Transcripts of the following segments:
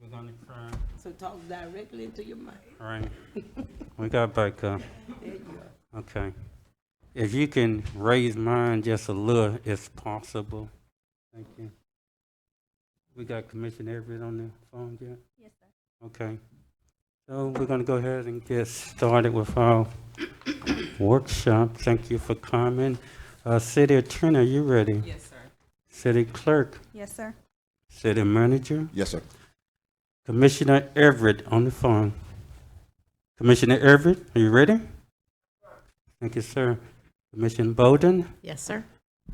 We're gonna try. So talk directly into your mic. All right. We got back up. There you go. Okay. If you can raise mine just a little, if possible. Thank you. We got Commissioner Everett on the phone yet? Yes, sir. Okay. So we're gonna go ahead and get started with our workshop. Thank you for coming. City Attorney, are you ready? Yes, sir. City Clerk, Yes, sir. City Manager, Yes, sir. Commissioner Everett on the phone. Commissioner Everett, are you ready? Thank you, sir. Commissioner Bowden, Yes, sir.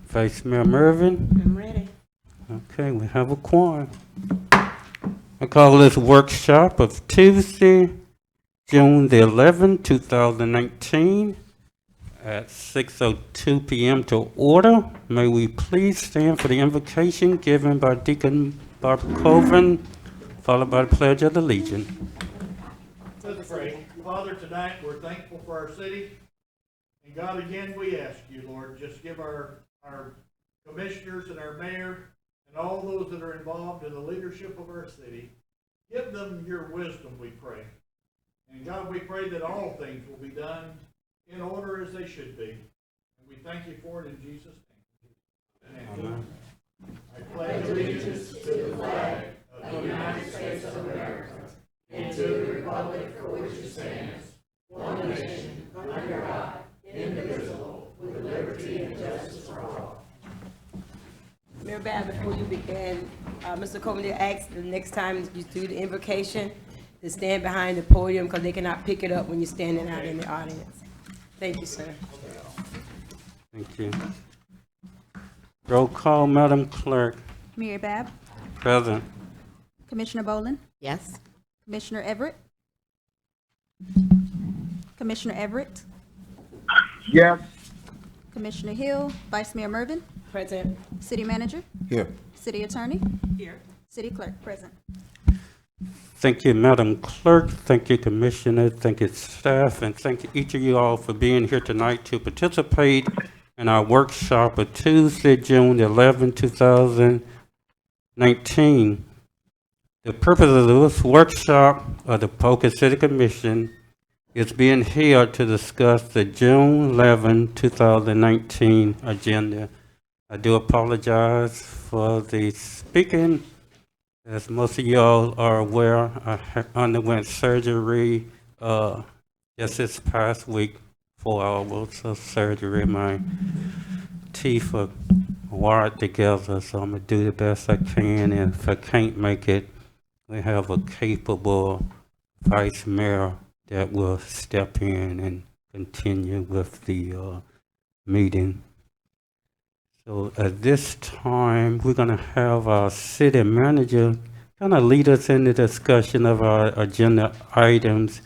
Vice Mayor Mervin. I'm ready. Okay, we have a quorum. I call this workshop of Tuesday, June the 11th, 2019 at 6:02 p.m. to order. May we please stand for the invocation given by Deacon Barbara Colvin, followed by the Pledge of Allegiance. Let's pray. Father, tonight we're thankful for our city. And God, again, we ask you, Lord, just give our commissioners and our mayor and all those that are involved in the leadership of our city, give them your wisdom, we pray. And God, we pray that all things will be done in order as they should be. And we thank you for it in Jesus' name. Amen. I pledge allegiance to the flag of the United States of America and to the republic for which it stands, one nation, under God, indivisible, with liberty and justice for all. Mayor Babb, before you begin, Mr. Coleman asked the next time you do the invocation to stand behind the podium because they cannot pick it up when you're standing out in the audience. Thank you, sir. Thank you. Roll call, Madam Clerk. Mayor Babb, Present. Commissioner Boland, Yes. Commissioner Everett, Commissioner Everett, Yes. Commissioner Hill, Vice Mayor Mervin, Present. City Manager, Here. City Attorney, Here. City Clerk, present. Thank you, Madam Clerk. Thank you, Commissioner. Thank you, staff. And thank you, each of you all for being here tonight to participate in our workshop of Tuesday, June 11, 2019. The purpose of this workshop of the Pahokee City Commission is being held to discuss the June 11, 2019 agenda. I do apologize for the speaking. As most of y'all are aware, I underwent surgery just this past week, 4 hours of surgery. My teeth are wired together, so I'm going to do the best I can. And if I can't make it, we have a capable vice mayor that will step in and continue with the meeting. So at this time, we're going to have our city manager kind of lead us in the discussion of our agenda items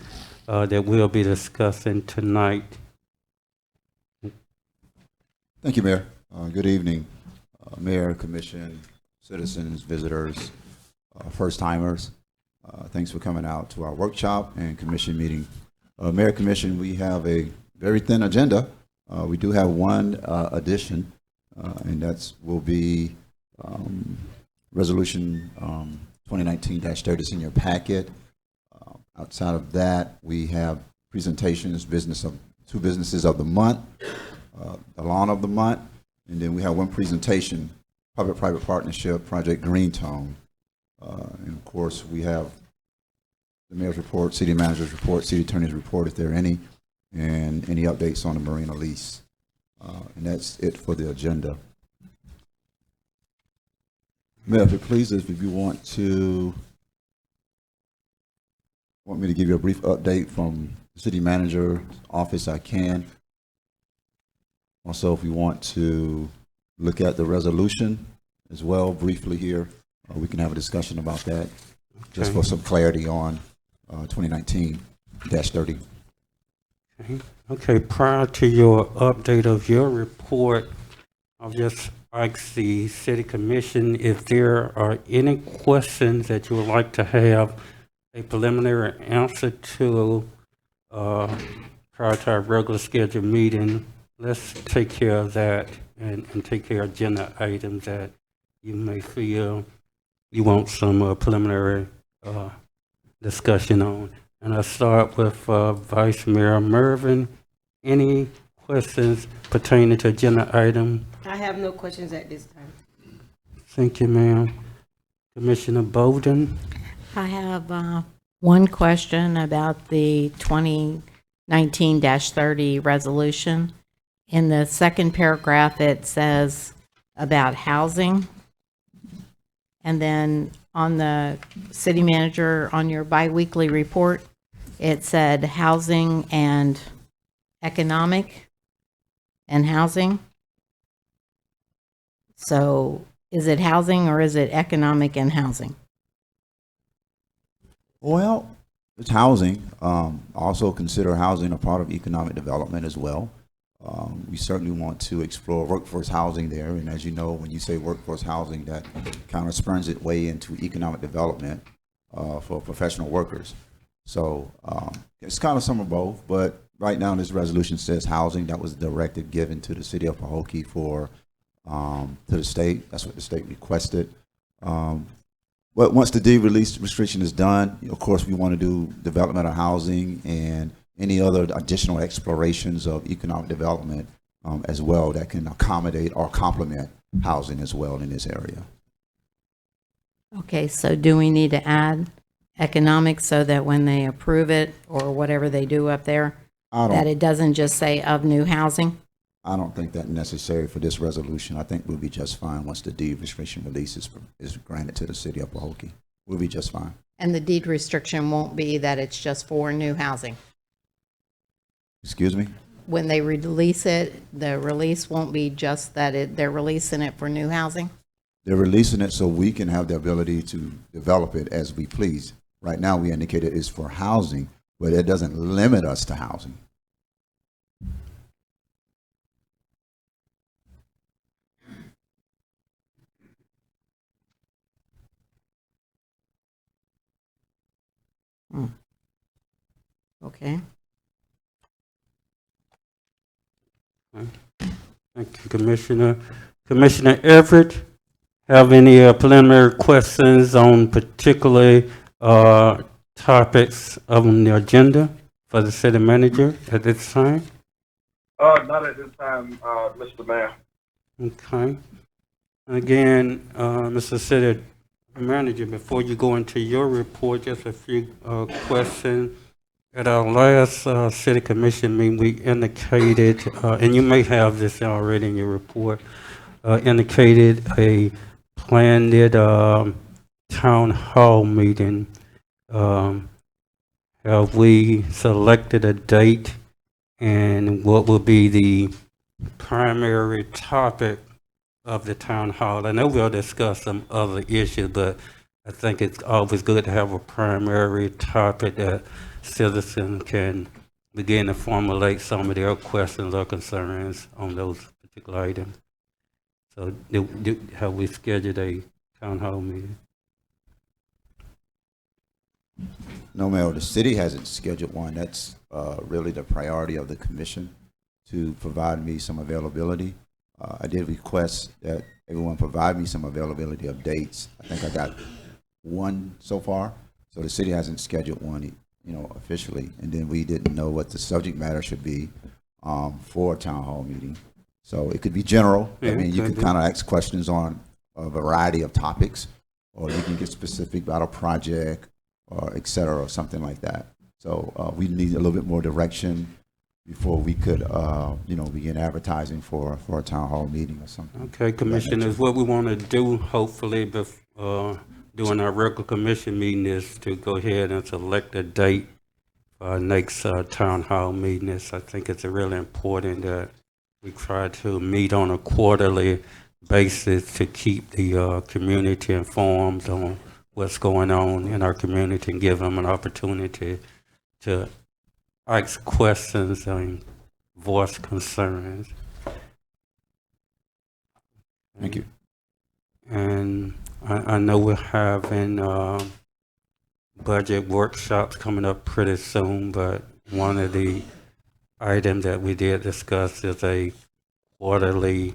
that we'll be discussing tonight. Thank you, Mayor. Good evening, Mayor, Commission, citizens, visitors, first-timers. Thanks for coming out to our workshop and commission meeting. Mayor, Commission, we have a very thin agenda. We do have one addition, and that will be Resolution 2019-30 is in your packet. Outside of that, we have presentations, two businesses of the month, the lawn of the month, and then we have one presentation, public-private partnership, Project Green Tone. And of course, we have the mayor's report, city manager's report, city attorney's report, if there are any, and any updates on the Marina lease. And that's it for the agenda. Mayor, if it pleases, if you want me to give you a brief update from the city manager's office, I can. Also, if you want to look at the resolution as well briefly here, we can have a discussion about that, just for some clarity on 2019-30. Okay, prior to your update of your report, I'll just ask the City Commission if there are any questions that you would like to have a preliminary answer to prior to our regular scheduled meeting. Let's take care of that and take care of agenda items that you may feel you want some preliminary discussion on. And I start with Vice Mayor Mervin. Any questions pertaining to agenda item? I have no questions at this time. Thank you, ma'am. Commissioner Bowden? I have one question about the 2019-30 resolution. In the second paragraph, it says about housing. And then on the city manager, on your biweekly report, it said housing and economic and housing. So is it housing or is it economic and housing? Well, it's housing. Also consider housing a part of economic development as well. We certainly want to explore workforce housing there. And as you know, when you say workforce housing, that kind of spurns its way into economic development for professional workers. So it's kind of some of both. But right now, this resolution says housing. That was directed given to the city of Pahokee for to the state. That's what the state requested. But once the deed release restriction is done, of course, we want to do development of housing and any other additional explorations of economic development as well that can accommodate or complement housing as well in this area. Okay, so do we need to add economic so that when they approve it or whatever they do up there, that it doesn't just say of new housing? I don't think that's necessary for this resolution. I think we'll be just fine once the deed restriction release is granted to the city of Pahokee. We'll be just fine. And the deed restriction won't be that it's just for new housing? Excuse me? When they release it, the release won't be just that they're releasing it for new housing? They're releasing it so we can have the ability to develop it as we please. Right now, we indicated it's for housing, but it doesn't limit us to housing. Okay. Thank you, Commissioner. Commissioner Everett, have any preliminary questions on particular topics on the agenda for the city manager at this time? Not at this time, Mr. Mayor. Okay. Again, Mr. City Manager, before you go into your report, just a few questions. At our last city commission meeting, we indicated, and you may have this already in your report, indicated a planned town hall meeting. Have we selected a date, and what will be the primary topic of the town hall? I know we'll discuss some other issues, but I think it's always good to have a primary topic that citizens can begin to formulate some of their questions or concerns on those particular items. So have we scheduled a town hall meeting? No, Mayor, the city hasn't scheduled one. That's really the priority of the commission to provide me some availability. I did request that everyone provide me some availability of dates. I think I got one so far. So the city hasn't scheduled one, officially. And then we didn't know what the subject matter should be for a town hall meeting. So it could be general. Yeah, I mean, you can kind of ask questions on a variety of topics, or you can get specific about a project or et cetera, or something like that. So we need a little bit more direction before we could, begin advertising for a town hall meeting or something. Okay, Commissioners, what we want to do, hopefully, during our regular commission meeting is to go ahead and select a date for our next town hall meeting. I think it's really important that we try to meet on a quarterly basis to keep the community informed on what's going on in our community and give them an opportunity to ask questions and voice concerns. Thank you. And I know we're having budget workshops coming up pretty soon, but one of the items that we did discuss is a quarterly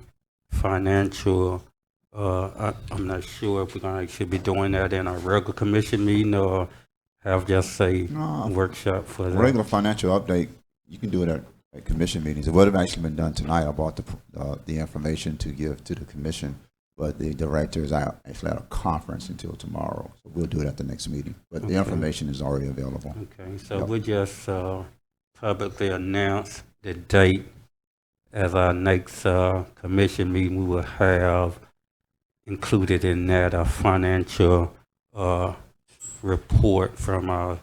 financial I'm not sure if we're gonna actually be doing that in our regular commission meeting or have just a No, workshop for a that. regular financial update, you can do it at commission meetings. It would have actually been done tonight. I brought the information to give to the commission, but the director is out actually at a conference until tomorrow. So we'll do it at the next meeting. But the Okay. information is already available. Okay, so Yep. we'll just publicly announce the date as our next commission meeting. We will have included in that a financial report from our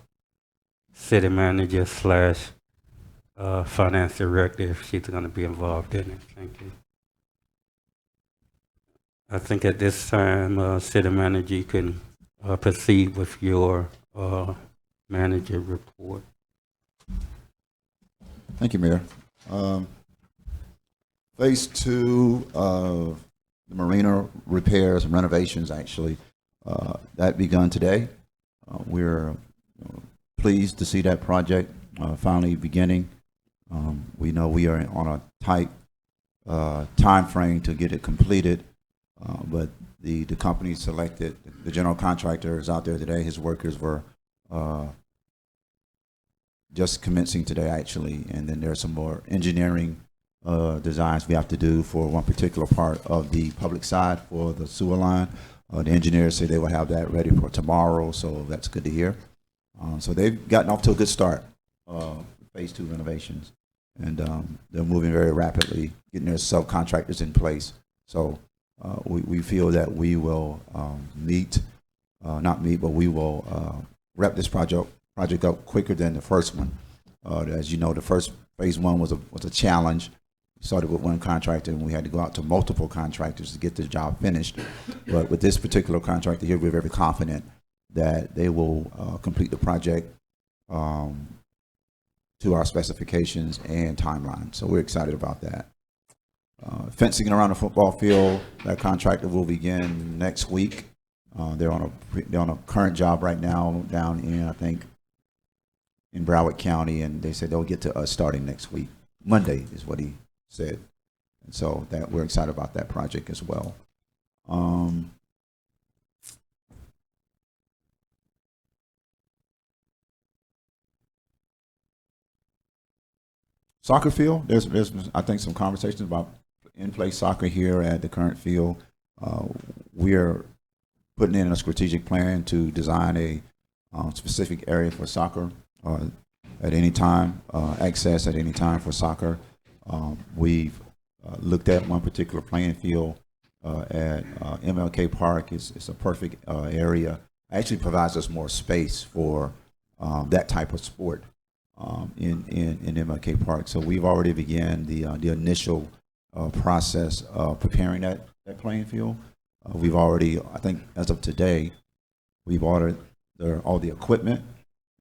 city manager slash finance director, if she's going to be involved in it. Thank you. I think at this time, city manager, you can proceed with your manager report. Thank you, Mayor. Phase 2 of the Marina repairs and renovations, actually, that begun today. We're pleased to see that project finally beginning. We know we are on a tight time frame to get it completed, but the company selected, the general contractor is out there today. His workers were just commencing today, actually, and then there's some more engineering designs we have to do for one particular part of the public side for the sewer line. The engineers say they will have that ready for tomorrow, so that's good to hear. So they've gotten off to a good start, phase 2 renovations, and they're moving very rapidly, getting their subcontractors in place. So we feel that we will we will wrap this project up quicker than the first one. As you know, the first phase 1 was a challenge. We started with one contractor, and we had to go out to multiple contractors to get the job finished. But with this particular contractor here, we're very confident that they will complete the project to our specifications and timeline. So we're excited about that. Fencing around the football field, that contractor will begin next week. They're on a current job right now down in, I think, in Broward County, and they said they'll get to us starting next week. Monday is what he said. And so that we're excited about that project as well. Soccer field, there's I think some conversations about in-play soccer here at the current field. We're putting in a strategic plan to design a specific area for soccer at any time, access at any time for soccer. We've looked at one particular playing field at MLK Park. It's a perfect area. It actually provides us more space for that type of sport in MLK Park. So we've already began the initial process of preparing that playing field. We've already, I think as of today, we've ordered all the equipment,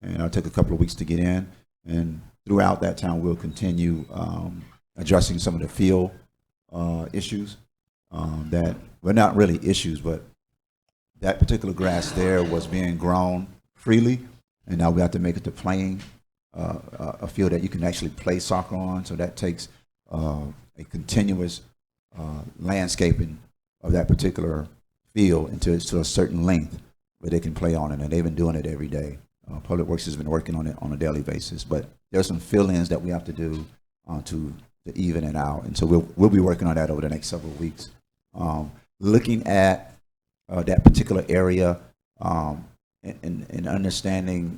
and it'll take a couple of weeks to get in. And throughout that time, we'll continue addressing some of the field issues that were not really issues, but that particular grass there was being grown freely, and now we have to make it to playing a field that you can actually play soccer on. So that takes a continuous landscaping of that particular field into a certain length where they can play on it, and they've been doing it every day. Public Works has been working on it on a daily basis, but there's some fill-ins that we have to do to even it out, and so we'll be working on that over the next several weeks. Looking at that particular area and understanding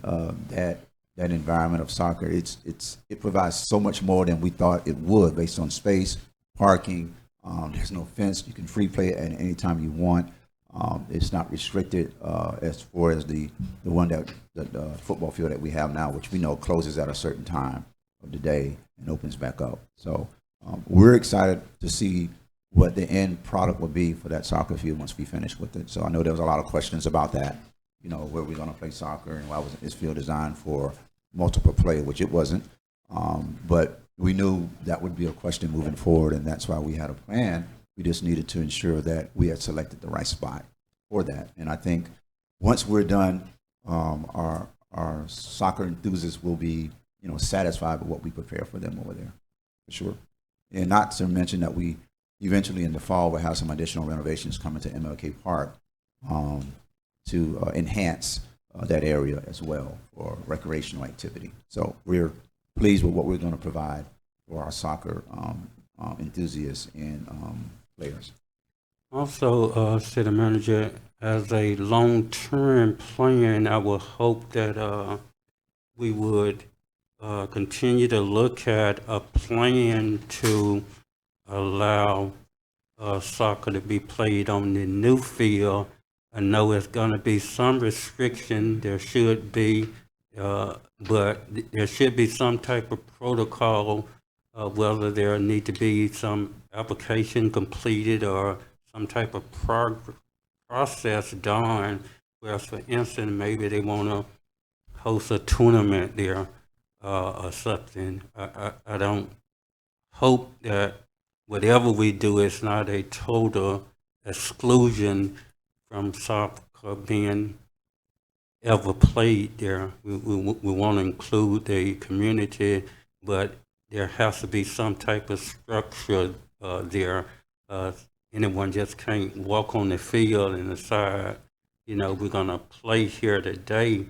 that environment of soccer, it provides so much more than we thought it would based on space, parking. There's no fence. You can free play it at any time you want. It's not restricted as far as the one the football field that we have now, which we know closes at a certain time of the day and opens back up. So we're excited to see what the end product will be for that soccer field once we finish with it. So I know there was a lot of questions about that. You know, where we're going to play soccer and why wasn't this field designed for multiple play, which it wasn't. But we knew that would be a question moving forward, and that's why we had a plan. We just needed to ensure that we had selected the right spot for that. And I think once we're done, our soccer enthusiasts will be, satisfied with what we prepare for them over there, for sure. And not to mention that we eventually in the fall, we'll have some additional renovations coming to MLK Park to enhance that area as well for recreational activity. So we're pleased with what we're going to provide for our soccer enthusiasts and players. Also, City Manager, as a long-term plan, I would hope that we would continue to look at a plan to allow soccer to be played on the new field. I know it's going to be some restriction, there should be, but there should be some type of protocol, whether there need to be some application completed or some type of process done, where, for instance, maybe they want to host a tournament there or something. I don't hope that whatever we do is not a total exclusion from soccer being ever played there. We want to include the community, but there has to be some type of structure there. Anyone just can't walk on the field and decide, you know, we're going to play here today,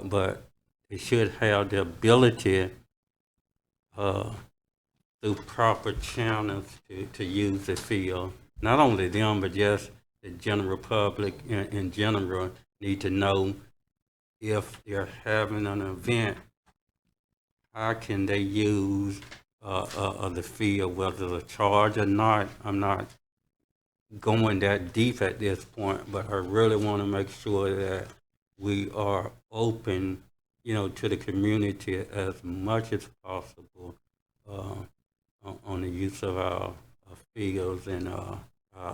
but they should have the ability through proper channels to use the field. Not only them, but just the general public in general need to know if they're having an event, how can they use the field, whether it's a charge or not. I'm not going that deep at this point, but I really want to make sure that we are open, you know, to the community as much as possible on the use of our fields and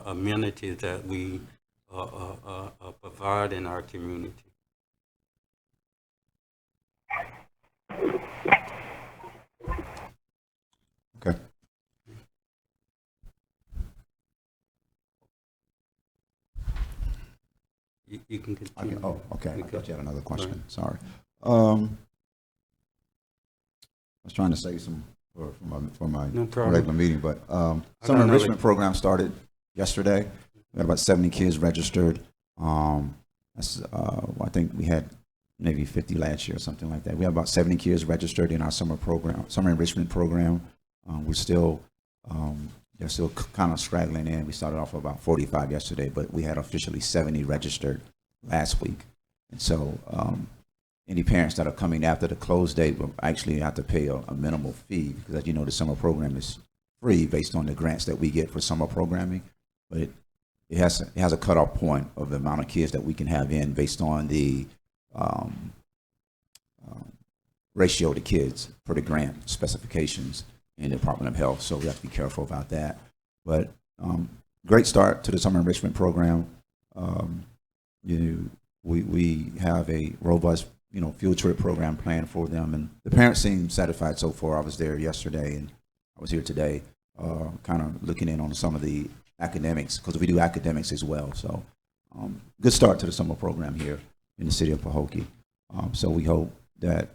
amenities that we provide in our community. Okay. You can continue. Oh, okay. I thought you had another question. Right. Sorry. I was trying to say some for my No problem. regular meeting, but I summer don't know enrichment that- program started yesterday. We had about 70 kids registered. That's I think we had maybe 50 last year or something like that. We have about 70 kids registered in our summer enrichment program. We're still they're still kind of straggling in. We started off with about 45 yesterday, but we had officially 70 registered last week. And so any parents that are coming after the close date will actually have to pay a minimal fee, because, as you know, the summer program is free based on the grants that we get for summer programming. But it has a cutoff point of the amount of kids that we can have in based on the ratio to kids for the grant specifications in the Department of Health. So we have to be careful about that. But great start to the summer enrichment program. We have a robust, field trip program planned for them, and the parents seem satisfied so far. I was there yesterday, and I was here today, kind of looking in on some of the academics, because we do academics as well. So good start to the summer program here in the city of Pahokee. So we hope that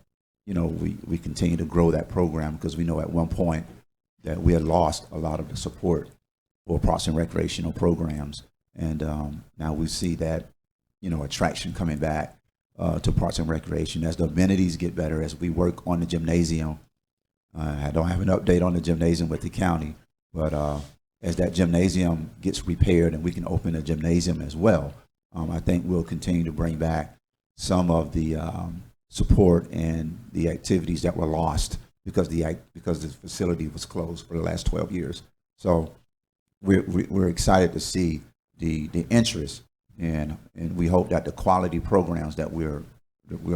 we continue to grow that program, because we know at one point that we had lost a lot of the support for parks and recreational programs, and now we see that attraction coming back to parks and recreation as the amenities get better, as we work on the gymnasium. I don't have an update on the gymnasium with the county, but as that gymnasium gets repaired and we can open a gymnasium as well, I think we'll continue to bring back some of the support and the activities that were lost because the facility was closed for the last 12 years. So we're excited to see the interest, and we hope that the quality programs that we're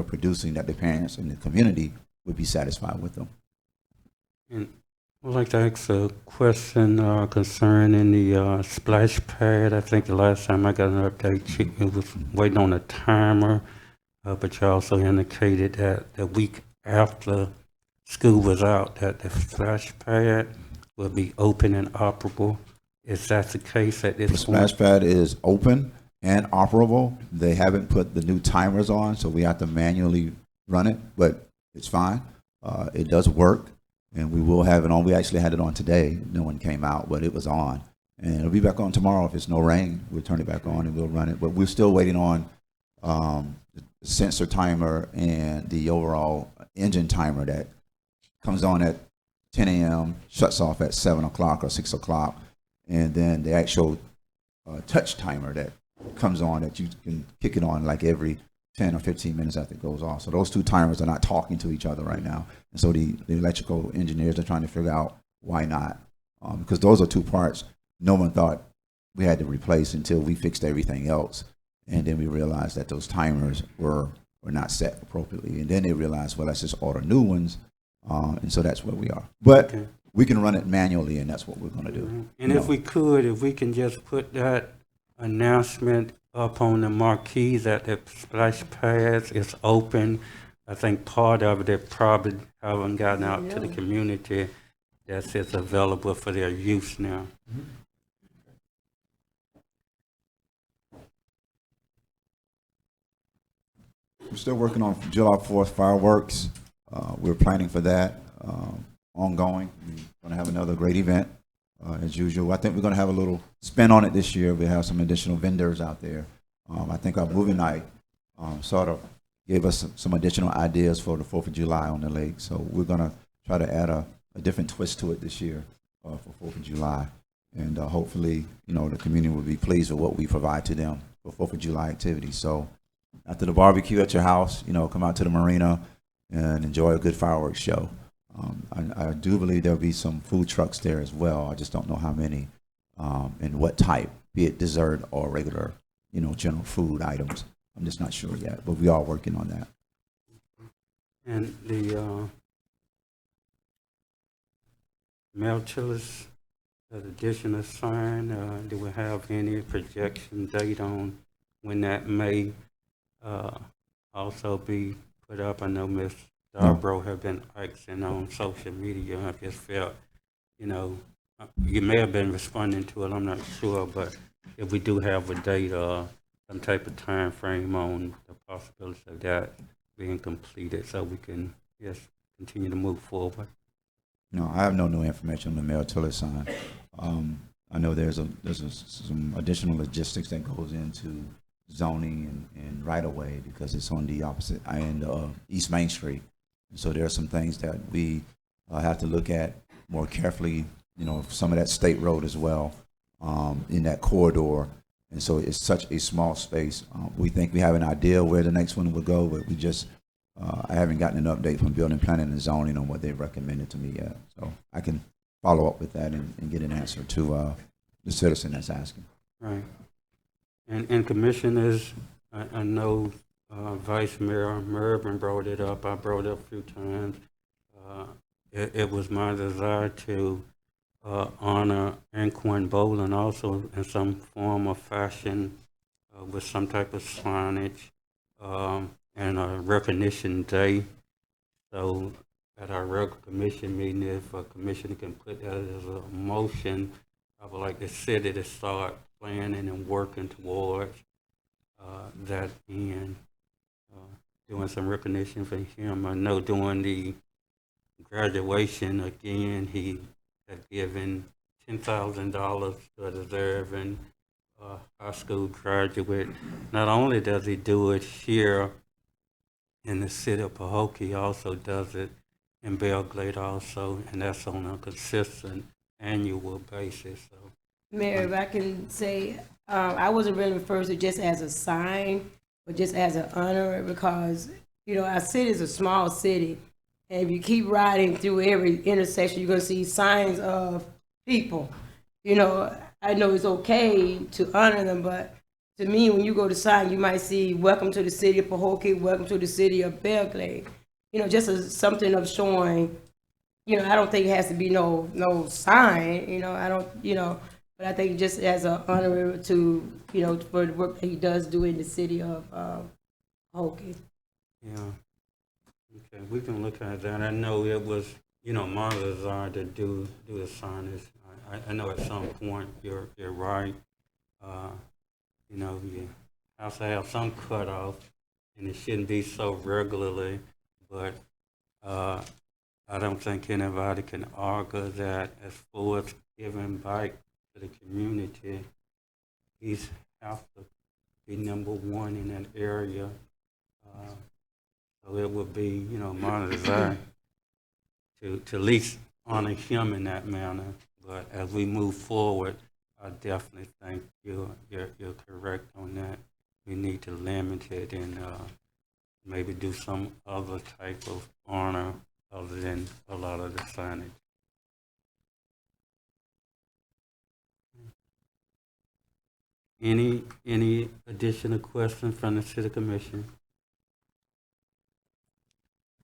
producing, that the parents and the community would be satisfied with them. And I'd like to ask a question concerning the splash pad. I think the last time I got an update, it was waiting on a timer, but you also indicated that the week after school was out, that the splash pad will be open and operable. Is that the case at this The point? splash pad is open and operable. They haven't put the new timers on, so we have to manually run it, but it's fine. It does work, and we will have it on. We actually had it on today. No one came out, but it was on. And it'll be back on tomorrow. If it's no rain, we'll turn it back on and we'll run it. But we're still waiting on the sensor timer and the overall engine timer that comes on at 10 a.m., shuts off at 7 o'clock or 6 o'clock, and then the actual touch timer that comes on that you can kick it on like every 10 or 15 minutes after it goes off. So those two timers are not talking to each other right now. And so the electrical engineers are trying to figure out why not. Because those are two parts no one thought we had to replace until we fixed everything else. And then we realized that those timers were not set appropriately. And then they realized, well, let's just order new ones. And so that's where we are. But we can run it manually, and that's what we're going to do. And if we can just put that announcement up on the marquees that the splash pads is open. I think part of it, they probably haven't gotten out to the community that it's available for their use now. We're still working on July 4th fireworks. We're planning for that ongoing. We're going to have another great event as usual. I think we're going to have a little spin on it this year. We have some additional vendors out there. I think our movie night sort of gave us some additional ideas for the 4th of July on the lake. So we're going to try to add a different twist to it this year for 4th of July. And hopefully, the community will be pleased with what we provide to them for 4th of July activities. So after the barbecue at your house, come out to the Marina and enjoy a good fireworks show. I do believe there'll be some food trucks there as well. I just don't know how many and what type, be it dessert or regular, general food items. I'm just not sure yet, but we are working on that. And the mail chillers, the additional sign, do we have any projection date on when that may also be put up? I know Ms. Darbro have been asking on social media. I just felt, you may have been responding to it, I'm not sure, but if we do have a date or some type of time frame on the possibility of that being completed so we can just continue to move forward. No, I have no new information on the mail tiller sign. I know there's some additional logistics that goes into zoning and right of way because it's on the opposite end of East Main Street. So there are some things that we have to look at more carefully, some of that state road as well in that corridor. And so it's such a small space. We think we have an idea where the next one will go, but we just, I haven't gotten an update from building planning and zoning on what they've recommended to me yet. So I can follow up with that and get an answer to the citizen that's asking. Right. And commissioners, I know Vice Mayor Mervin brought it up. I brought it up a few times. It was my desire to honor Anquan Bowling also in some form or fashion with some type of signage and a recognition day. So at our regular commission meeting, if a commissioner can put that as a motion, I would like the city to start planning and working towards that end. Doing some recognition for him. I know during the graduation, again, he had given $10,000 to a deserving high school graduate. Not only does he do it here in the city of Pahokee, he also does it in Belgrade also, and that's on a consistent annual basis. So, Mayor, if I can say, I wasn't really referred to just as a sign, but just as an honor, because, our city is a small city. And if you keep riding through every intersection, you're going to see signs of people. I know it's okay to honor them, but to me, when you go to sign, you might see, welcome to the city of Pahokee, welcome to the city of Belgrade. Just as something of showing, I don't think it has to be no sign, I don't, but I think just as an honor to, for the work that he does do in the city of Pahokee. yeah. Okay, we can look at that. I know it was, my desire to do the signage. I know at some point you're right. You have to have some cutoff, and it shouldn't be so regularly. But I don't think anybody can argue that as far as giving back to to the community, he's have to be number one in that area. So it would be, my desire to at least honor him in that manner. But as we move forward, I definitely think you're correct on that. We need to limit it and maybe do some other type of honor other than a lot of the signage. Any additional questions from the City Commission?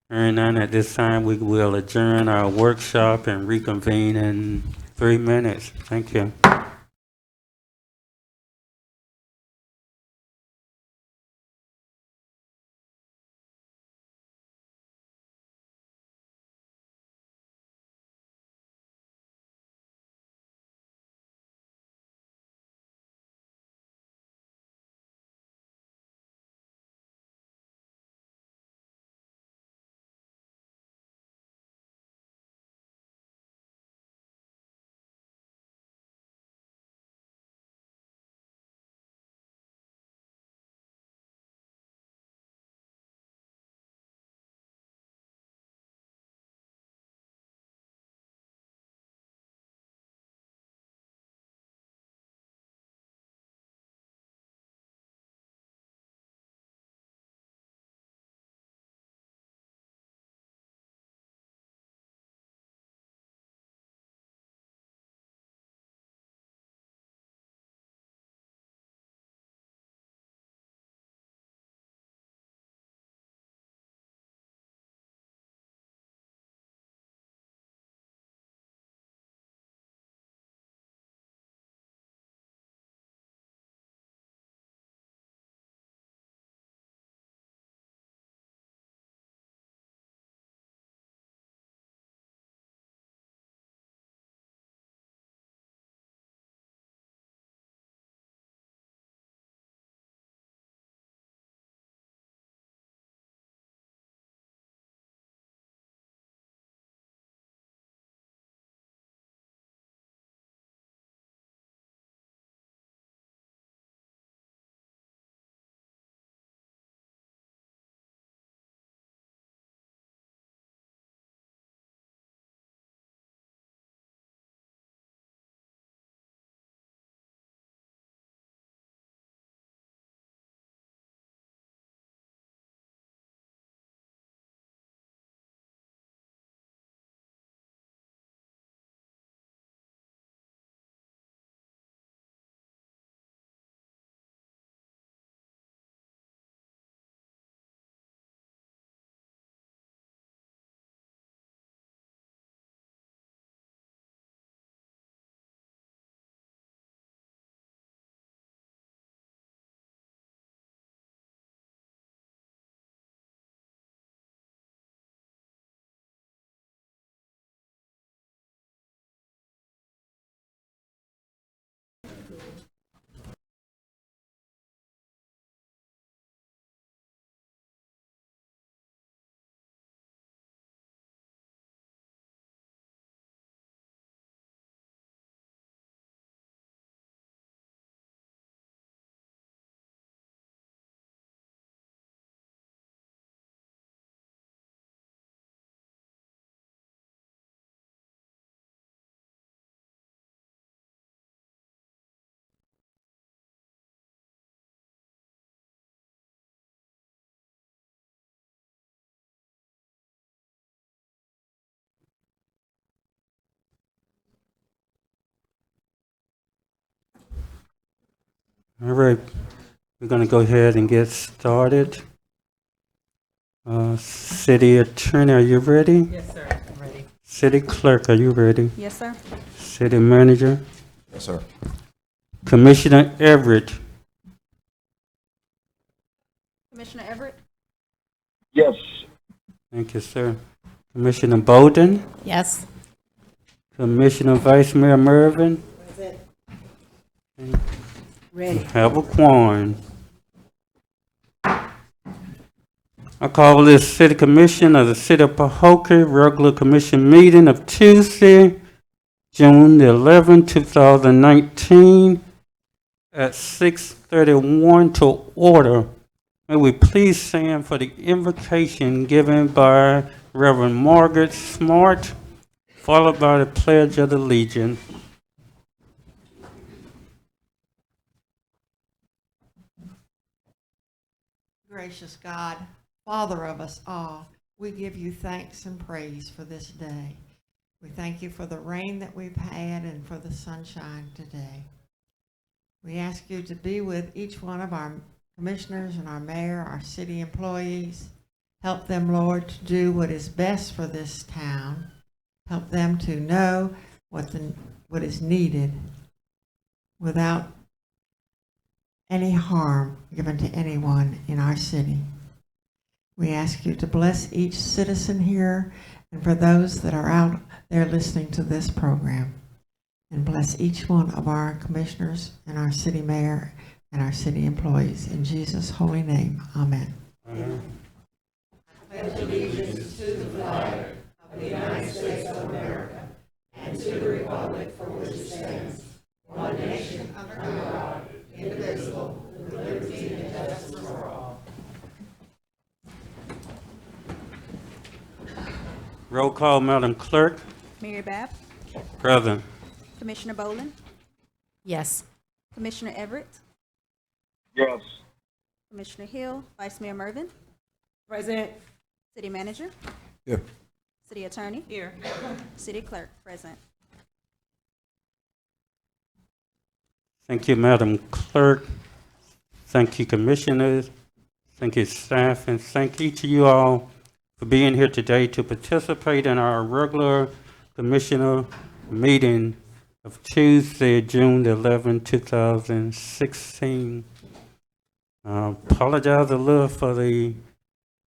Hearing none, at this time, we will adjourn our workshop and reconvene in 3 minutes. Thank you. All right, we're going to go ahead and get started. City Attorney, are you ready? Yes, sir, I'm ready. City Clerk, are you ready? Yes, sir. City Manager? Yes, sir. Commissioner Everett? Commissioner Everett? Yes. Thank you, sir. Commissioner Bowden? Yes. Commissioner Vice Mayor Mervin? Ready. Have a quorum. I call this City Commission of the City of Pahokee regular commission meeting of Tuesday, June 11, 2019 at 6:31 to order. May we please stand for the invocation given by Reverend Margaret Smart, followed by the Pledge of Allegiance. Gracious God, Father of us all, we give you thanks and praise for this day. We thank you for the rain that we've had and for the sunshine today. We ask you to be with each one of our commissioners and our mayor, our city employees. Help them, Lord, to do what is best for this town. Help them to know what is needed without any harm given to anyone in our city. We ask you to bless each citizen here and for those that are out there listening to this program. And bless each one of our commissioners and our city mayor and our city employees. In Jesus' holy name, amen. Amen. I pledge allegiance to the flag of the United States of America and to the republic for which it stands, one nation under God, indivisible, with liberty and justice for all. Roll call, Madam Clerk. Mary Bab, Present. Commissioner Boland, Yes. Commissioner Everett, Yes. Commissioner Hill, Vice Mayor Mervin, President? City Manager, Here. City Attorney, Here. City Clerk, present. Thank you, Madam Clerk. Thank you, Commissioners. Thank you, staff, and thank each of you all for being here today to participate in our regular Commissioner meeting of Tuesday, June 11, 2016. Apologize a little for the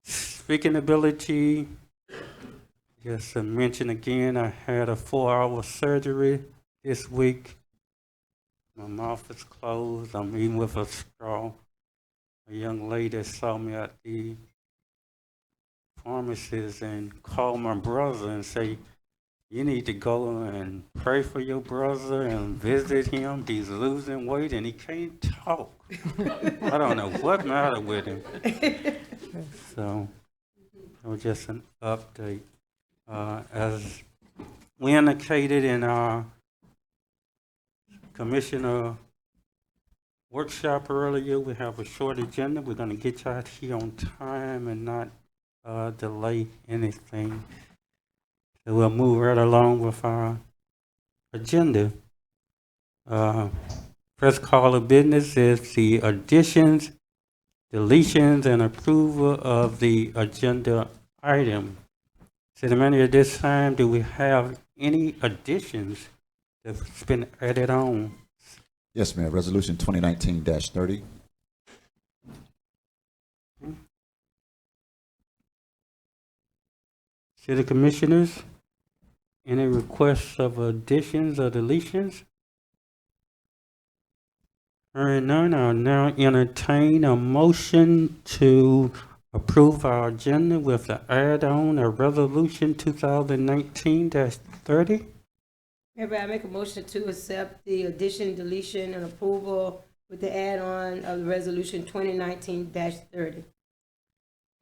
speaking ability. Just to mention again, I had a 4-hour surgery this week. My mouth is closed. I'm eating with a straw. A young lady saw me at the pharmacist and called my brother and say, "You need to go and pray for your brother and visit him. He's losing weight and he can't talk." I don't know what matter with him. So it was just an update. As we indicated in our Commissioner workshop earlier, we have a short agenda. We're going to get you out here on time and not delay anything. So we'll move right along with our agenda. First call of business is the additions, deletions, and approval of the agenda item. City Manager, at this time, do we have any additions that's been added on? Yes, Mayor. Resolution 2019-30. City Commissioners, any requests of additions or deletions? Hearing none, I'll now entertain a motion to approve our agenda with the add-on of Resolution 2019-30. Everybody, I make a motion to accept the addition, deletion, and approval with the add-on of the resolution 2019-30.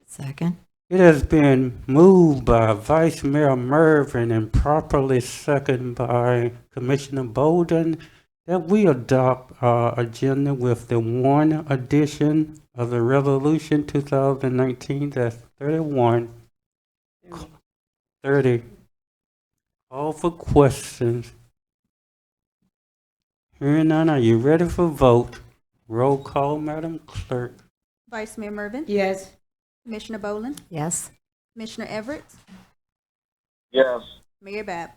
Second. It has been moved by Vice Mayor Mervin and properly seconded by Commissioner Bolden that we adopt our agenda with the one addition of the resolution 2019-31. 30. Call for questions. Hearing none, are you ready for vote? Roll call, Madam Clerk. Vice Mayor Mervin, Yes. Commissioner Boland, Yes. Commissioner Everett, Yes. Mayor Bab.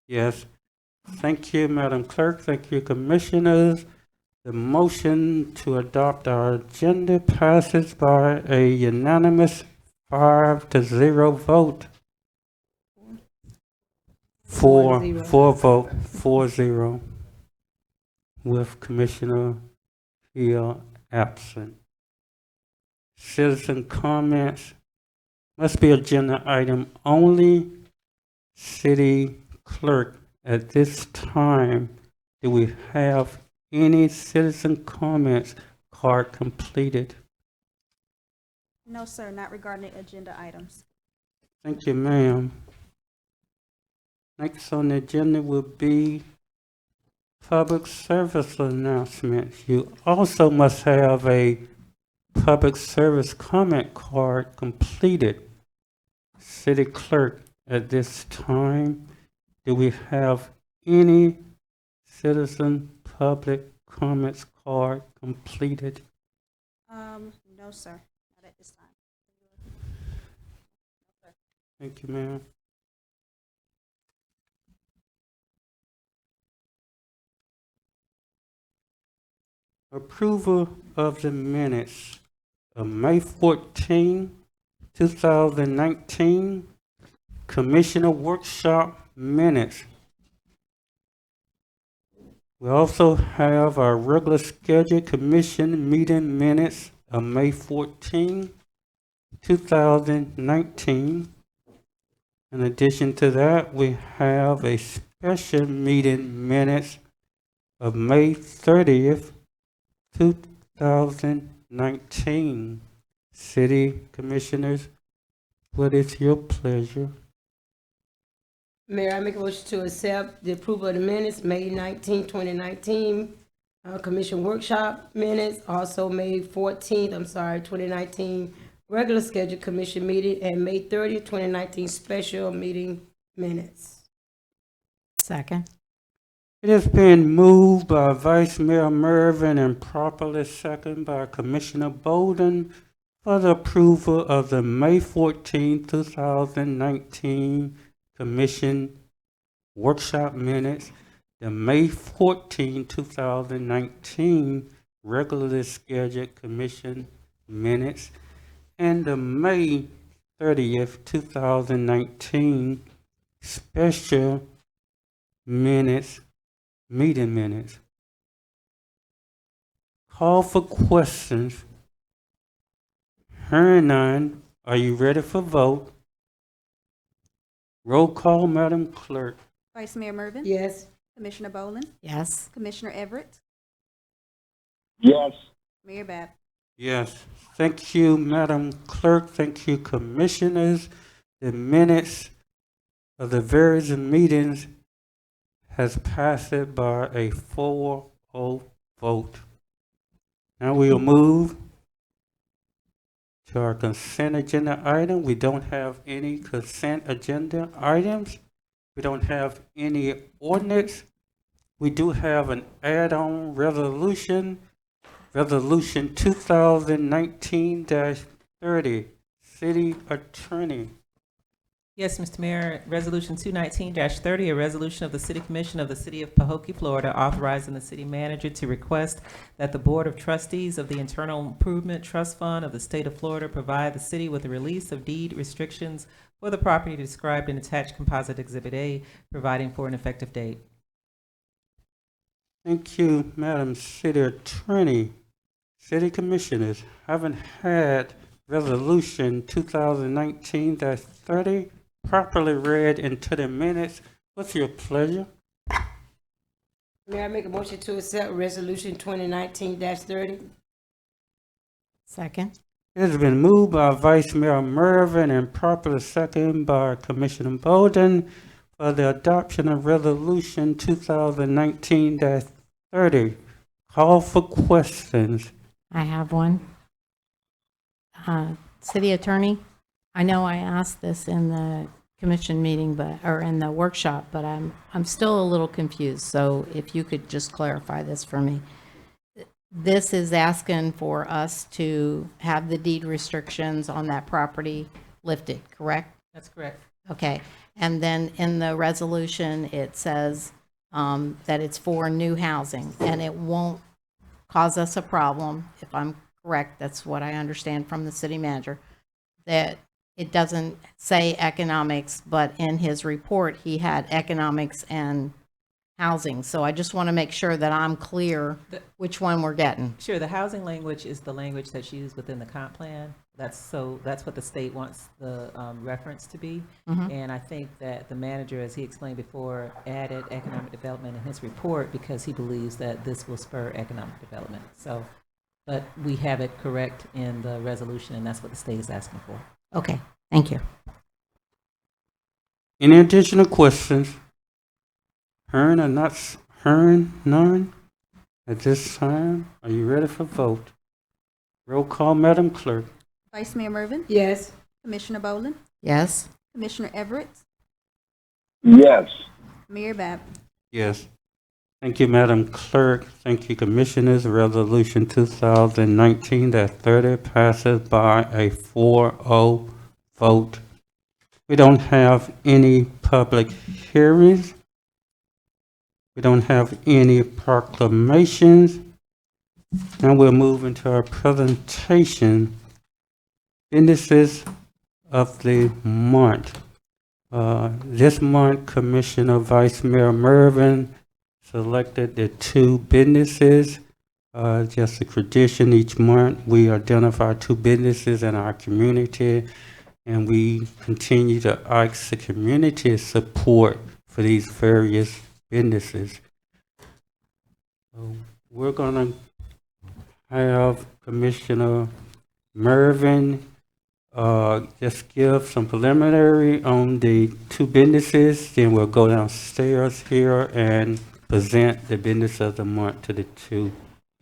Yes. Thank you, Madam Clerk. Thank you, Commissioners. The motion to adopt our agenda passes by a unanimous 5-0 vote. 4-0, with Commissioner Hill absent. Citizen comments must be agenda item only. City Clerk, At this time, do we have any citizen comments card completed? No, sir, not regarding agenda items. Thank you, ma'am. Next on the agenda will be public service announcements. You also must have a public service comment card completed. City clerk, at this time, do we have any citizen public comments card completed? No, sir, not at this time. Thank you, ma'am. Approval of the minutes of May 14, 2019, Commissioner Workshop minutes. We also have our regular scheduled commission meeting minutes of May 14, 2019. In addition to that, we have a special meeting minutes of May 30th, 2019. City Commissioners, what is your pleasure? Mayor, I make a motion to accept the approval of the minutes, May 19, 2019, commission workshop minutes, also May 14th, 2019, regular scheduled commission meeting, and May 30th, 2019, special meeting minutes. Second. It has been moved by Vice Mayor Mervin and properly seconded by Commissioner Bolden for the approval of the May 14, 2019 Commission Workshop Minutes, the May 14, 2019 regularly scheduled Commission Minutes, and the May 30th, 2019 special minutes, meeting minutes. Call for questions. Hearing none, are you ready for vote? Roll call, Madam Clerk. Vice Mayor Mervin? Yes. Commissioner Boland? Yes. Commissioner Everett? Yes. Mayor Bab? Yes. Thank you, Madam Clerk. Thank you, Commissioners. The minutes of the various meetings has passed it by a 4-0 vote. Now we'll move to our consent agenda item. We don't have any consent agenda items. We don't have any ordinance. We do have an add-on resolution, Resolution 2019-30, City Attorney. Yes, Mr. Mayor, Resolution 219-30, a resolution of the City Commission of the City of Pahokee, Florida, authorizing the city manager to request that the Board of Trustees of the Internal Improvement Trust Fund of the State of Florida provide the city with a release of deed restrictions for the property described in attached composite Exhibit A, providing for an effective date. Thank you, Madam City Attorney. City Commissioners, haven't had Resolution 2019-30 properly read into the minutes. What's your pleasure? Mayor, I make a motion to accept resolution 2019-30. Second. It has been moved by Vice Mayor Mervin and properly seconded by Commissioner Bolden for the adoption of Resolution 2019-30. Call for questions. I have one. City Attorney, I know I asked this in the commission meeting, or in the workshop, but I'm still a little confused. So if you could just clarify this for me. This is asking for us to have the deed restrictions on that property lifted, correct? That's correct. Okay. And then in the resolution, it says that it's for new housing, and it won't cause us a problem, if I'm correct, that's what I understand from the city manager, that it doesn't say economics, but in his report, he had economics and housing. So I just want to make sure that I'm clear which one we're getting. Sure, the housing language is the language that's used within the comp plan. That's what the state wants the reference to be. And I think that the manager, as he explained before, added economic development in his report because he believes that this will spur economic development. So, but we have it correct in the resolution, and that's what the state is asking for. Okay, thank you. Any additional questions? Hearing or not hearing none at this time? Are you ready for vote? Roll call, Madam Clerk. Vice Mayor Mervin, Yes. Commissioner Boland, Yes? Commissioner Everett, Yes. Mayor Bab. Yes. Thank you, Madam Clerk. Thank you, Commissioners. Resolution 2019-30 passes by a 4-0 vote. We don't have any public hearings. We don't have any proclamations. Now we'll move into our presentation. Businesses of the month. This month, Commissioner Vice Mayor Mervin selected the 2 businesses. Just a tradition each month, we identify 2 businesses in our community, and we continue to ask the community support for these various businesses. So we're gonna have Commissioner Mervin just give some preliminary on the 2 businesses, then we'll go downstairs here and present the business of the month to the 2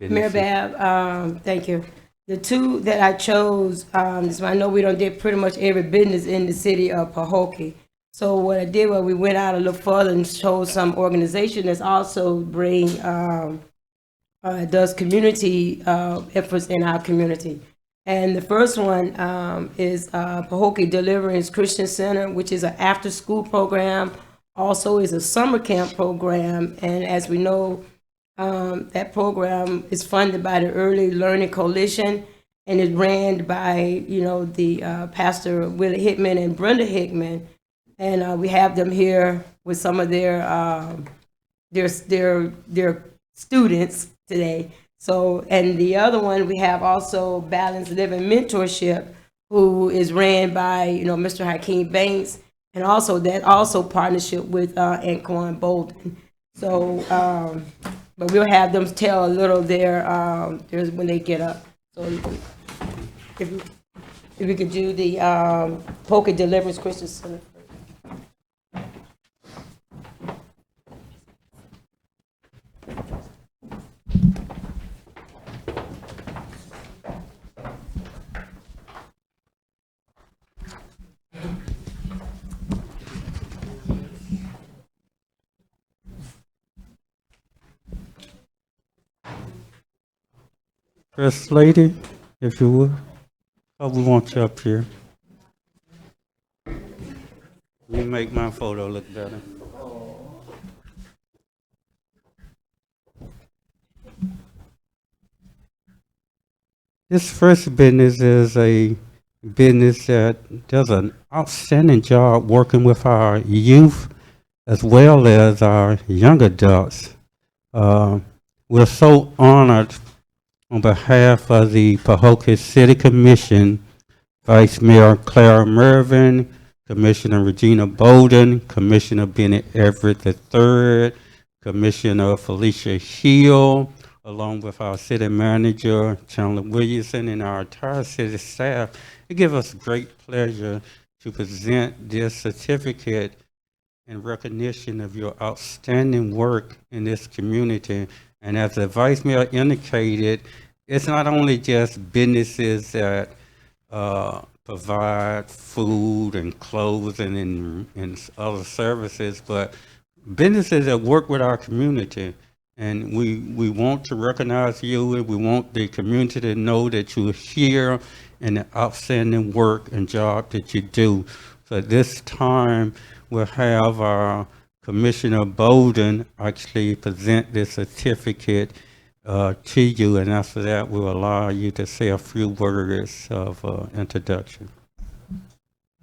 Mayor businesses. Bab, thank you. The 2 that I chose, so I know we done did pretty much every business in the city of Pahokee. So what I did was we went out a little further and chose some organization that's also does community efforts in our community. And the first one is Pahokee Deliverance Christian Center, which is an after-school program, also is a summer camp program. And as we know, that program is funded by the Early Learning Coalition and is ran by, the Pastor Willie Hickman and Brenda Hickman. And we have them here with some of their students today. So, and the other one, we have also Balanced Living Mentorship, who is ran by, Mr. Hakeem Banks, and also that partnership with Anquan Bolden. So, but we'll have them tell a little there when they get up. So, if we could do the Pahokee Deliverance Christian Center. First Lady, if you would. Oh, we want you up here. You make my photo look better. This first business is a business that does an outstanding job working with our youth as well as our young adults. We're so honored on behalf of the Pahokee City Commission, Vice Mayor Clara Mervin, Commissioner Regina Bolden, Commissioner Bennett Everett III, Commissioner Felicia Hill, along with our city manager, Chandler Williamson, and our entire city staff. It gives us great pleasure to present this certificate in recognition of your outstanding work in this community. And as the Vice Mayor indicated, it's not only just businesses that provide food and clothing and other services, but businesses that work with our community. And we want to recognize you, and we want the community to know that you're here and the outstanding work and job that you do. So at this time, we'll have our Commissioner Bolden actually present this certificate to you, and after that, we'll allow you to say a few words of introduction.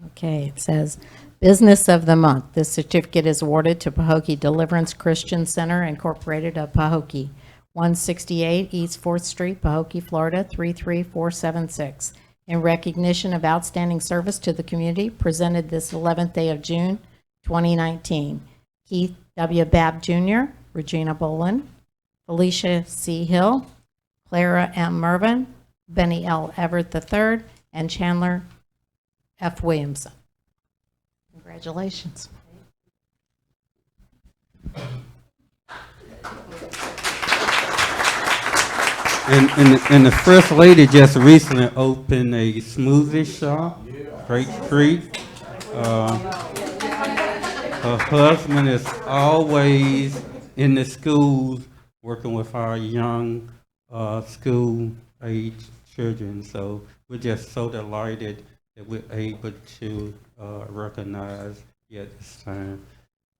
Okay, it says, Business of the Month. This certificate is awarded to Pahokee Deliverance Christian Center Incorporated of Pahokee, 168 East 4th Street, Pahokee, Florida, 33476. In recognition of outstanding service to the community, presented this 11th day of June, 2019. Keith W. Babb Jr., Regina Bolin, Felicia C. Hill, Clara M. Mervin, Benny L. Everett III, and Chandler F. Williamson. Congratulations. And the First Lady just recently opened a smoothie shop, Great Street. Her husband is always in the schools working with our young school-age children. So we're just so delighted that we're able to recognize you at this time.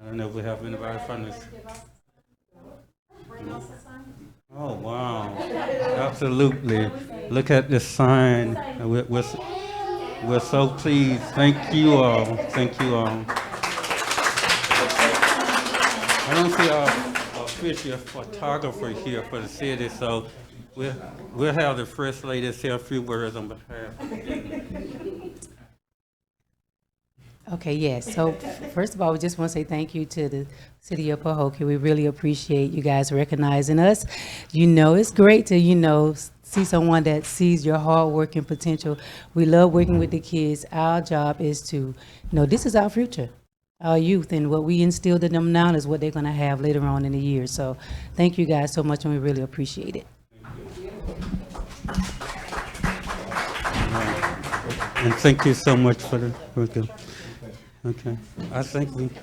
I don't know if we have anybody from this. Oh, wow. Absolutely. Look at the sign. We're so pleased. Thank you all. Thank you all. I don't see our official photographer here for the city, so we'll have the First Lady say a few words on behalf of the Okay, yes. So first of all, we just want to say thank you to the City of Pahokee. We really appreciate you guys recognizing us. You know, it's great to, see someone that sees your hard work and potential. We love working with the kids. Our job is to, this is our future, our youth, and what we instilled in them now is what they're going to have later on in the year. So thank you guys so much, and we really appreciate it. And thank you so much for the work. Okay, I think we. Okay.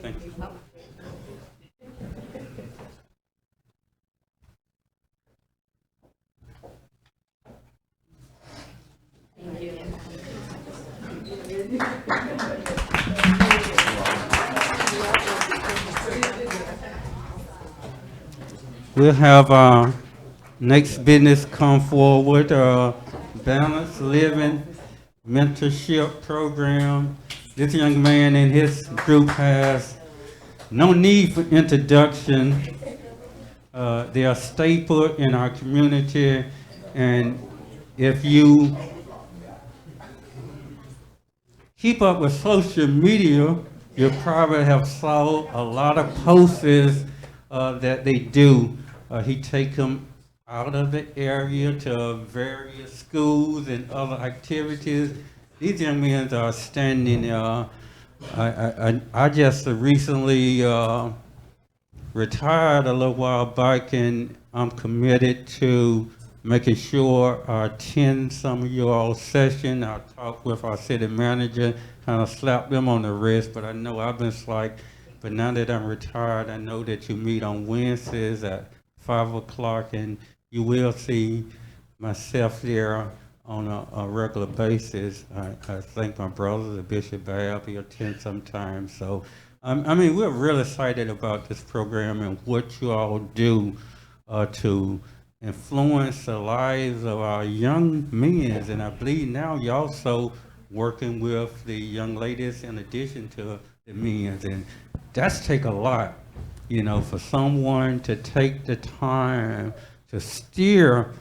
Thank you. We'll have our next business come forward, Balanced Living Mentorship Program. This young man and his group has no need for introduction. They are staple in our community, and if you keep up with social media, you probably have saw a lot of posts that they do. He take them out of the area to various schools and other activities. These young men are standing. I just recently retired a little while back, and I'm committed to making sure I attend some of your all session. I talked with our city manager, kind of slapped them on the wrist, but I know I've been slack. But now that I'm retired, I know that you meet on Wednesdays at 5 o'clock, and you will see myself there on a regular basis. I think my brother, the Bishop Babb, he attends sometimes. So, I mean, we're really excited about this program and what you all do to influence the lives of our young men. And I believe now you're also working with the young ladies in addition to the men. And that's take a lot, for someone to take the time to steer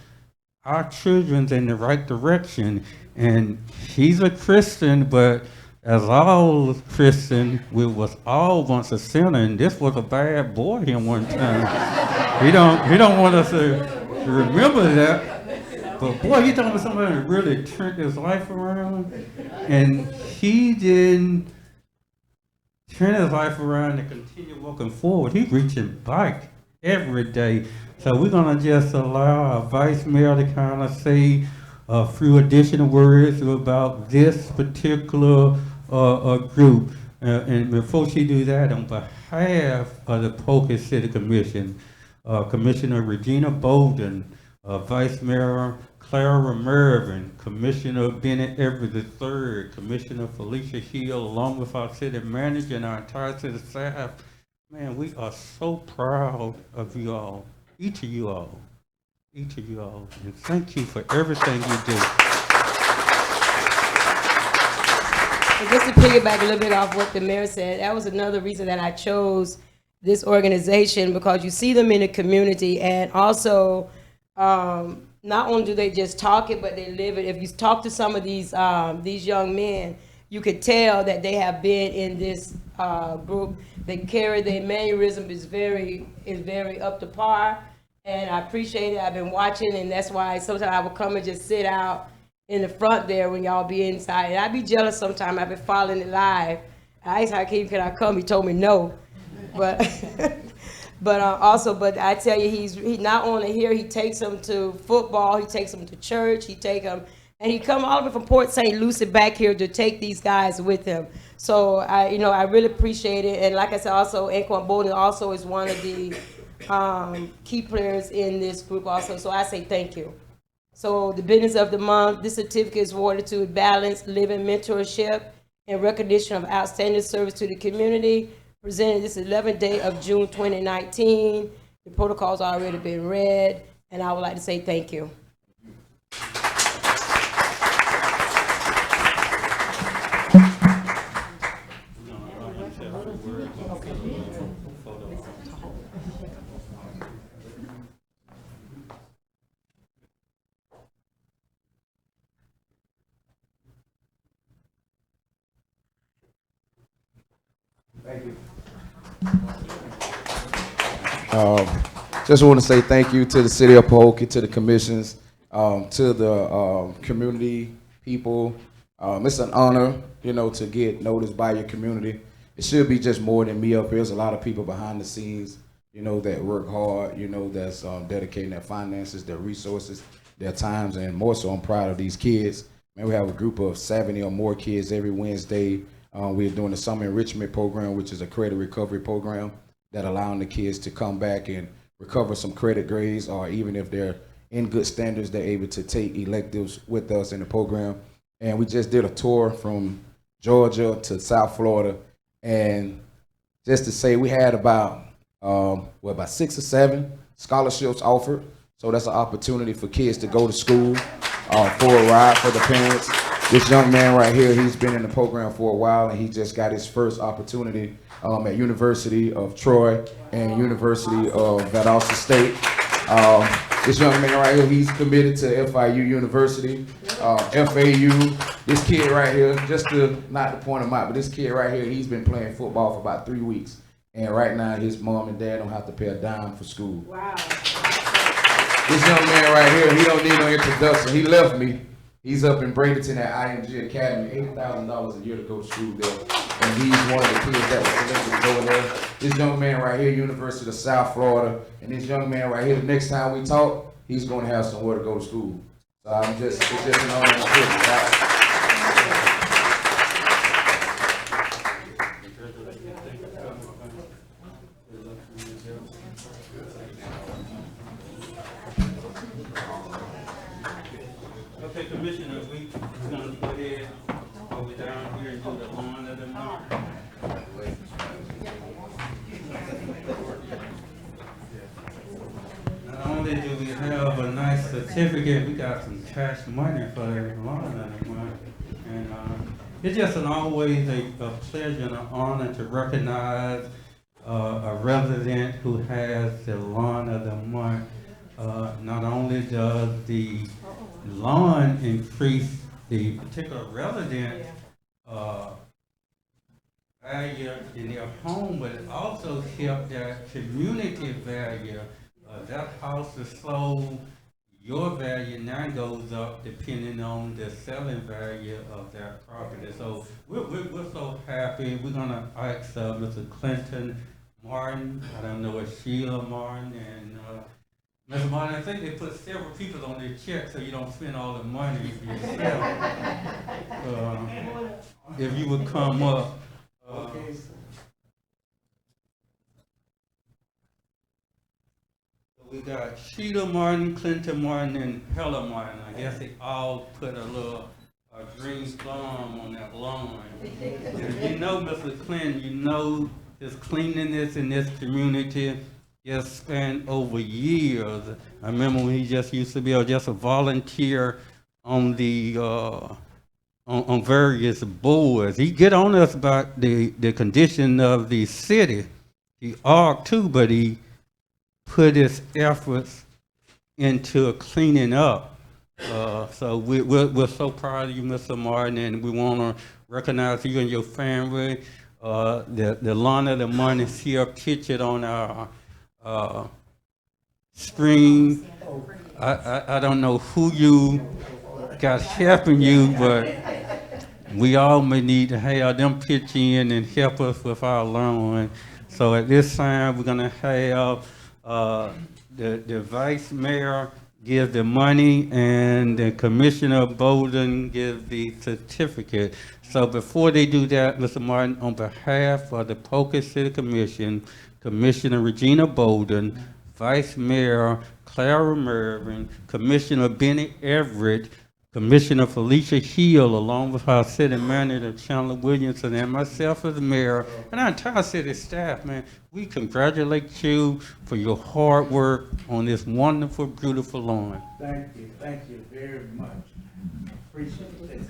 our children in the right direction. And he's a Christian, but as all Christian, we was all once a sinner, and this was a bad boy here one time. He don't want us to remember that, but boy, he talking about somebody that really turned his life around, and he didn't turn his life around and continue walking forward. He's reaching back every day. So we're gonna just allow our Vice Mayor to kind of say a few additional words about this particular group. And before she do that, on behalf of the Pahokee City Commission, Commissioner Regina Bolden Vice Mayor Clara Mervin, Commissioner Bennett Everett III, Commissioner Felicia Hill, along with our city manager and our entire city staff. Man, we are so proud of you all, each of you all, and thank you for everything you do. And just to piggyback a little bit off what the mayor said, that was another reason that I chose this organization, because you see them in the community, and also not only do they just talk it, but they live it. If you talk to some of these young men, you could tell that they have been in this group. They carry their mannerism is very up to par, and I appreciate it. I've been watching, and that's why sometimes I would come and just sit out in the front there when y'all be inside. And I'd be jealous sometimes. I've been following it live. I asked Hakeem, can I come? He told me no. But but I tell you, he not only here, he takes them to football, he takes them to church, he take them, and he come all the way from Port St. Lucie back here to take these guys with him. So I really appreciate it. And like I said, also Anquan Bolden also is one of the key players in this group also. So I say thank you. So the business of the month, this certificate is awarded to Balanced Living Mentorship in recognition of outstanding service to the community. Presented this 11th day of June 2019. The protocol's already been read, and I would like to say thank you. Thank you. Just want to say thank you to the city of Pahokee, to the commissions, to the community people. It's an honor, to get noticed by your community. It should be just more than me up here. There's a lot of people behind the scenes, that work hard, that's dedicating their finances, their resources, their times, and more so I'm proud of these kids. Man, we have a group of 70 or more kids every Wednesday. We're doing the Summer Enrichment program, which is a credit recovery program that allowing the kids to come back and recover some credit grades, or even if they're in good standards, they're able to take electives with us in the program. And we just did a tour from Georgia to South Florida. And just to say, we had about 6 or 7 scholarships offered. So that's an opportunity for kids to go to school, for a ride for the parents. This young man right here, he's been in the program for a while, and he just got his first opportunity at University of Troy and University of Valdosta State. This young man right here, he's committed to FIU University, FAU. This kid right here, just to not to point him out, but this kid right here, he's been playing football for about 3 weeks. And right now, his mom and dad don't have to pay a dime for school. Wow. This young man right here, he don't need no introduction. He left me. He's up in Bradenton at IMG Academy, $8,000 a year to go to school there. And he's one of the kids that was selected to go there. This young man right here, University of South Florida. And this young man right here, the next time we talk, he's going to have somewhere to go to school. So it's just an honor and a privilege. Okay, Commissioner, we're going to go ahead over down here and do the lawn of the month. Not only do we have a nice certificate, we got some cash money for the lawn of the month. And it's just always a pleasure and an honor to recognize a resident who has the lawn of the month. Not only does the lawn increase the particular resident value in their home, but it also helps their community value. That house is sold, your value now goes up depending on the selling value of that property. So we're so happy. We're gonna ask Mr. Clinton Martin, I don't know if Sheila Martin, and Mr. Martin, I think they put several people on their check so you don't spend all the money yourself. If you would come up. We got Sheila Martin, Clinton Martin, and Helen Martin. I guess they all put a little green thumb on that lawn. You know, Mr. Clinton, you know his cleanliness in this community just spent over years. I remember when he just used to be just a volunteer on the on various boards. He get on us about the condition of the city. He argued too, but he put his efforts into cleaning up. So we're so proud of you, Mr. Martin, and we want to recognize you and your family. The lawn of the money is here pictured on our screen. I don't know who you got helping you, but we all may need to have them pitch in and help us with our lawn. So at this time, we're gonna have the vice mayor give the money and the Commissioner Bolden give the certificate. So before they do that, Mr. Martin, on behalf of the Pahokee City Commission, Commissioner Regina Bolden, Vice Mayor Clara Mervin, Commissioner Benny Everett, Commissioner Felicia Hill, along with our city manager Chandler Williamson, and myself as the mayor, and our entire city staff, man, we congratulate you for your hard work on this wonderful, beautiful lawn. Thank you very much. Appreciate it.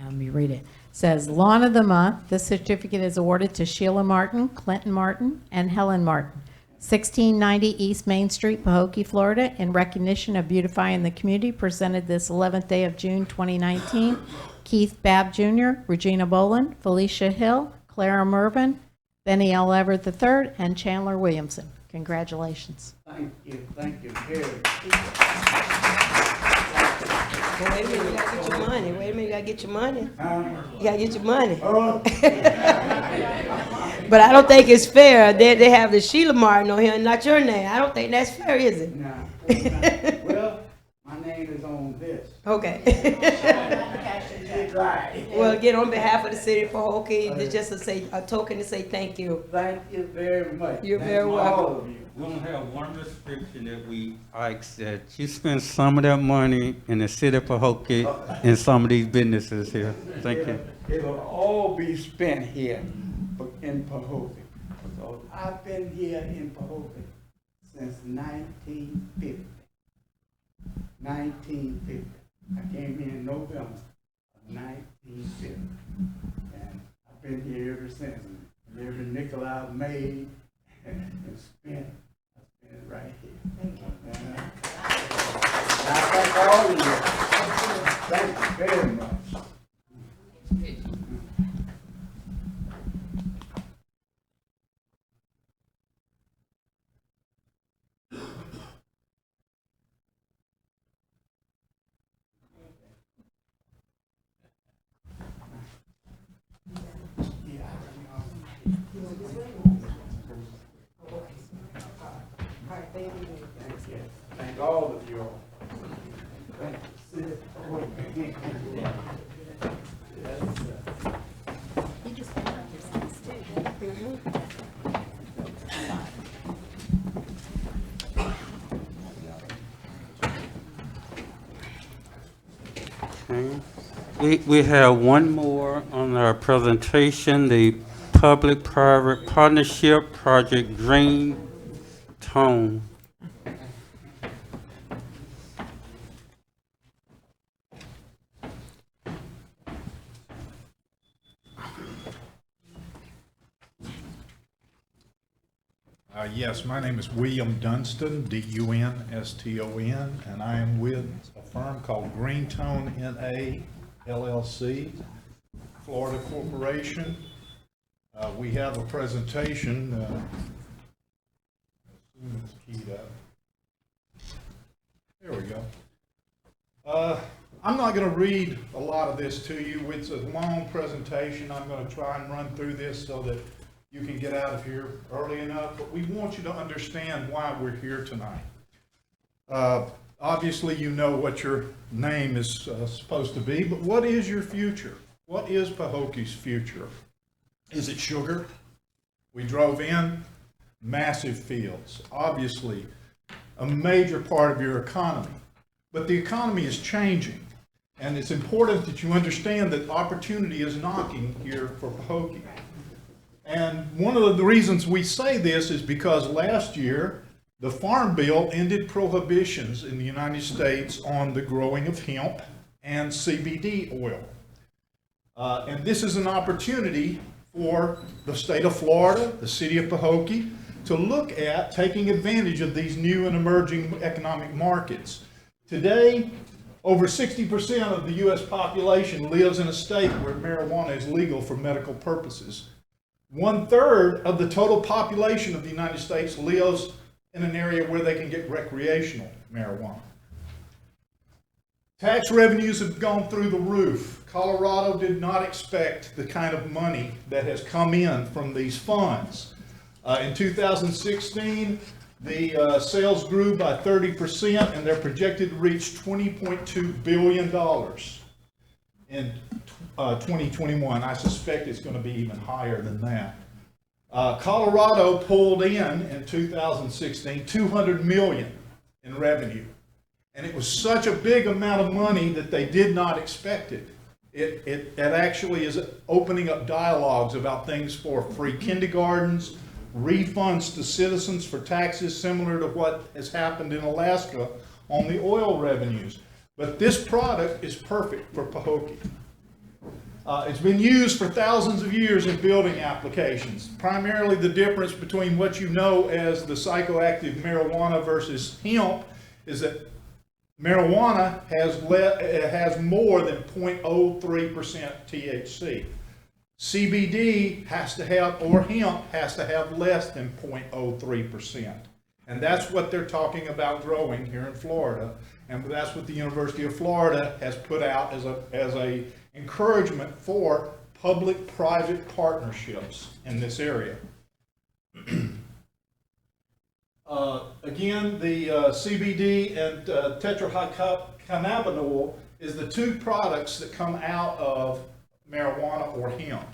Let me read it. It says, Lawn of the Month. This certificate is awarded to Sheila Martin, Clinton Martin, and Helen Martin, 1690 East Main Street, Pahokee, Florida, in recognition of beautifying the community, presented this 11th day of June 2019. Keith Babb Jr., Regina Boland, Felicia Hill, Clara Mervin, Benny L. Everett III, and Chandler Williamson. Congratulations. Thank you very much. Well, wait a minute, you gotta get your money. Wait a minute, you gotta get your money. You gotta get your money. Oh, But I don't think it's fair. They have the Sheila Martin on here and not your name. I don't think that's fair, is it? no. Well, my name is on this. Okay. Right. Well, again, on behalf of the city of Pahokee, just to say, a token to say thank you. Thank you very much. You're Thank very all welcome. of you. We're gonna have one restriction that we ask that you spend some of that money in the city of Pahokee in some of these businesses here. Thank you. It'll all be spent here in Pahokee. So I've been here in Pahokee since 1950. 1950. I came here in November of 1950. And I've been here ever since. And every nickel I've made and spent, I spent it right here. Thank you. And I thank all of you. Thank you very much. Thank all of you all. Thank you. Okay. We have one more on our presentation, the Public-Private Partnership Project Green Tone. Yes, my name is William Dunston, D-U-N-S-T-O-N, and I am with a firm called Green Tone N.A. LLC, Florida Corporation. We have a presentation. Assume it's keyed up. There we go. I'm not going to read a lot of this to you. It's a long presentation. I'm going to try and run through this so that you can get out of here early enough, but we want you to understand why we're here tonight. Obviously, you know what your name is supposed to be, but what is your future? What is Pahokee's future? Is it sugar? We drove in massive fields, obviously a major part of your economy. But the economy is changing, and it's important that you understand that opportunity is knocking here for Pahokee. And one of the reasons we say this is because last year, the Farm Bill ended prohibitions in the United States on the growing of hemp and CBD oil. And this is an opportunity for the state of Florida, the city of Pahokee, to look at taking advantage of these new and emerging economic markets. Today, over 60% of the U.S. population lives in a state where marijuana is legal for medical purposes. 1/3 of the total population of the United States lives in an area where they can get recreational marijuana. Tax revenues have gone through the roof. Colorado did not expect the kind of money that has come in from these funds. In 2016, the sales grew by 30%, and they're projected to reach $20.2 billion in 2021. I suspect it's going to be even higher than that. Colorado pulled in 2016, $200 million in revenue. And it was such a big amount of money that they did not expect it. It actually is opening up dialogues about things for free kindergartens, refunds to citizens for taxes similar to what has happened in Alaska on the oil revenues. But this product is perfect for Pahokee. It's been used for thousands of years in building applications. Primarily the difference between what you know as the psychoactive marijuana versus hemp is that marijuana has more than 0.03% THC. CBD has to have, or hemp has to have less than 0.03%. And that's what they're talking about growing here in Florida. And that's what the University of Florida has put out as a encouragement for public-private partnerships in this area. Again, the CBD and tetrahydrocannabinol is the two products that come out of marijuana or hemp.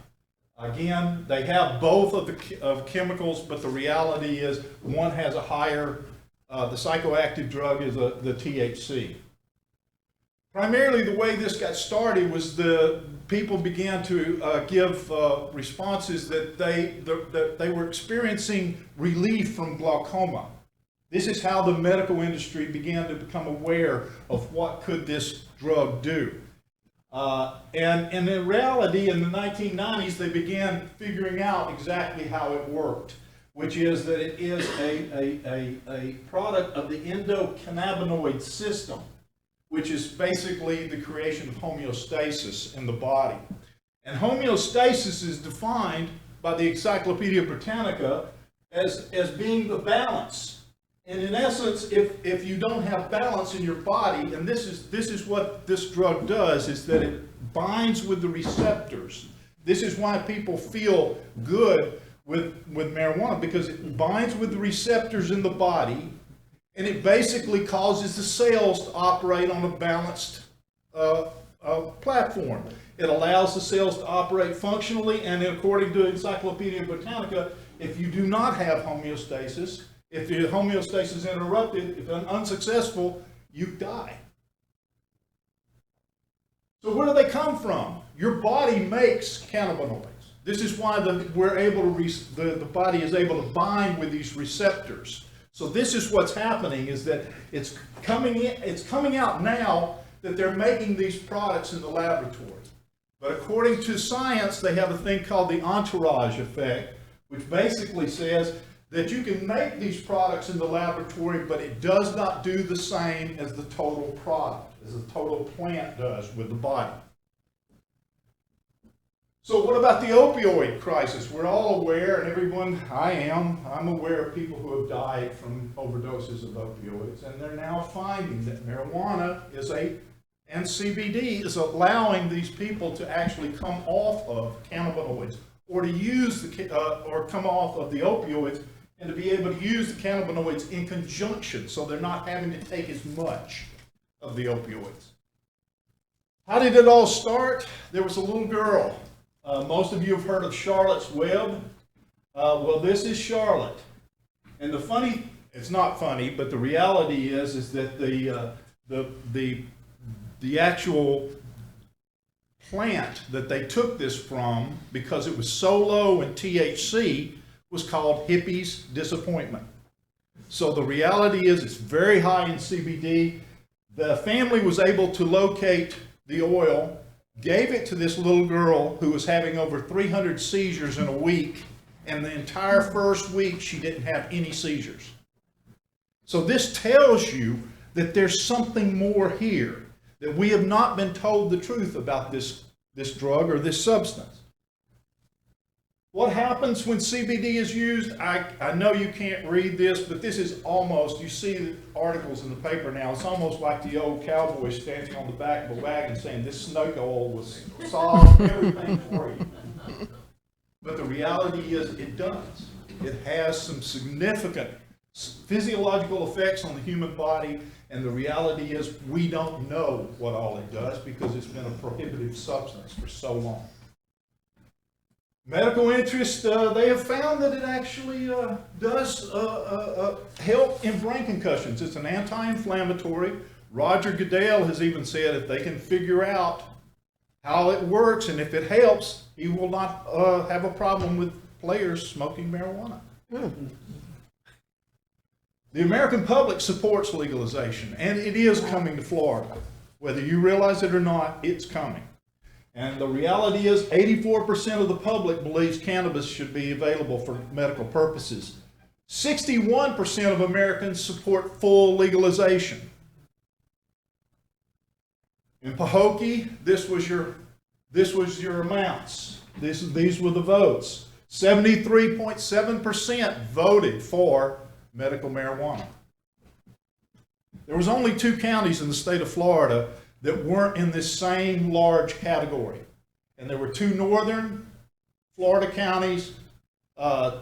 Again, they have both of chemicals, but the reality is one has a higher, the psychoactive drug is the THC. Primarily the way this got started was the people began to give responses that they were experiencing relief from glaucoma. This is how the medical industry began to become aware of what could this drug do. And in reality, in the 1990s, they began figuring out exactly how it worked, which is that it is a product of the endocannabinoid system, which is basically the creation of homeostasis in the body. And homeostasis is defined by the Encyclopedia Britannica as being the balance. And in essence, if you don't have balance in your body, and this is what this drug does, is that it binds with the receptors. This is why people feel good with marijuana, because it binds with the receptors in the body, and it basically causes the cells to operate on a balanced platform. It allows the cells to operate functionally, and according to Encyclopedia Britannica, if you do not have homeostasis, if your homeostasis is interrupted, if unsuccessful, you die. So where do they come from? Your body makes cannabinoids. This is why the body is able to bind with these receptors. So this is what's happening, is that it's coming out now that they're making these products in the laboratory. But according to science, they have a thing called the entourage effect, which basically says that you can make these products in the laboratory, but it does not do the same as the total product, as the total plant does with the body. So what about the opioid crisis? We're all aware, and I'm aware of people who have died from overdoses of opioids, and they're now finding that marijuana and CBD is allowing these people to actually come off of cannabinoids, or to use or come off of the opioids, and to be able to use the cannabinoids in conjunction, so they're not having to take as much of the opioids. How did it all start? There was a little girl. Most of you have heard of Charlotte's Web. Well, this is Charlotte. And it's not funny, but the reality is that the actual plant that they took this from, because it was so low in THC, was called Hippie's Disappointment. So the reality is it's very high in CBD. The family was able to locate the oil, gave it to this little girl who was having over 300 seizures in a week, and the entire first week she didn't have any seizures. So this tells you that there's something more here, that we have not been told the truth about this drug or this substance. What happens when CBD is used? I know you can't read this, but this is almost, you see the articles in the paper now, it's almost like the old cowboy standing on the back of a wagon saying this snake oil was solve everything for you. But the reality is it does. It has some significant physiological effects on the human body, and the reality is we don't know what all it does because it's been a prohibitive substance for so long. Medical interest, they have found that it actually does help in brain concussions. It's an anti-inflammatory. Roger Goodell has even said if they can figure out how it works and if it helps, he will not have a problem with players smoking marijuana. The American public supports legalization, and it is coming to Florida. Whether you realize it or not, it's coming. And the reality is 84% of the public believes cannabis should be available for medical purposes. 61% of Americans support full legalization. In Pahokee, this was your amounts. These were the votes. 73.7% voted for medical marijuana. There was only 2 counties in the state of Florida that weren't in this same large category. And there were 2 northern Florida counties,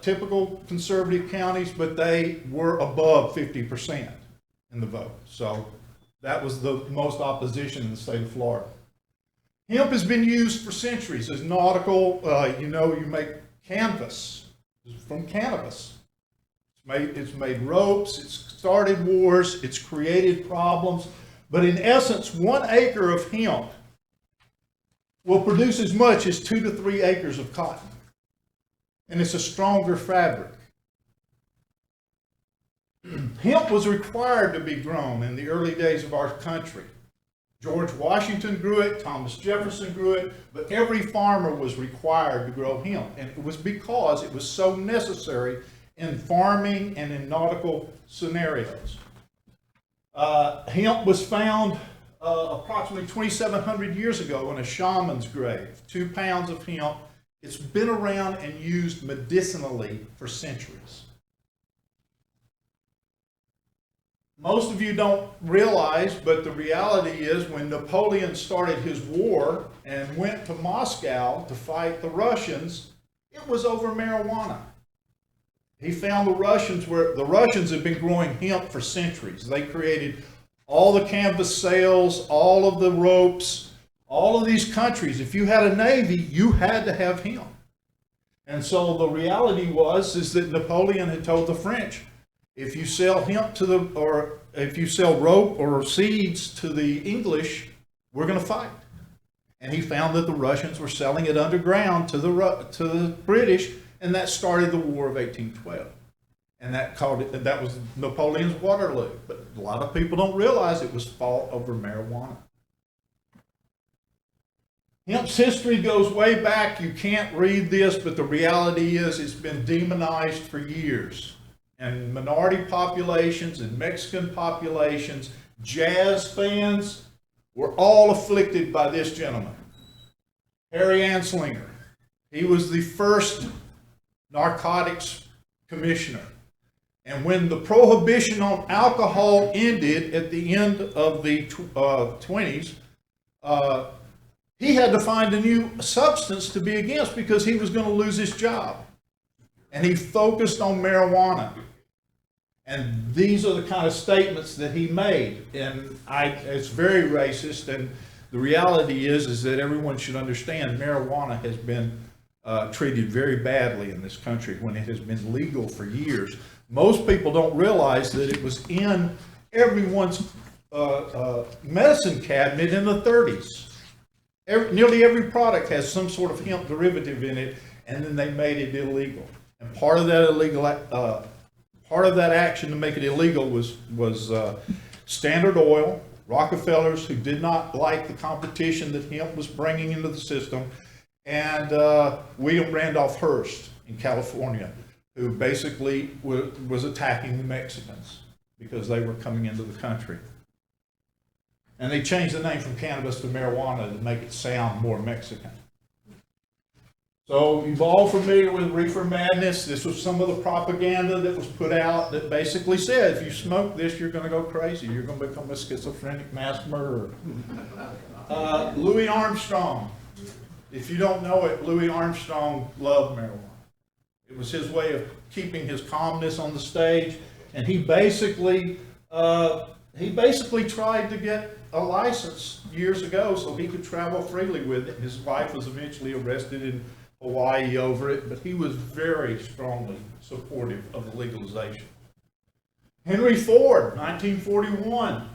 typical conservative counties, but they were above 50% in the vote. So that was the most opposition in the state of Florida. Hemp has been used for centuries as nautical, you make canvas from cannabis. It's made ropes, it's started wars, it's created problems. But in essence, 1 acre of hemp will produce as much as 2 to 3 acres of cotton. And it's a stronger fabric. Hemp was required to be grown in the early days of our country. George Washington grew it, Thomas Jefferson grew it, but every farmer was required to grow hemp. And it was because it was so necessary in farming and in nautical scenarios. Hemp was found approximately 2,700 years ago in a shaman's grave. 2 pounds of hemp. It's been around and used medicinally for centuries. Most of you don't realize, but the reality is when Napoleon started his war and went to Moscow to fight the Russians, it was over marijuana. He found the Russians had been growing hemp for centuries. They created all the canvas sails, all of the ropes, all of these countries. If you had a navy, you had to have hemp. And so the reality is that Napoleon had told the French, if you sell hemp or if you sell rope or seeds to the English, we're going to fight. And he found that the Russians were selling it underground to the British, and that started the War of 1812. And that was Napoleon's Waterloo. But a lot of people don't realize it was fought over marijuana. Hemp's history goes way back. You can't read this, but the reality is it's been demonized for years. And minority populations and Mexican populations, jazz fans, were all afflicted by this gentleman, Harry Anslinger. He was the first narcotics commissioner. And when the prohibition on alcohol ended at the end of the 20s, he had to find a new substance to be against because he was going to lose his job. And he focused on marijuana. And these are the kind of statements that he made. And it's very racist. And the reality is that everyone should understand marijuana has been treated very badly in this country when it has been legal for years. Most people don't realize that it was in everyone's medicine cabinet in the 30s. Nearly every product has some sort of hemp derivative in it, and then they made it illegal. And part of that action to make it illegal was Standard Oil, Rockefellers, who did not like the competition that hemp was bringing into the system, and William Randolph Hearst in California, who basically was attacking the Mexicans because they were coming into the country. And they changed the name from cannabis to marijuana to make it sound more Mexican. So you're all familiar with reefer madness. This was some of the propaganda that was put out that basically said, if you smoke this, you're going to go crazy. You're going to become a schizophrenic mass murderer. Louis Armstrong. If you don't know it, Louis Armstrong loved marijuana. It was his way of keeping his calmness on the stage, and he basically tried to get a license years ago so he could travel freely with it. His wife was eventually arrested in Hawaii over it, but he was very strongly supportive of the legalization. Henry Ford, 1941,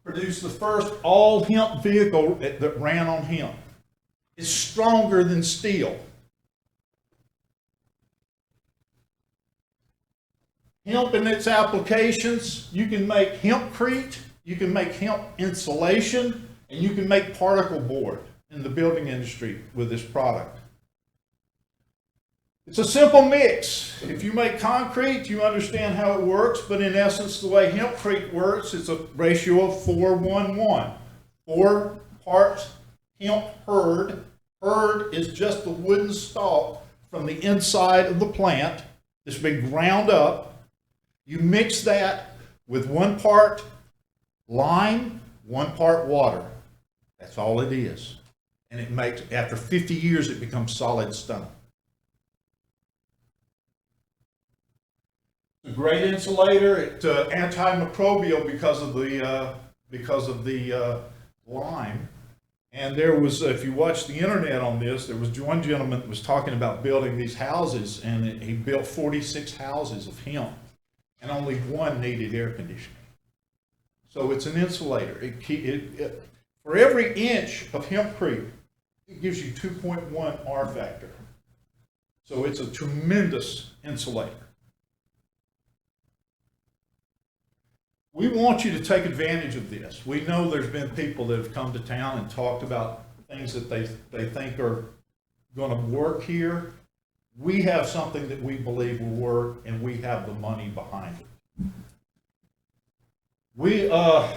produced the first all-hemp vehicle that ran on hemp. It's stronger than steel. Hemp and its applications, you can make hempcrete, you can make hemp insulation, and you can make particle board in the building industry with this product. It's a simple mix. If you make concrete, you understand how it works, but in essence, the way hempcrete works, it's a ratio of 4:1:1. 4 parts hemp hurd. Hurd is just the wooden stalk from the inside of the plant that's been ground up. You mix that with 1 part lime, 1 part water. That's all it is. And it makes, after 50 years, it becomes solid stone. It's a great insulator. It's antimicrobial because of the lime. And there was, if you watch the internet on this, there was one gentleman that was talking about building these houses, and he built 46 houses of hemp, and only 1 needed air conditioning. So it's an insulator. For every inch of hempcrete, it gives you 2.1 R factor. So it's a tremendous insulator. We want you to take advantage of this. We know there's been people that have come to town and talked about things that they think are going to work here. We have something that we believe will work, and we have the money behind it. We are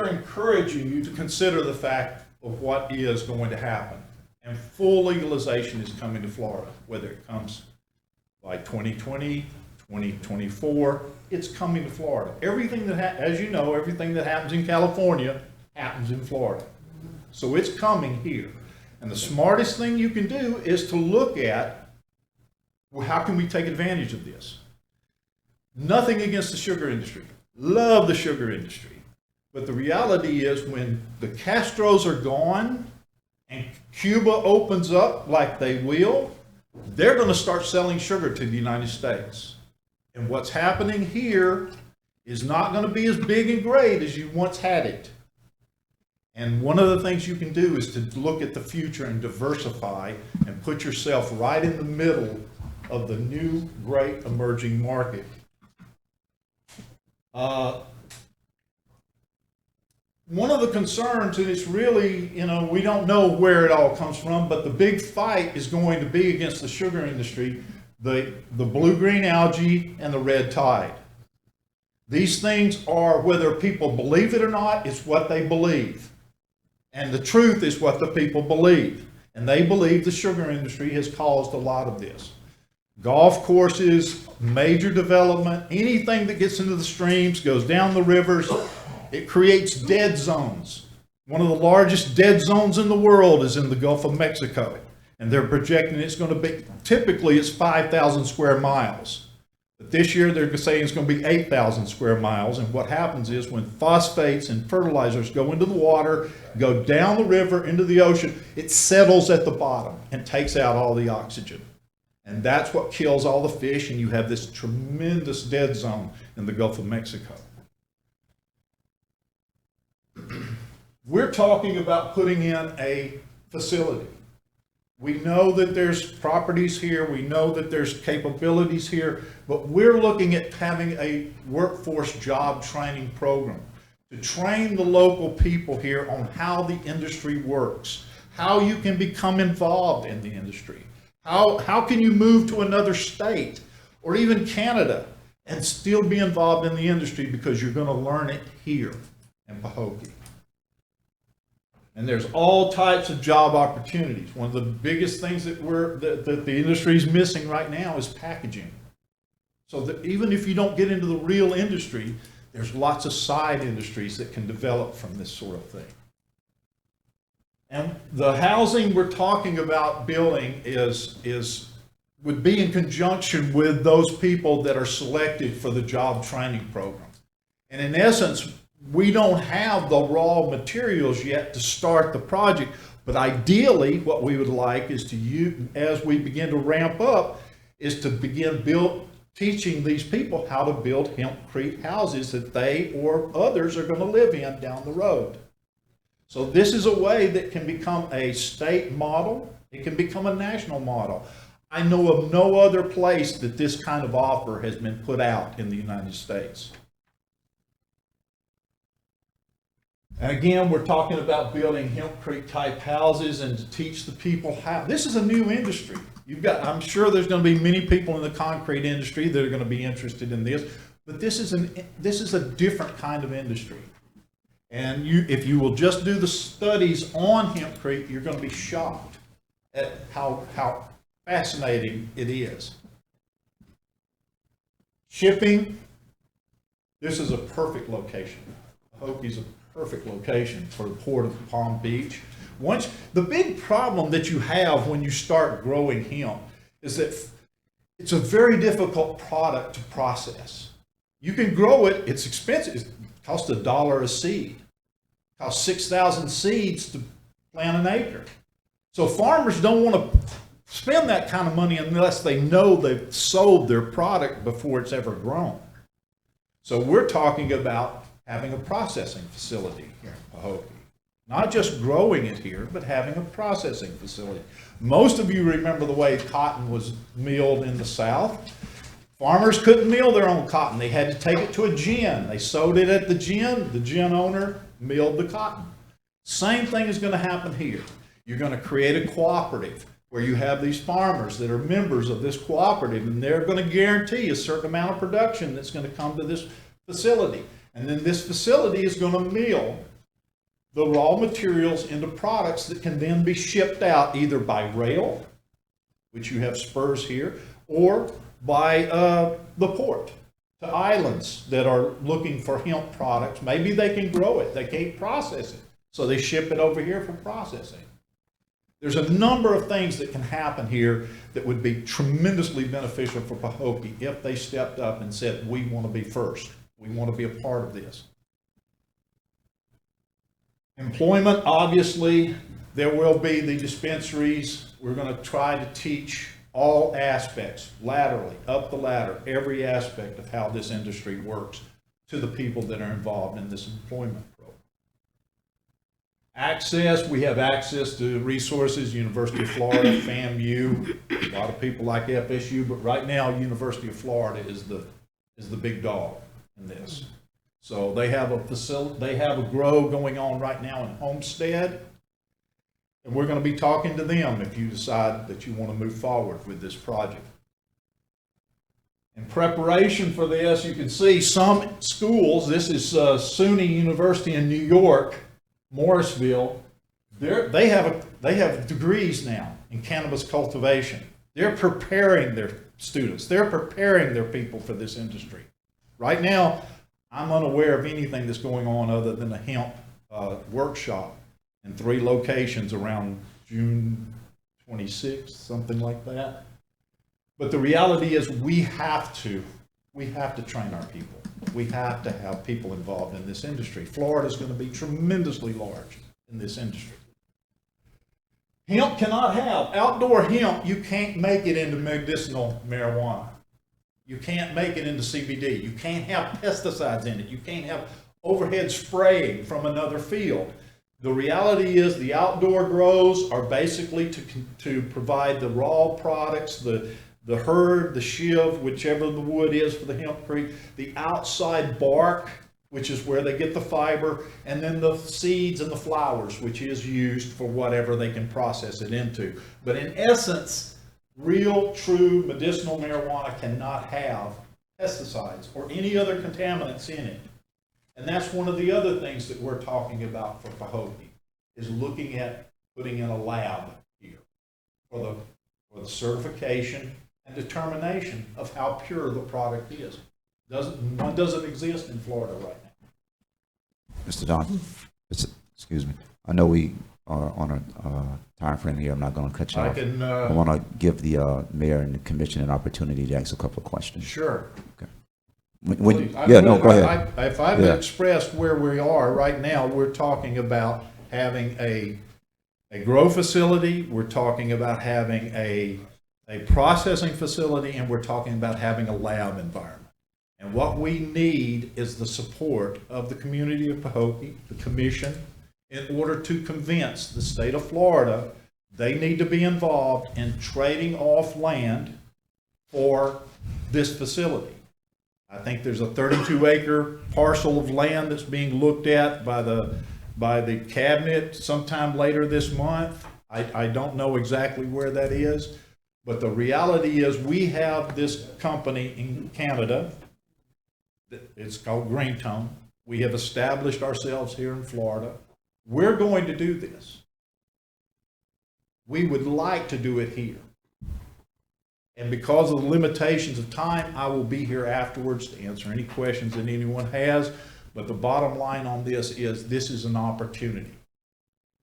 encouraging you to consider the fact of what is going to happen. And full legalization is coming to Florida, whether it comes by 2020, 2024, it's coming to Florida. Everything that, as you know, everything that happens in California happens in Florida. So it's coming here. And the smartest thing you can do is to look at, well, how can we take advantage of this? Nothing against the sugar industry. Love the sugar industry. But the reality is, when the Castros are gone and Cuba opens up like they will, they're going to start selling sugar to the United States. And what's happening here is not going to be as big and great as you once had it. And one of the things you can do is to look at the future and diversify and put yourself right in the middle of the new great emerging market. One of the concerns, and it's really, we don't know where it all comes from, but the big fight is going to be against the sugar industry, the blue-green algae and the red tide. These things are, whether people believe it or not, it's what they believe. And the truth is what the people believe. And they believe the sugar industry has caused a lot of this. Golf courses, major development, anything that gets into the streams, goes down the rivers, it creates dead zones. One of the largest dead zones in the world is in the Gulf of Mexico. And they're projecting it's going to be, typically it's 5,000 square miles. But this year they're saying it's going to be 8,000 square miles. And what happens is, when phosphates and fertilizers go into the water, go down the river into the ocean, it settles at the bottom and takes out all the oxygen. And that's what kills all the fish, and you have this tremendous dead zone in the Gulf of Mexico. We're talking about putting in a facility. We know that there's properties here, we know that there's capabilities here, but we're looking at having a workforce job training program to train the local people here on how the industry works, how you can become involved in the industry, how can you move to another state or even Canada and still be involved in the industry, because you're going to learn it here in Pahokee. And there's all types of job opportunities. One of the biggest things that the industry is missing right now is packaging. So that even if you don't get into the real industry, there's lots of side industries that can develop from this sort of thing. And the housing we're talking about building would be in conjunction with those people that are selected for the job training program. And in essence, we don't have the raw materials yet to start the project, but ideally what we would like is to, as we begin to ramp up, is to begin teaching these people how to build hempcrete houses that they or others are going to live in down the road. So this is a way that can become a state model. It can become a national model. I know of no other place that this kind of offer has been put out in the United States. And again, we're talking about building hempcrete type houses and to teach the people how. This is a new industry. I'm sure there's going to be many people in the concrete industry that are going to be interested in this, but this is a different kind of industry. And if you will just do the studies on hempcrete, you're going to be shocked at how fascinating it is. Shipping, this is a perfect location. Pahokee's a perfect location for the port of Palm Beach. The big problem that you have when you start growing hemp is that it's a very difficult product to process. You can grow it, it's expensive, it costs $1 a seed. It costs 6,000 seeds to plant an acre. So farmers don't want to spend that kind of money unless they know they've sold their product before it's ever grown. So we're talking about having a processing facility here in Pahokee. Not just growing it here, but having a processing facility. Most of you remember the way cotton was milled in the South. Farmers couldn't mill their own cotton. They had to take it to a gin. They sewed it at the gin owner milled the cotton. Same thing is going to happen here. You're going to create a cooperative where you have these farmers that are members of this cooperative, and they're going to guarantee a certain amount of production that's going to come to this facility. And then this facility is going to mill the raw materials into products that can then be shipped out either by rail, which you have spurs here, or by the port to islands that are looking for hemp products. Maybe they can grow it, they can't process it, so they ship it over here for processing. There's a number of things that can happen here that would be tremendously beneficial for Pahokee if they stepped up and said, we want to be first. We want to be a part of this. Employment, obviously, there will be the dispensaries. We're going to try to teach all aspects, laterally, up the ladder, every aspect of how this industry works to the people that are involved in this employment program. Access, we have access to resources, University of Florida, FAMU, a lot of people like FSU, but right now University of Florida is the big dog in this. So they have a facility, they have a grow going on right now in Homestead, and we're going to be talking to them if you decide that you want to move forward with this project. In preparation for this, you can see some schools. This is SUNY University in New York, Morrisville. They have degrees now in cannabis cultivation. They're preparing their students. They're preparing their people for this industry. Right now, I'm unaware of anything that's going on other than a hemp workshop in 3 locations around June 26th, something like that. But the reality is we have to train our people. We have to have people involved in this industry. Florida is going to be tremendously large in this industry. Hemp cannot have, outdoor hemp, you can't make it into medicinal marijuana. You can't make it into CBD. You can't have pesticides in it. You can't have overhead spraying from another field. The reality is the outdoor grows are basically to provide the raw products, the hurd, the shiv, whichever the wood is for the hemp tree, the outside bark, which is where they get the fiber, and then the seeds and the flowers, which is used for whatever they can process it into. But in essence, real, true medicinal marijuana cannot have pesticides or any other contaminants in it. And that's one of the other things that we're talking about for Pahokee, is looking at putting in a lab here for the certification and determination of how pure the product is. One doesn't exist in Florida right now. Mr. Don, excuse me. I know we are on a time frame here. I'm not going to cut you off. I want to give the mayor and the commission an opportunity to ask a couple of questions. Sure. Okay. Go ahead. If I've expressed where we are right now, we're talking about having a grow facility, we're talking about having a processing facility, and we're talking about having a lab environment. And what we need is the support of the community of Pahokee, the commission, in order to convince the state of Florida they need to be involved in trading off land for this facility. I think there's a 32-acre parcel of land that's being looked at by the cabinet sometime later this month. I don't know exactly where that is, but the reality is we have this company in Canada. It's called Greentone. We have established ourselves here in Florida. We're going to do this. We would like to do it here. And because of the limitations of time, I will be here afterwards to answer any questions that anyone has. But the bottom line on this is an opportunity.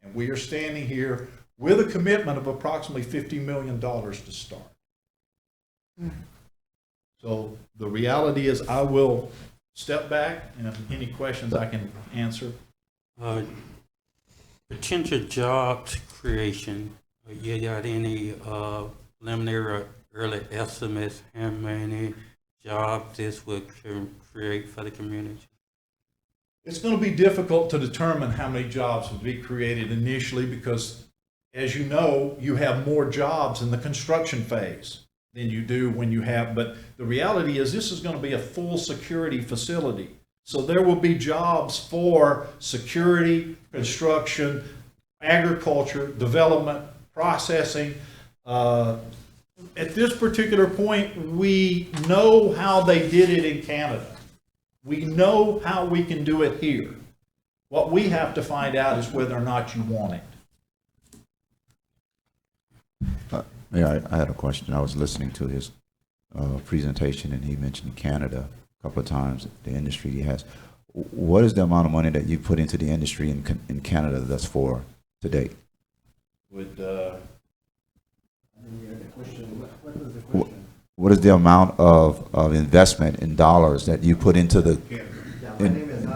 And we are standing here with a commitment of approximately $50 million to start. So the reality is I will step back, and if any questions I can answer. Potential jobs creation, you got any preliminary or early estimates how many jobs this would create for the community? It's going to be difficult to determine how many jobs will be created initially because, as you know, you have more jobs in the construction phase than you do when you have, but the reality is this is going to be a full security facility. So there will be jobs for security, construction, agriculture, development, processing. At this particular point, we know how they did it in Canada. We know how we can do it here. What we have to find out is whether or not you want it. Yeah, I had a question. I was listening to his presentation, and he mentioned Canada a couple of times, the industry he has. What is the amount of money that you put into the industry in Canada thus far to date? What is the amount of investment in dollars that you put into the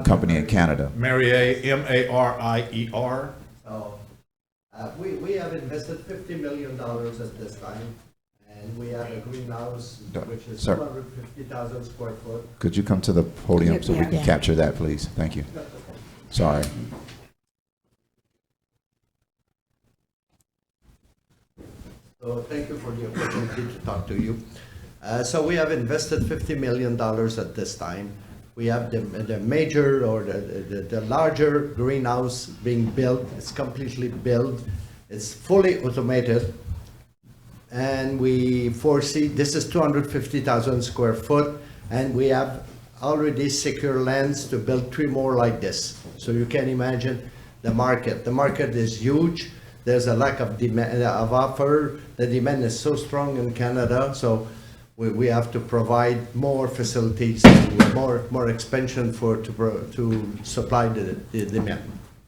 company in Canada? Marier. So, we have invested $50 million at this time, and we have a greenhouse, which is 250,000 square foot. Could you come to the podium so we can capture that, please? Thank you. Sorry. So thank you for the opportunity to talk to you. So we have invested $50 million at this time. We have the major or the larger greenhouse being built. It's completely built. It's fully automated. And we foresee, this is 250,000 square foot, and we have already secure lands to build 3 more like this. So you can imagine the market. The market is huge. There's a lack of demand, of offer. The demand is so strong in Canada, so we have to provide more facilities, more expansion to supply the demand.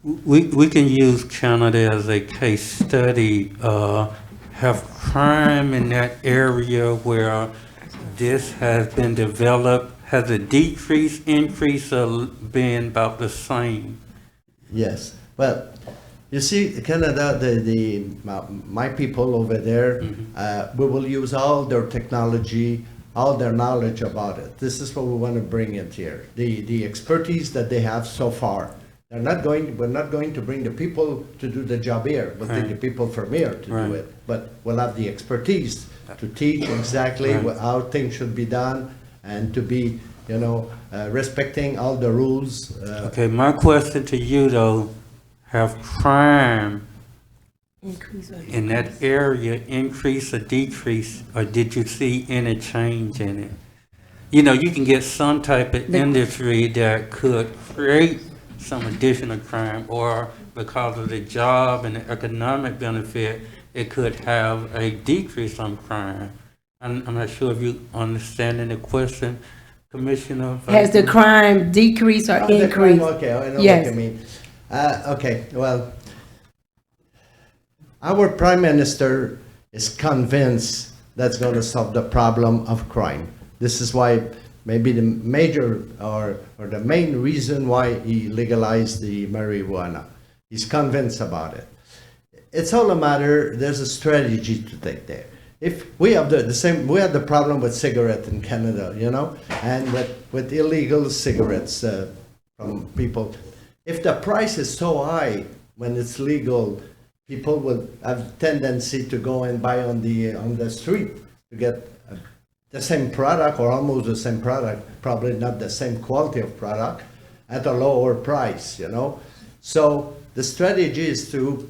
We can use Canada as a case study. Have crime in that area where this has been developed, has a decrease, increase, or been about the same? Yes, well, You see, Canada, my people over there, we will use all their technology, all their knowledge about it. This is what we want to bring it here. The expertise that they have so far. We're not going to bring the people to do the job here. We'll take the people from here to do it. But we'll have the expertise to teach exactly how things should be done and to be, respecting all the rules. Okay, my question to you though, have crime in that area increase or decrease, or did you see any change in it? You can get some type of industry that could create some additional crime, or because of the job and the economic benefit, it could have a decrease on crime. I'm not sure if you understanding the question, Commissioner. Has the crime decreased or The crime, increased? okay, I know Yes. what you mean. Okay, well, our Prime Minister is convinced that's going to solve the problem of crime. This is why maybe the major or the main reason why he legalized the marijuana. He's convinced about it. It's all a matter, there's a strategy to take there. If we have we have the problem with cigarette in Canada, and with illegal cigarettes from people. If the price is so high when it's legal, people will have tendency to go and buy on the street to get the same product or almost the same product, probably not the same quality of product, at a lower price, So the strategy is to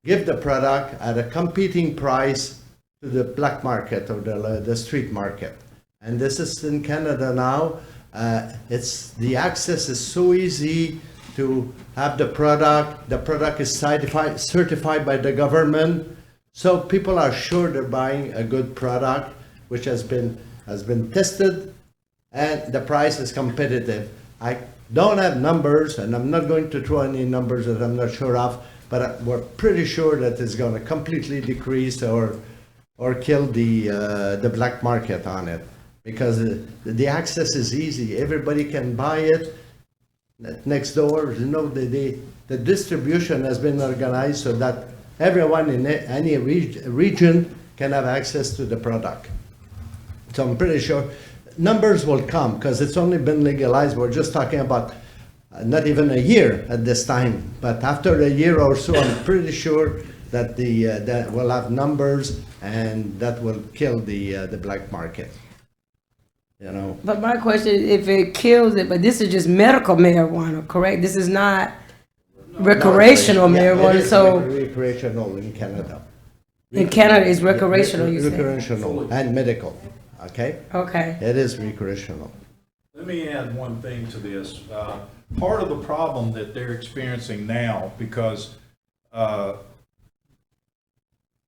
give the product at a competing price to the black market or the street market. And this is in Canada now. The access is so easy to have the product. The product is certified by the government. So people are sure they're buying a good product, which has been tested, and the price is competitive. I don't have numbers, and I'm not going to throw any numbers that I'm not sure of, but we're pretty sure that it's going to completely decrease or kill the black market on it, because the access is easy. Everybody can buy it next door. The distribution has been organized so that everyone in any region can have access to the product. So I'm pretty sure numbers will come because it's only been legalized. We're just talking about not even a year at this time, but after a year or so, I'm pretty sure that that we'll have numbers, and that will kill the black market. But my question is, if it kills it, but this is just medical marijuana, correct? This is not recreational marijuana. It is So recreational in Canada. in Canada, it's recreational. You said. Recreational and medical. Okay. Okay. It is recreational. Let me add one thing to this. Part of the problem that they're experiencing now, because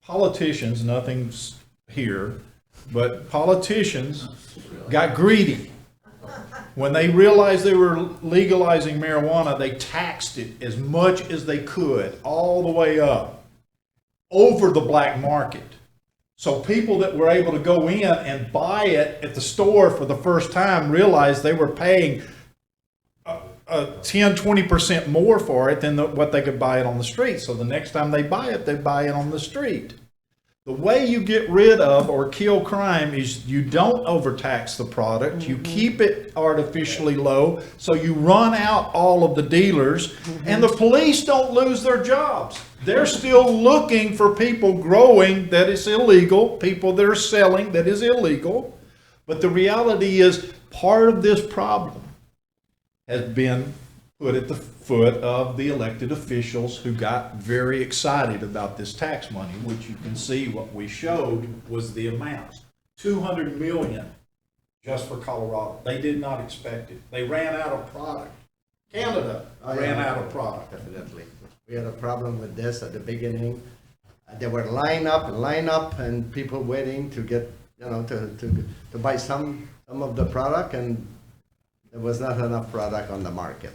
politicians, nothing's here, but politicians got greedy. When they realized they were legalizing marijuana, they taxed it as much as they could, all the way up, over the black market. So people that were able to go in and buy it at the store for the first time realized they were paying 10-20% more for it than what they could buy it on the street. So the next time they buy it on the street. The way you get rid of or kill crime is you don't overtax the product. You keep it artificially low, so you run out all of the dealers, and the police don't lose their jobs. They're still looking for people growing that is illegal, people that are selling that is illegal. But the reality is part of this problem has been put at the foot of the elected officials who got very excited about this tax money, which you can see what we showed was the amounts. 200 million just for Colorado. They did not expect it. They ran out of product. Canada ran out of product. Definitely. We had a problem with this at the beginning. They were line up, and people waiting to get, to buy some of the product, and there was not enough product on the market.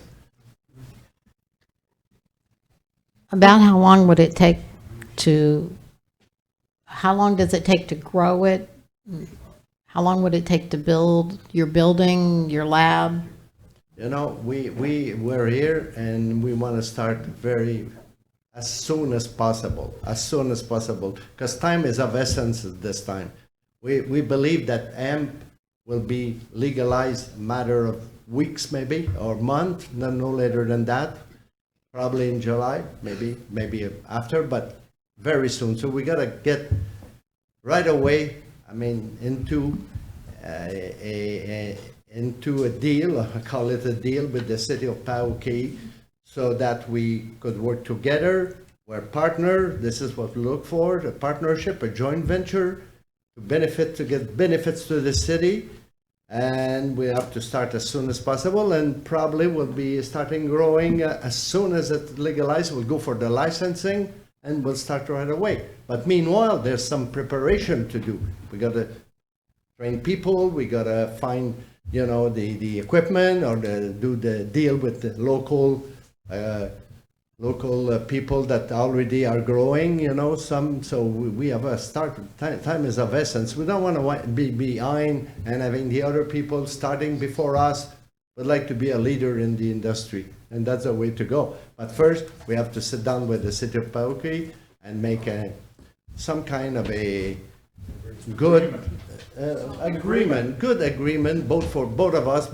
About how long would it take how long does it take to grow it? How long would it take to build your building, your lab? We're here, and we want to start very, as soon as possible, because time is of essence at this time. We believe that hemp will be legalized a matter of weeks maybe, or month, no later than that, probably in July, maybe after, but very soon. So we gotta get right away, I mean, into a deal, I call it a deal with the city of Pahokee, so that we could work together. We're partner. This is what we look for, a partnership, a joint venture to get benefits to the city. And we have to start as soon as possible, and probably we'll be starting growing as soon as it's legalized. We'll go for the licensing and we'll start right away. But meanwhile, there's some preparation to do. We got to train people. We got to find, the equipment, or do the deal with the local people that already are growing, so we have a start. Time is of essence. We don't want to be behind and having the other people starting before us. We'd like to be a leader in the industry, and that's the way to go. But first, we have to sit down with the city of Pahokee and make some kind of a good agreement, both for both of us,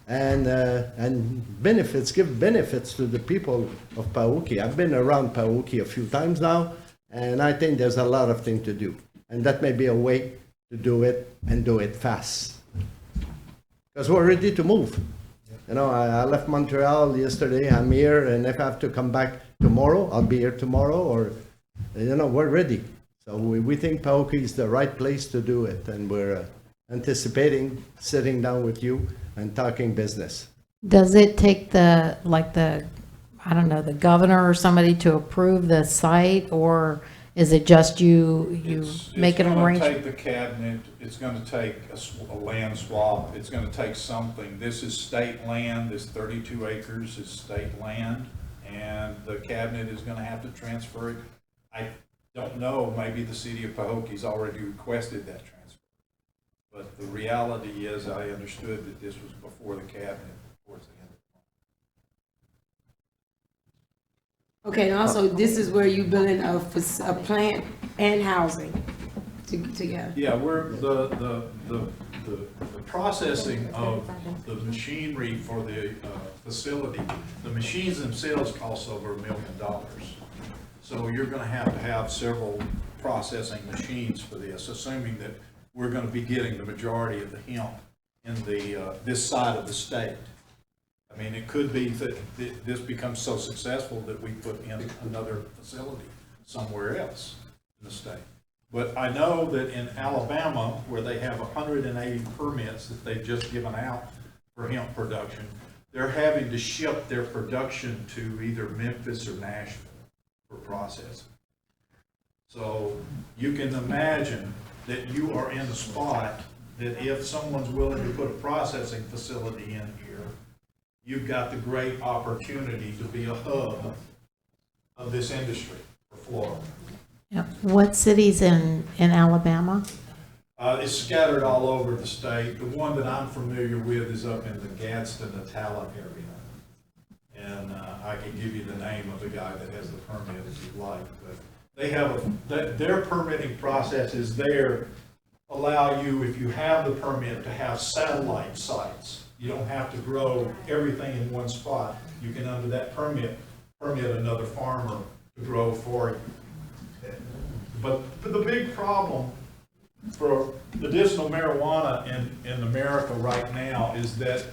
and give benefits to the people of Pahokee. I've been around Pahokee a few times now, and I think there's a lot of things to do, and that may be a way to do it, and do it fast, because we're ready to move. I left Montreal yesterday. I'm here, and if I have to come back tomorrow, I'll be here tomorrow, or we're ready. So we think Pahokee is the right place to do it, and we're anticipating sitting down with you and talking business. Does it take the governor or somebody to approve the site, or is it just you make an arrangement? It's going to take the cabinet, it's going to take a land swap, it's going to take something. This is state land, this 32 acres is state land, and the cabinet is going to have to transfer it. I don't know, maybe the city of Pahokee's already requested that transfer. But the reality is, I understood that this was before the cabinet, towards the end of the month. Okay, and also, this is where you building a plant and housing together. Yeah, we're the processing of the machinery for the facility. The machines themselves cost over $1 million. So you're going to have several processing machines for this, assuming that we're going to be getting the majority of the hemp in this side of the state. I mean, it could be that this becomes so successful that we put in another facility somewhere else in the state. But I know that in Alabama, where they have 180 permits that they've just given out for hemp production, they're having to ship their production to either Memphis or Nashville for processing. So you can imagine that you are in a spot that if someone's willing to put a processing facility in here, you've got the great opportunity to be a hub of this industry for Florida. Yep. What cities in Alabama? It's scattered all over the state. The one that I'm familiar with is up in the Gadsden, Atala area. And I can give you the name of the guy that has the permit if you'd like. But they have their permitting processes there allow you, if you have the permit, to have satellite sites. You don't have to grow everything in one spot. You can, under that permit another farmer to grow for you. But the big problem for medicinal marijuana in America right now is that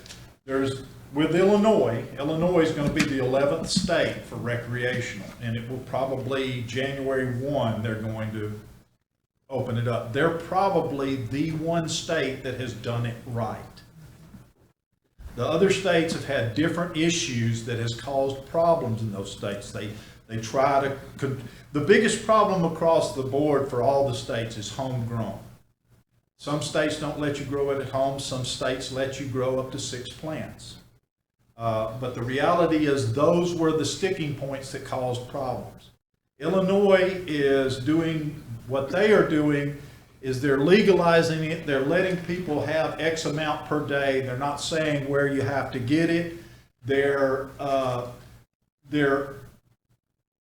with Illinois is going to be the 11th state for recreational, and it will probably January 1 they're going to open it up. They're probably the one state that has done it right. The other states have had different issues that has caused problems in those states. They try to, the biggest problem across the board for all the states is homegrown. Some states don't let you grow it at home. Some states let you grow up to 6 plants. But the reality is those were the sticking points that caused problems. Illinois is doing, what they are doing is they're legalizing it. They're letting people have X amount per day. They're not saying where you have to get it. They're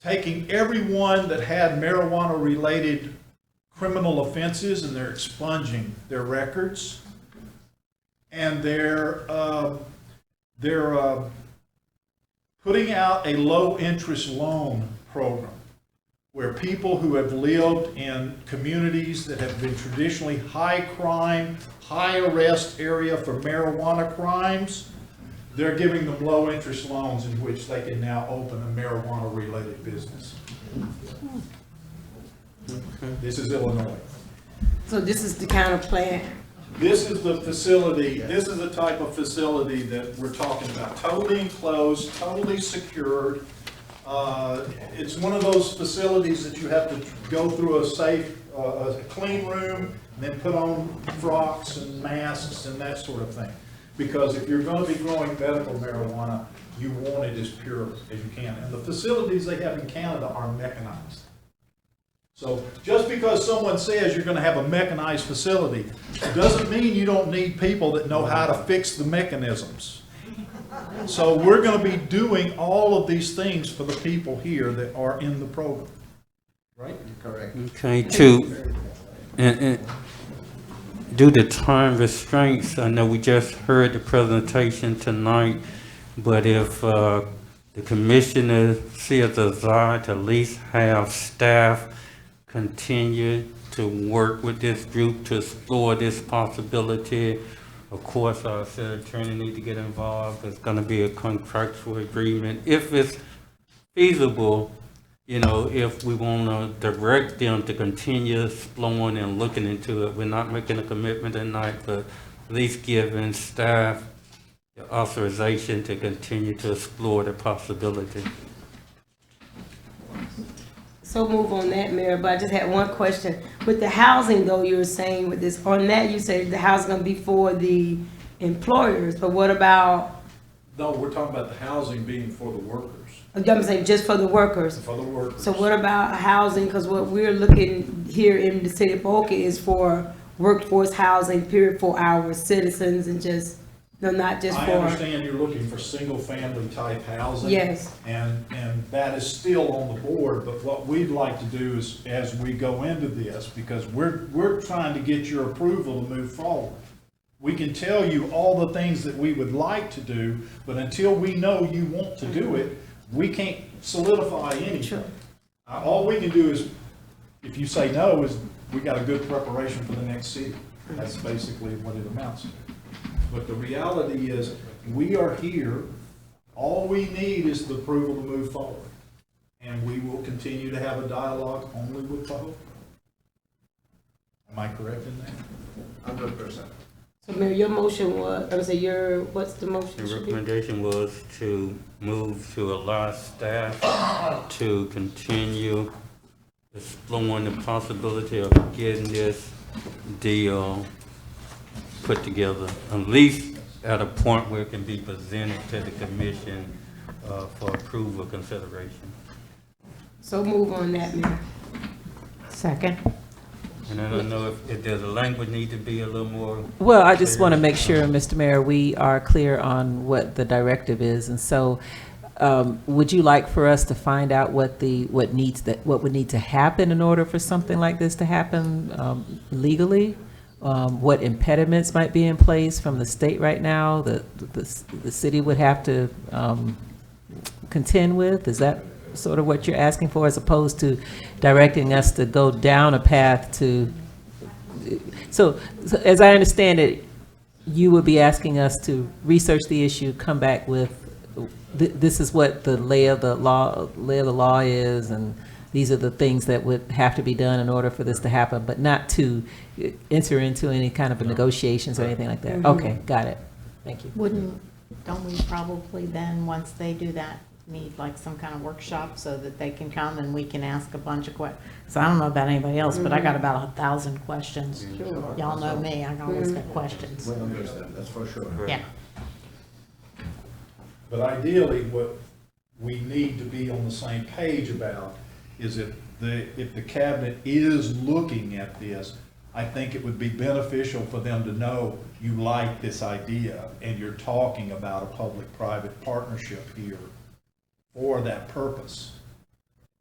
taking everyone that had marijuana-related criminal offenses, and they're expunging their records, and they're putting out a low-interest loan program where people who have lived in communities that have been traditionally high crime, high arrest area for marijuana crimes, they're giving them low interest loans in which they can now open a marijuana related business. This is Illinois. So this is the kind of plan. This is the facility, this is the type of facility that we're talking about. Totally enclosed, totally secured. It's one of those facilities that you have to go through a safe, a clean room, and then put on frocks and masks and that sort of thing. Because if you're going to be growing medical marijuana, you want it as pure as you can. And the facilities they have in Canada are mechanized. So just because someone says you're going to have a mechanized facility doesn't mean you don't need people that know how to fix the mechanisms. So we're going to be doing all of these things for the people here that are in the program. Right? Correct. Okay, and due to time restraints, I know we just heard the presentation tonight, but if the commissioners see a desire to at least have staff continue to work with this group to explore this possibility, of course, our city attorney need to get involved. There's going to be a contractual agreement. If it's feasible, you know, if we want to direct them to continue exploring and looking into it, we're not making a commitment tonight, but at least giving staff the authorization to continue to explore the possibility. So move on that, Mayor, but I just had one question. With the housing, though, you were saying with this, on that, you said the house is gonna be for the employers, but what about, No, we're talking about the housing being for the workers. I'm saying just for the workers? For the workers. So what about housing? Because what we're looking here in the city of Pahokee is for workforce housing, period, for our citizens and just, no, not just I for. understand you're looking for single-family type housing. Yes. And that is still on the board, but what we'd like to do is, as we go into this, because we're trying to get your approval to move forward. We can tell you all the things that we would like to do, but until we know you want to do it, we can't solidify anything. Sure. All we can do is, if you say no, is we got a good preparation for the next city. That's basically what it amounts to. But the reality is, we are here, all we need is the approval to move forward. And we will continue to have a dialogue only with Pahokee. Am I correct in that? 100%. So Mayor, your motion was, I would say what's the motion? The recommendation was to move to allow staff to continue exploring the possibility of getting this deal put together, at least at a point where it can be presented to the commission for approval consideration. So move on that, Mayor. Second. And I don't know if there's a language need to be a little more. Well, I just want to make sure, Mr. Mayor, we are clear on what the directive is. And so would you like for us to find out what would need to happen in order for something like this to happen legally? What impediments might be in place from the state right now that the city would have to contend with? Is that sort of what you're asking for, as opposed to directing us to go down a path to? So as I understand it, you would be asking us to research the issue, come back with this is what the lay of the law is, and these are the things that would have to be done in order for this to happen, but not to enter into any kind of negotiations or anything like that. Mhm. Okay, got it. Thank you. Don't we probably then, once they do that, need like some kind of workshop so that they can come and we can ask a bunch of questions? So I don't know about anybody else, but I got about 1,000 questions. Sure. Y'all know me, I always got questions. We understand, that's for sure. Yeah. But ideally, what we need to be on the same page about is if the cabinet is looking at this, I think it would be beneficial for them to know you like this idea and you're talking about a public-private partnership here for that purpose.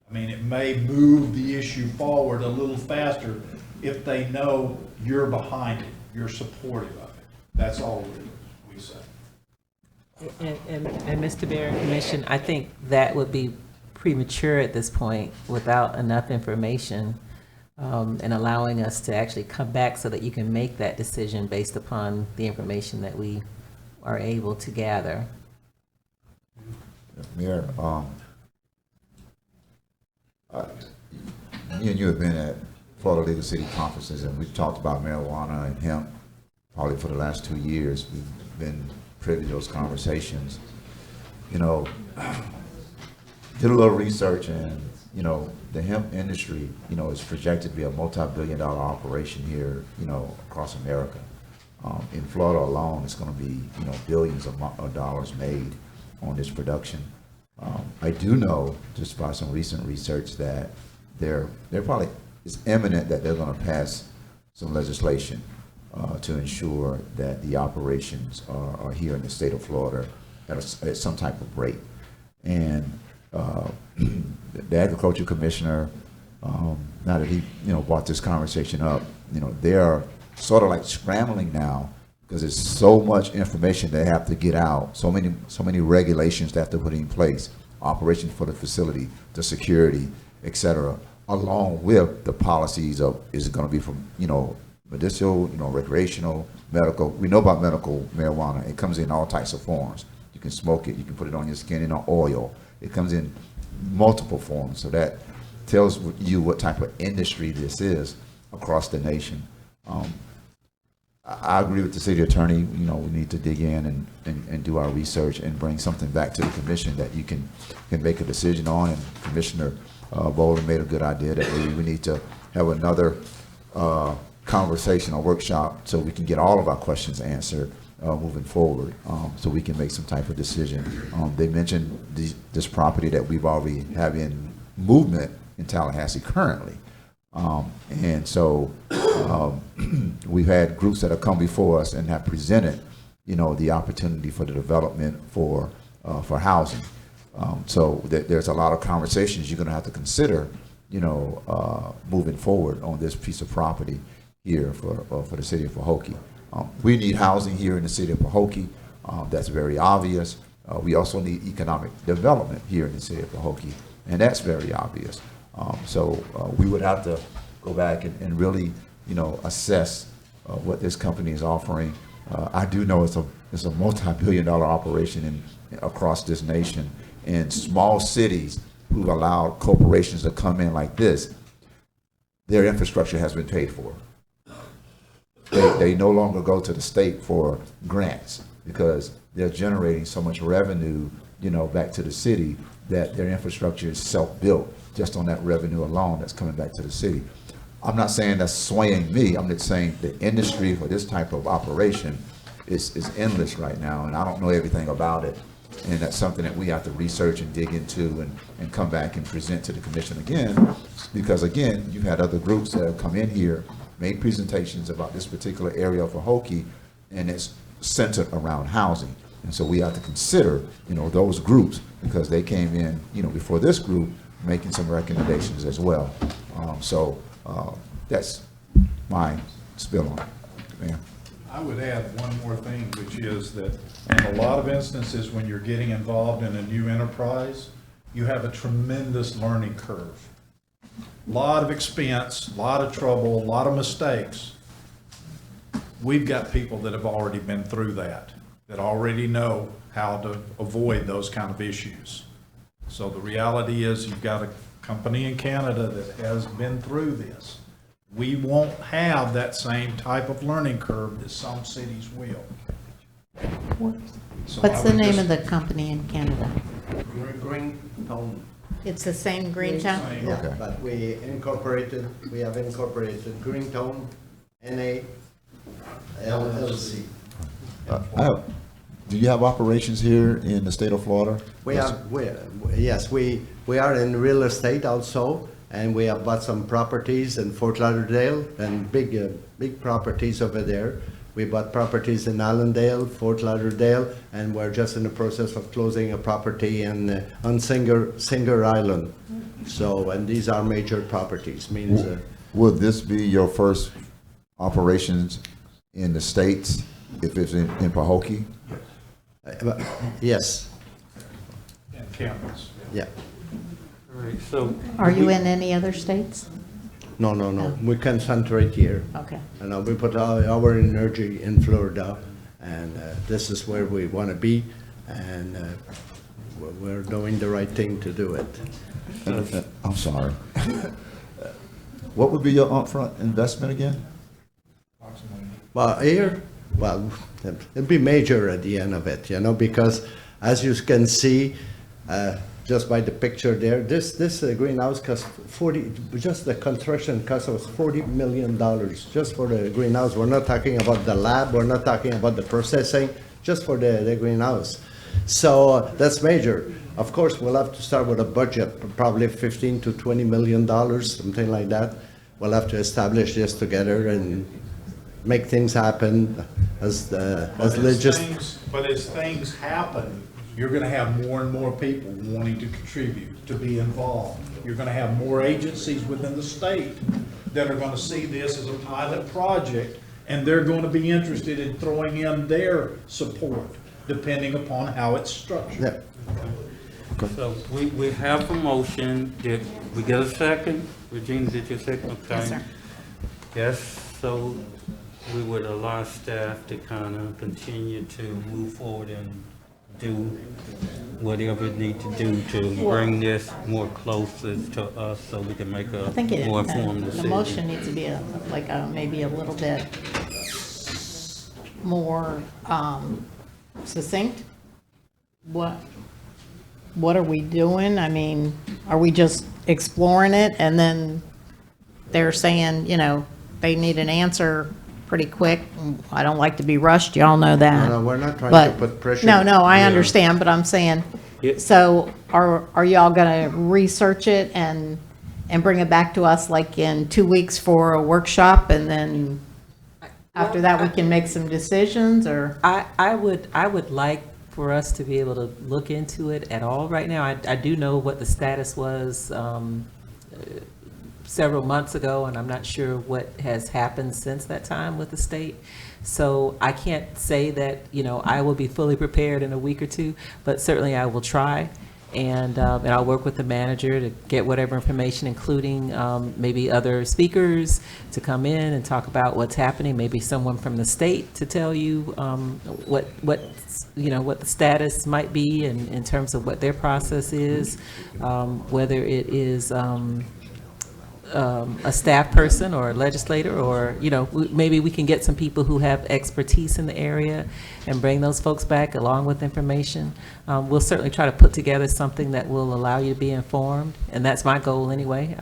I mean, it may move the issue forward a little faster if they know you're behind it, you're supportive of it. That's all we say. And Mr. Mayor and Commission, I think that would be premature at this point without enough information, and allowing us to actually come back so that you can make that decision based upon the information that we are able to gather. Mayor, me and you have been at Florida Legal City conferences, and we've talked about marijuana and hemp probably for the last 2 years. We've been privy to those conversations. You know, did a little research, and you know, the hemp industry, you know, is projected to be a multi-billion-dollar operation here, you know, across America. In Florida alone, it's going to be, you know, billions of dollars made on this production. I do know, just by some recent research, that they're probably, it's imminent that they're going to pass some legislation to ensure that the operations are here in the state of Florida at some type of rate. And the Agriculture Commissioner, now that he, you know, brought this conversation up, you know, they're sort of like scrambling now because there's so much information they have to get out, so many regulations they have to put in place, operations for the facility, the security, et cetera, along with the policies of, is it going to be from, you know, medicinal, you know, recreational, medical. We know about medical marijuana. It comes in all types of forms. You can smoke it, you can put it on your skin in an oil. It comes in multiple forms, so that tells you what type of industry this is across the nation. I agree with the city attorney. You know, we need to dig in and do our research and bring something back to the commission that you can make a decision on. And Commissioner Bolden made a good idea that maybe we need to have another conversation or workshop so we can get all of our questions answered moving forward, so we can make some type of decision. They mentioned this property that we've already have in movement in Tallahassee currently. And so we've had groups that have come before us and have presented, you know, the opportunity for the development for housing. So there's a lot of conversations you're going to have to consider, you know, moving forward on this piece of property here for the city of Pahokee. We need housing here in the city of Pahokee. That's very obvious. We also need economic development here in the city of Pahokee, and that's very obvious. So we would have to go back and really, you know, assess what this company is offering. I do know it's a multi-billion-dollar operation across this nation, and small cities who've allowed corporations to come in like this, their infrastructure has been paid for. They no longer go to the state for grants because they're generating so much revenue, you know, back to the city that their infrastructure is self-built just on that revenue alone that's coming back to the city. I'm not saying that's swaying me. I'm just saying the industry for this type of operation is endless right now, and I don't know everything about it. And that's something that we have to research and dig into and come back and present to the commission again, because again, you've had other groups that have come in here, made presentations about this particular area of Pahokee, and it's centered around housing. And so we have to consider, you know, those groups, because they came in, you know, before this group, making some recommendations as well. That's my spill on it, man. I would add one more thing, which is that in a lot of instances when you're getting involved in a new enterprise, you have a tremendous learning curve. A lot of expense, a lot of trouble, a lot of mistakes. We've got people that have already been through that already know how to avoid those kind of issues. So the reality is you've got a company in Canada that has been through this. We won't have that same type of learning curve that some cities will. So What's the name of the company in Canada? Greentown. It's the same Greentown? Yeah, Okay. but we have incorporated Greentown, NA, LLC. Do you have operations here in the state of Florida? Yes, we are in real estate also, and we have bought some properties in Fort Lauderdale and big properties over there. We bought properties in Allendale, Fort Lauderdale, and we're just in the process of closing a property in Anslinger Island. So, and these are major properties, means, Will this be your first operations in the States, if it's in Pahokee? yes, And campus. yeah. All right, so. Are you in any other states? No, no, no, we concentrate here. Okay. And we put our energy in Florida, and this is where we want to be, and we're doing the right thing to do it. I'm sorry. What would be your upfront investment again? Well, here, well, it'll be major at the end of it, you know, because as you can see, just by the picture there, this greenhouse cost 40, just the construction cost was $40 million just for the greenhouse. We're not talking about the lab, we're not talking about the processing, just for the greenhouse. So that's major. Of course, we'll have to start with a budget, probably $15 to $20 million, something like that. We'll have to establish this together and make things happen as But as things happen, you're gonna have more and more people wanting to contribute, to be involved. You're gonna have more agencies within the state that are gonna see this as a pilot project, and they're gonna be interested in throwing in their support, depending upon how it's structured. Yeah. So we have a motion. Did we get a second? Regina, did you second? Okay. Yes, sir. Yes, so we would allow staff to kind of continue to move forward and do whatever it need to do to bring this more closer to us so we can make a I think more informed the decision. motion needs to be maybe a little bit more succinct. What are we doing? I mean, are we just exploring it and then they're saying, you know, they need an answer pretty quick? I don't like to be rushed, y'all know that. No, we're not trying But- to put pressure. No, I Yeah. understand, but I'm saying, Yeah. so are y'all gonna research it and bring it back to us like in 2 weeks for a workshop, and then after that we can make some decisions, or? I would like for us to be able to look into it at all right now. I do know what the status was several months ago, and I'm not sure what has happened since that time with the state. So I can't say that, you know, I will be fully prepared in a week or two, but certainly I will try. And I'll work with the manager to get whatever information, including maybe other speakers to come in and talk about what's happening, maybe someone from the state to tell you what the status might be in terms of what their process is, whether it is a staff person or a legislator, or, you know, maybe we can get some people who have expertise in the area and bring those folks back along with information. We'll certainly try to put together something that will allow you to be informed, and that's my goal anyway.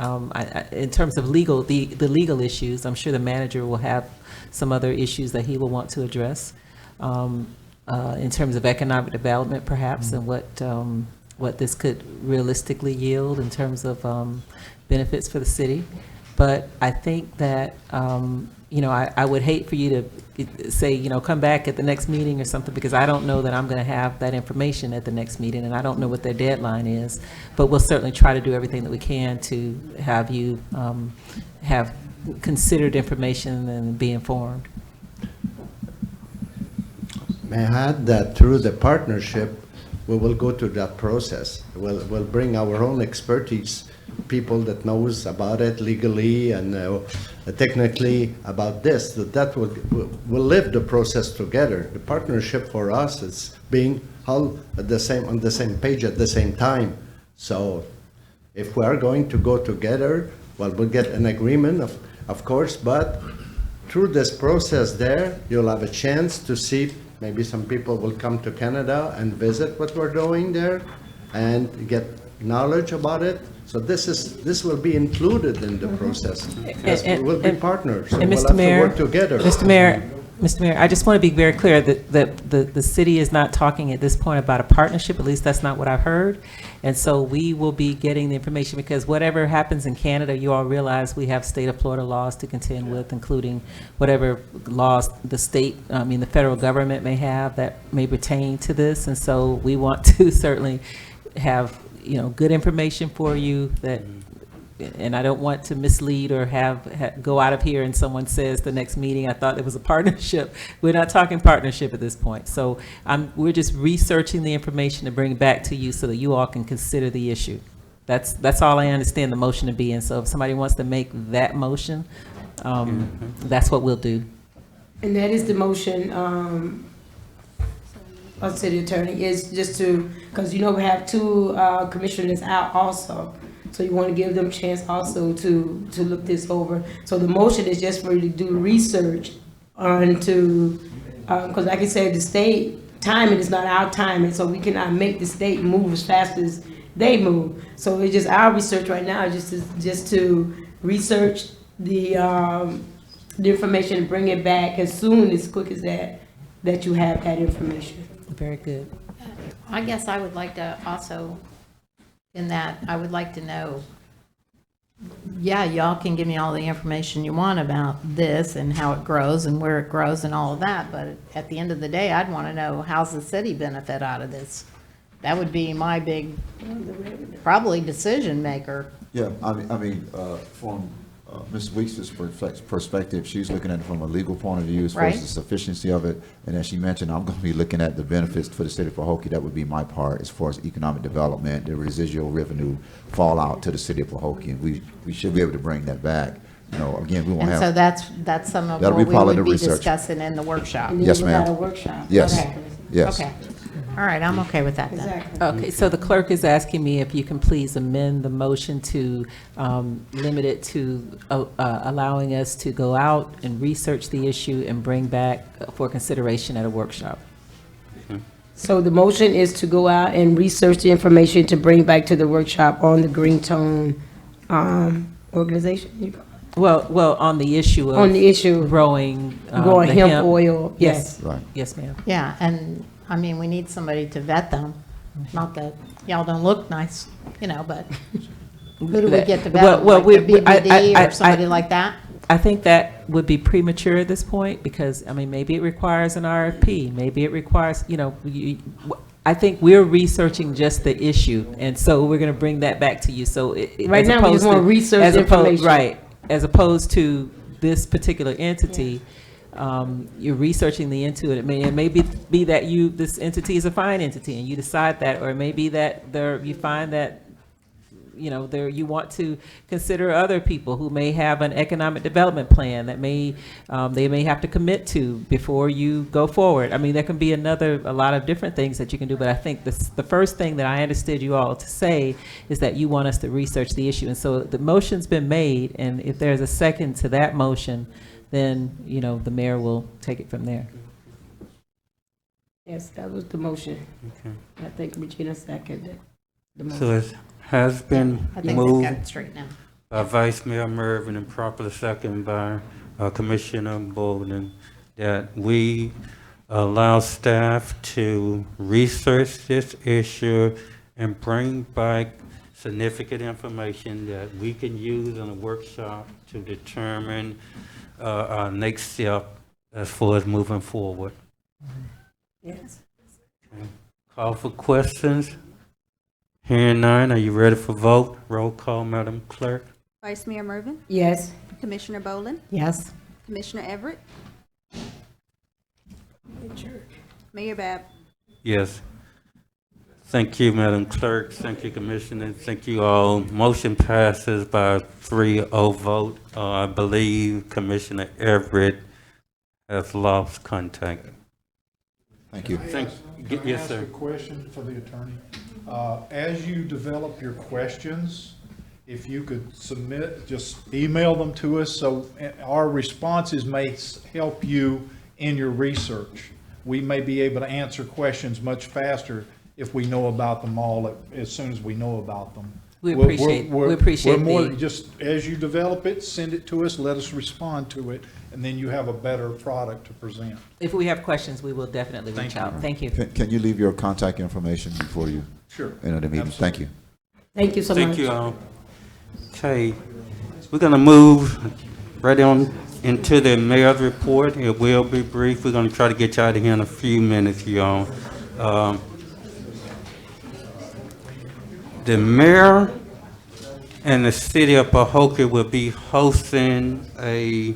In terms of legal, the legal issues, I'm sure the manager will have some other issues that he will want to address. In terms of economic development, perhaps, and what this could realistically yield in terms of benefits for the city. But I think that, you know, I would hate for you to say, you know, come back at the next meeting or something, because I don't know that I'm going to have that information at the next meeting, and I don't know what their deadline is. But we'll certainly try to do everything that we can to have you have considered information and be informed. May I add that through the partnership, we will go through that process. We'll bring our own expertise, people that knows about it legally and technically about this, that will live the process together. The partnership for us is being all on the same page at the same time. So if we are going to go together, well, we'll get an agreement, of course, but through this process there, you'll have a chance to see, maybe some people will come to Canada and visit what we're doing there and get knowledge about it. So this will be included in the process. Yes, we will be partners. So And we'll Mr. have Mayor, to work together. Mr. Mayor, I just want to be very clear that the city is not talking at this point about a partnership. At least that's not what I've heard. And so we will be getting the information, because whatever happens in Canada, you all realize we have state of Florida laws to contend with, including whatever laws the federal government may have that may pertain to this. And so we want to certainly have good information for you that, and I don't want to mislead or go out of here and someone says the next meeting, I thought it was a partnership. We're not talking partnership at this point. So we're just researching the information to bring back to you so that you all can consider the issue. That's all I understand the motion to be. And so if somebody wants to make that motion, that's what we'll do. And that is the motion, of city attorney, is just to, because we have two commissioners out also. So you want to give them a chance also to look this over. So the motion is just for you to do research onto, because like I said, the state timing is not our timing, so we cannot make the state move as fast as they move. So it's just our research right now, just to research the information and bring it back as soon, as quick as that you have that information. Very good. I guess I would like to also, in that, I would like to know, yeah, y'all can give me all the information you want about this and how it grows and where it grows and all of that, but at the end of the day, I'd want to know, how's the city benefit out of this? That would be my big, probably decision maker. Yeah, from Ms. Weeks' perspective, she's looking at it from a legal point of view as far as the sufficiency of it. And as she mentioned, I'm going to be looking at the benefits for the city of Pahokee. That would be my part as far as economic development, the residual revenue fallout to the city of Pahokee. And we should be able to bring that back. Again, we won't have. And so that's some of that'll what be we part of would the be research. discussing in the workshop. Yes, ma'am. A workshop. Yes. Okay. Yes. Okay. All right, I'm okay with that then. Exactly. Okay, so the clerk is asking me if you can please amend the motion to limit it to allowing us to go out and research the issue and bring back for consideration at a workshop. So the motion is to go out and research the information to bring back to the workshop on the Green Tone organization. Well, on the issue of. On the issue. Growing. Growing the hemp oil, yes. Right. Yes, ma'am. Yeah, and we need somebody to vet them. Not that y'all don't look nice, but who do we get to vet them? Well, Like the BBD or somebody like that? I think that would be premature at this point because, maybe it requires an RFP. Maybe it requires, I think we're researching just the issue. And so we're going to bring that back to you. So Right now, we just want to research information. Right. As opposed to this particular entity, you're researching the into it. It may be that this entity is a fine entity and you decide that, or it may be that you find that you want to consider other people who may have an economic development plan that they may have to commit to before you go forward. There can be a lot of different things that you can do, but I think the first thing that I understood you all to say is that you want us to research the issue. And so the motion's been made, and if there's a second to that motion, then, the mayor will take it from there. Yes, that was the motion. Okay. I think Regina seconded the motion. So it has been I think we've got it moved straight now. by Vice Mayor Mervin and properly seconded by Commissioner Bolden that we allow staff to research this issue and bring back significant information that we can use in a workshop to determine our next step as far as moving forward. Yes. Okay. Call for questions. Hearing none, are you ready for vote? Roll call, Madam Clerk. Vice Mayor Mervin, Yes. Commissioner Boland, Yes. Commissioner Everett, Mayor Bab. Yes. Thank you, Madam Clerk. Thank you, Commissioner. Thank you all. Motion passes by a 3-0 vote. I believe Commissioner Everett has lost contact. Thank you. Can I Yes, ask sir. a question for the attorney? As you develop your questions, if you could just email them to us, so our responses may help you in your research. We may be able to answer questions much faster if we know about them all as soon as we know about them. We appreciate Just as you develop it, send it to us, let us respond to it, and then you have a better product to present. If we have questions, we will definitely reach out. Thank you. Can you leave your contact information before you Sure. enter the meeting? Absolutely. Thank you. Thank you so much. Thank you all. Okay, we're gonna move right on into the mayor's report. It will be brief. We're gonna try to get you out of here in a few minutes, y'all. The mayor and the city of Pahokee will be hosting a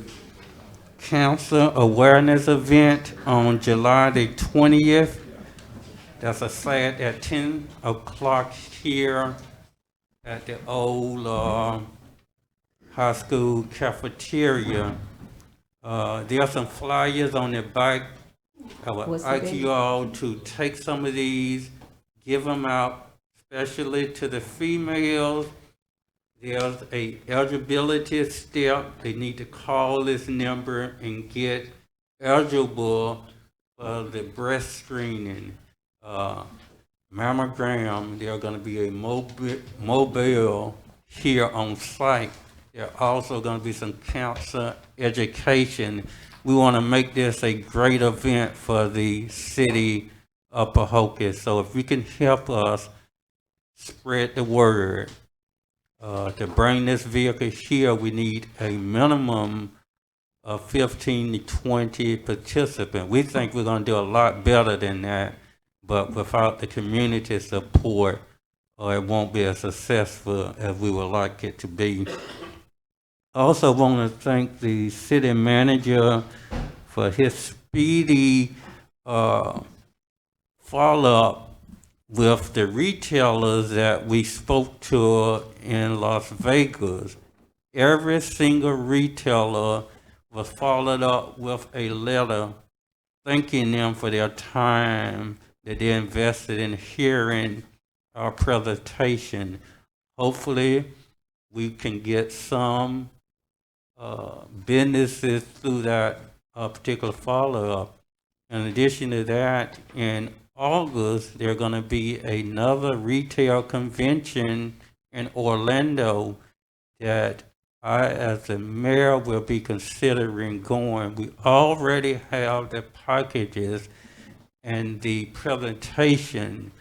cancer awareness event on July the 20th. That's a Saturday at 10 o'clock here at the old high school cafeteria. There are some flyers on the back. I would What's the like date? you all to take some of these, give them out, especially to the females. There's a eligibility step. They need to call this number and get eligible for the breast screening, mammogram. There's going to be a mobile here on site. There also going to be some cancer education. We want to make this a great event for the city of Pahokee. So if you can help us spread the word. To bring this vehicle here, we need a minimum of 15 to 20 participants. We think we're going to do a lot better than that, but without the community support, it won't be as successful as we would like it to be. I also want to thank the city manager for his speedy follow-up with the retailers that we spoke to in Las Vegas. Every single retailer was followed up with a letter thanking them for their time that they invested in hearing our presentation. Hopefully, we can get some businesses through that particular follow-up. In addition to that, in August, there's going to be another retail convention in Orlando that I, as the mayor, will be considering going. We already have the packages and the presentation,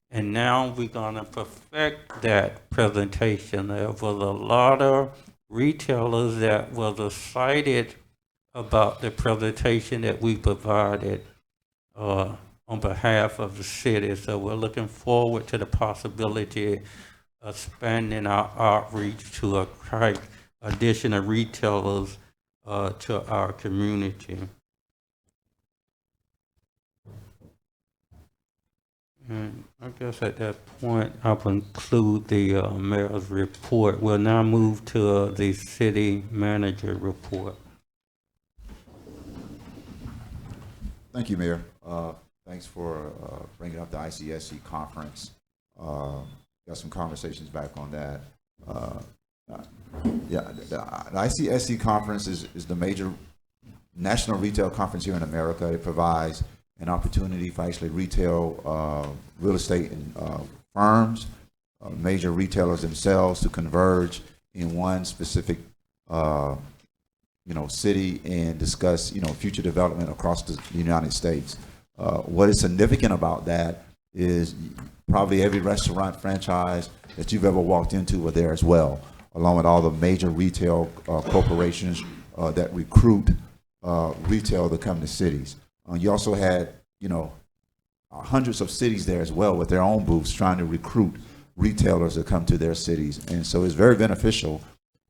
and now we're going to perfect that presentation. There was a lot of retailers that was excited about the presentation that we provided on behalf of the city. So we're looking forward to the possibility of expanding our outreach to attract additional retailers to our community. And I guess at that point, I'll conclude the mayor's report. We'll now move to the city manager report. Thank you, Mayor. Thanks for bringing up the ICSC conference. Got some conversations back on that. Yeah, the ICSC conference is the major national retail conference here in America. It provides an opportunity for actually retail, real estate and firms, major retailers themselves to converge in one specific city and discuss, future development across the United States. What is significant about that is probably every restaurant franchise that you've ever walked into were there as well, along with all the major retail corporations that recruit retail to come to cities. You also had, hundreds of cities there as well with their own booths trying to recruit retailers to come to their cities. And so it's very beneficial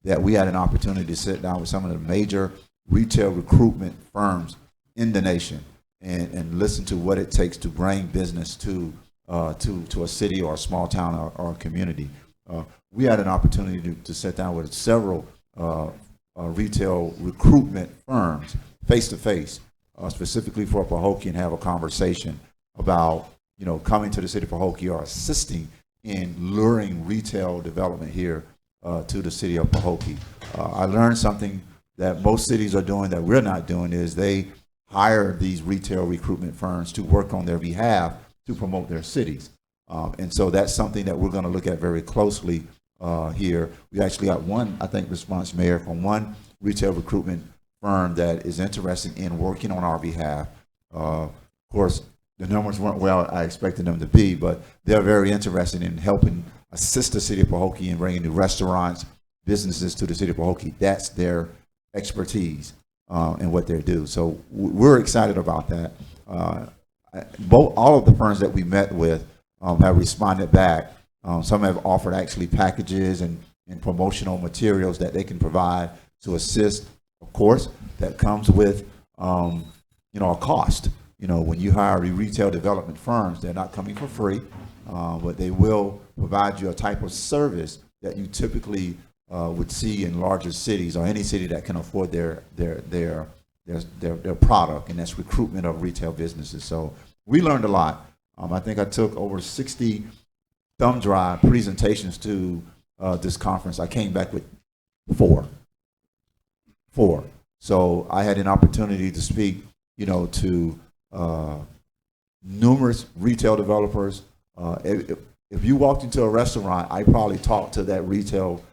that we had an opportunity to sit down with some of the major retail recruitment firms in the nation and listen to what it takes to bring business to a city or a small town or a community. We had an opportunity to sit down with several retail recruitment firms face to face, specifically for Pahokee, and have a conversation about coming to the city of Pahokee or assisting in luring retail development here to the city of Pahokee. I learned something that most cities are doing that we're not doing, is they hire these retail recruitment firms to work on their behalf to promote their cities. And so that's something that we're going to look at very closely here. We actually got one, I think, response, Mayor, from one retail recruitment firm that is interested in working on our behalf. Of course, the numbers weren't where I expected them to be, but they're very interested in helping assist the city of Pahokee in bringing new restaurants, businesses to the city of Pahokee. That's their expertise in what they do. So we're excited about that. All of the firms that we met with have responded back Some have offered actually packages and promotional materials that they can provide to assist. Of course, that comes with a cost. When you hire retail development firms, they're not coming for free, but they will provide you a type of service that you typically would see in larger cities or any city that can afford their product, and that's recruitment of retail businesses. So we learned a lot. I think I took over 60 thumb drive presentations to this conference. I came back with four. So I had an opportunity to speak, to numerous retail developers. If you walked into a restaurant, I probably talked to that retail,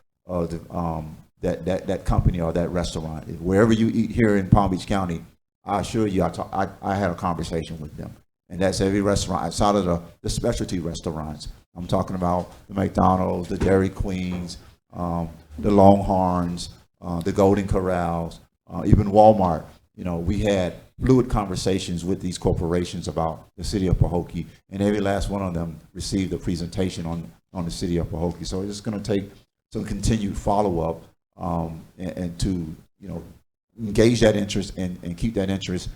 that company or that restaurant. Wherever you eat here in Palm Beach County, I assure you, I had a conversation with them. And that's every restaurant outside of the specialty restaurants. I'm talking about the McDonald's, the Dairy Queens, the Longhorns, the Golden Corrals, even Walmart. We had fluid conversations with these corporations about the city of Pahokee, and every last one of them received a presentation on the city of Pahokee. So it's going to take some continued follow-up and to engage that interest and keep that interest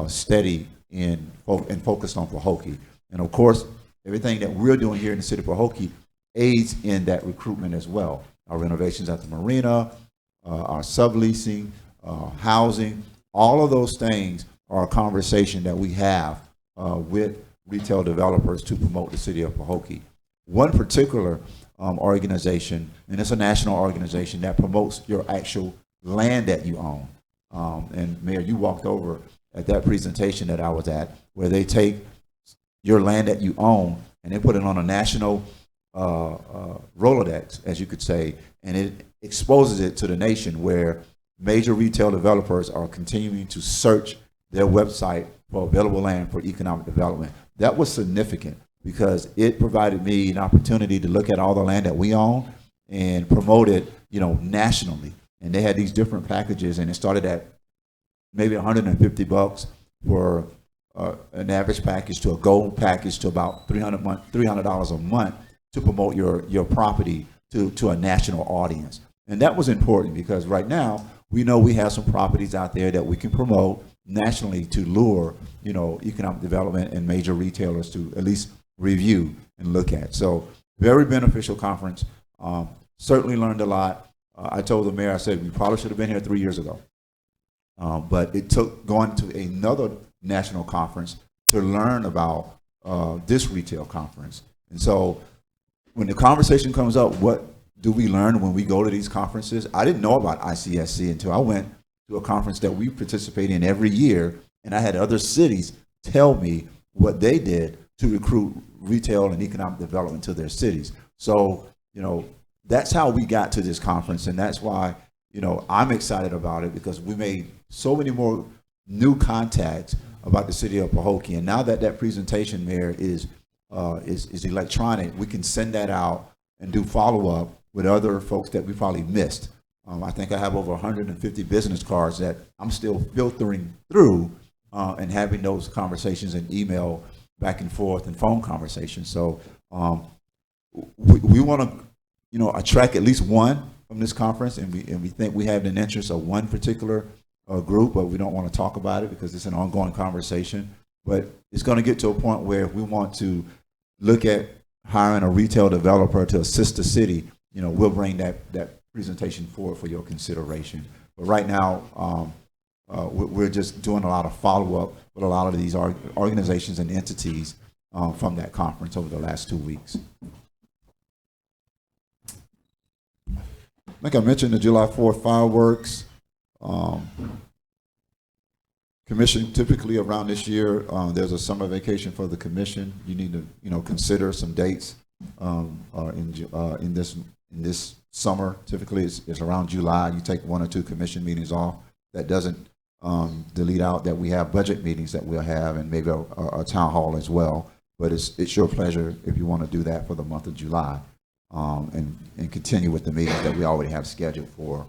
steady and focused on Pahokee. And of course, everything that we're doing here in the city of Pahokee aids in that recruitment as well. Our renovations at the Marina, our subleasing, housing, all of those things are a conversation that we have with retail developers to promote the city of Pahokee. One particular organization, and it's a national organization that promotes your actual land that you own. And Mayor, you walked over at that presentation that I was at, where they take your land that you own and they put it on a national Rolodex, as you could say, and it exposes it to the nation, where major retail developers are continuing to search their website for available land for economic development. That was significant because it provided me an opportunity to look at all the land that we own and promote it, nationally. And they had these different packages, and it started at maybe $150 for an average package, to a gold package, to about $300 a month to promote your property to a national audience. And that was important because right now we know we have some properties out there that we can promote nationally to lure, economic development and major retailers to at least review and look at. So very beneficial conference. Certainly learned a lot. I told the mayor, I said, we probably should have been here 3 years ago. But it took going to another national conference to learn about this retail conference. And so when the conversation comes up, what do we learn when we go to these conferences? I didn't know about ICSC until I went to a conference that we participate in every year, and I had other cities tell me what they did to recruit retail and economic development to their cities. So, that's how we got to this conference, and that's why, I'm excited about it, because we made so many more new contacts about the city of Pahokee. And now that presentation, Mayor, is electronic, we can send that out and do follow-up with other folks that we probably missed. I think I have over 150 business cards that I'm still filtering through and having those conversations and email back and forth and phone conversations. So we want to, attract at least one from this conference, and we think we have an interest of one particular group, but we don't want to talk about it because it's an ongoing conversation. But it's going to get to a point where if we want to look at hiring a retail developer to assist the city, we'll bring that presentation forward for your consideration. But right now, we're just doing a lot of follow-up with a lot of these organizations and entities from that conference over the last 2 weeks. I think I mentioned the July 4th fireworks. Commission, typically around this year, there's a summer vacation for the commission. You need to, consider some dates in this summer. Typically, it's around July. You take 1 or 2 commission meetings off. That doesn't delete out that we have budget meetings that we'll have, and maybe a town hall as well. But it's your pleasure if you want to do that for the month of July, and continue with the meetings that we already have scheduled for,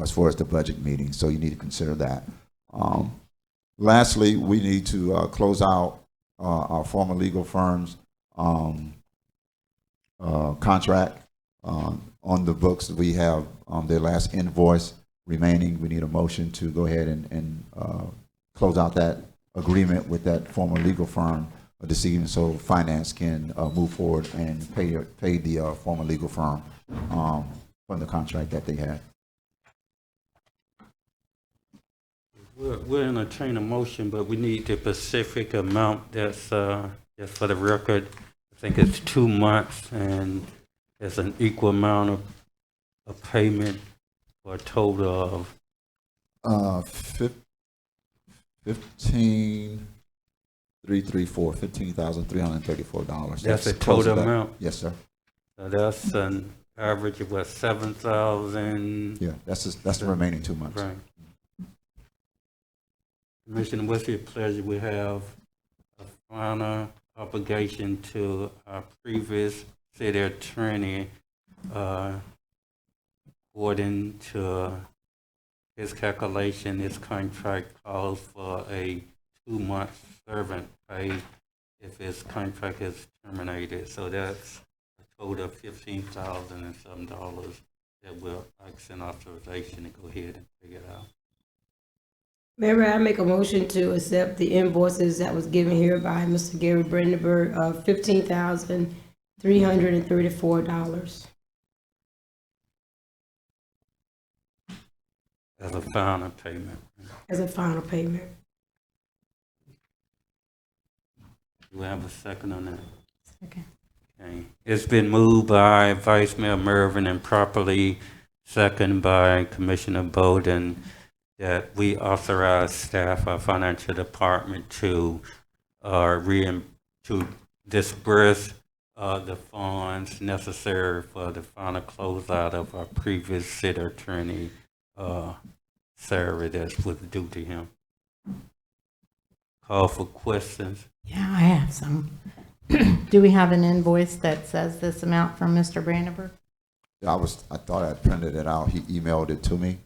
as far as the budget meetings. So you need to consider that. Lastly, we need to close out our former legal firms contract. On the books, we have their last invoice remaining. We need a motion to go ahead and close out that agreement with that former legal firm this evening, so finance can move forward and pay the former legal firm from the contract that they had. We'll entertain a motion, but we need the specific amount that's, just for the record. I think it's 2 months, and it's an equal amount of payment for a total of 15,334. That's the close total to that. amount? Yes, sir. So that's an average of what, 7,000? Yeah, that's the remaining 2 months. Right. Commissioner, what's your pleasure? We have a final obligation to our previous city attorney, according to his calculation, his contract calls for a 2-month servant pay if his contract is terminated. So that's a total of $15,000 and some dollars that we're asking authorization to go ahead and figure it out. Mayor, I make a motion to accept the invoices that was given here by Mr. Gary Brandenburg of $15,334. As a final payment. As a final payment. Do we have a second on that? Okay. Okay. It's been moved by Vice Mayor Mervin and properly seconded by Commissioner Bowden that we authorize staff, our financial department, to disperse the funds necessary for the final closeout of our previous city attorney salary that was due to him. Call for questions. Yeah, I have some. Do we have an invoice that says this amount from Mr. Brandenburg? I thought I printed it out. He emailed it to me,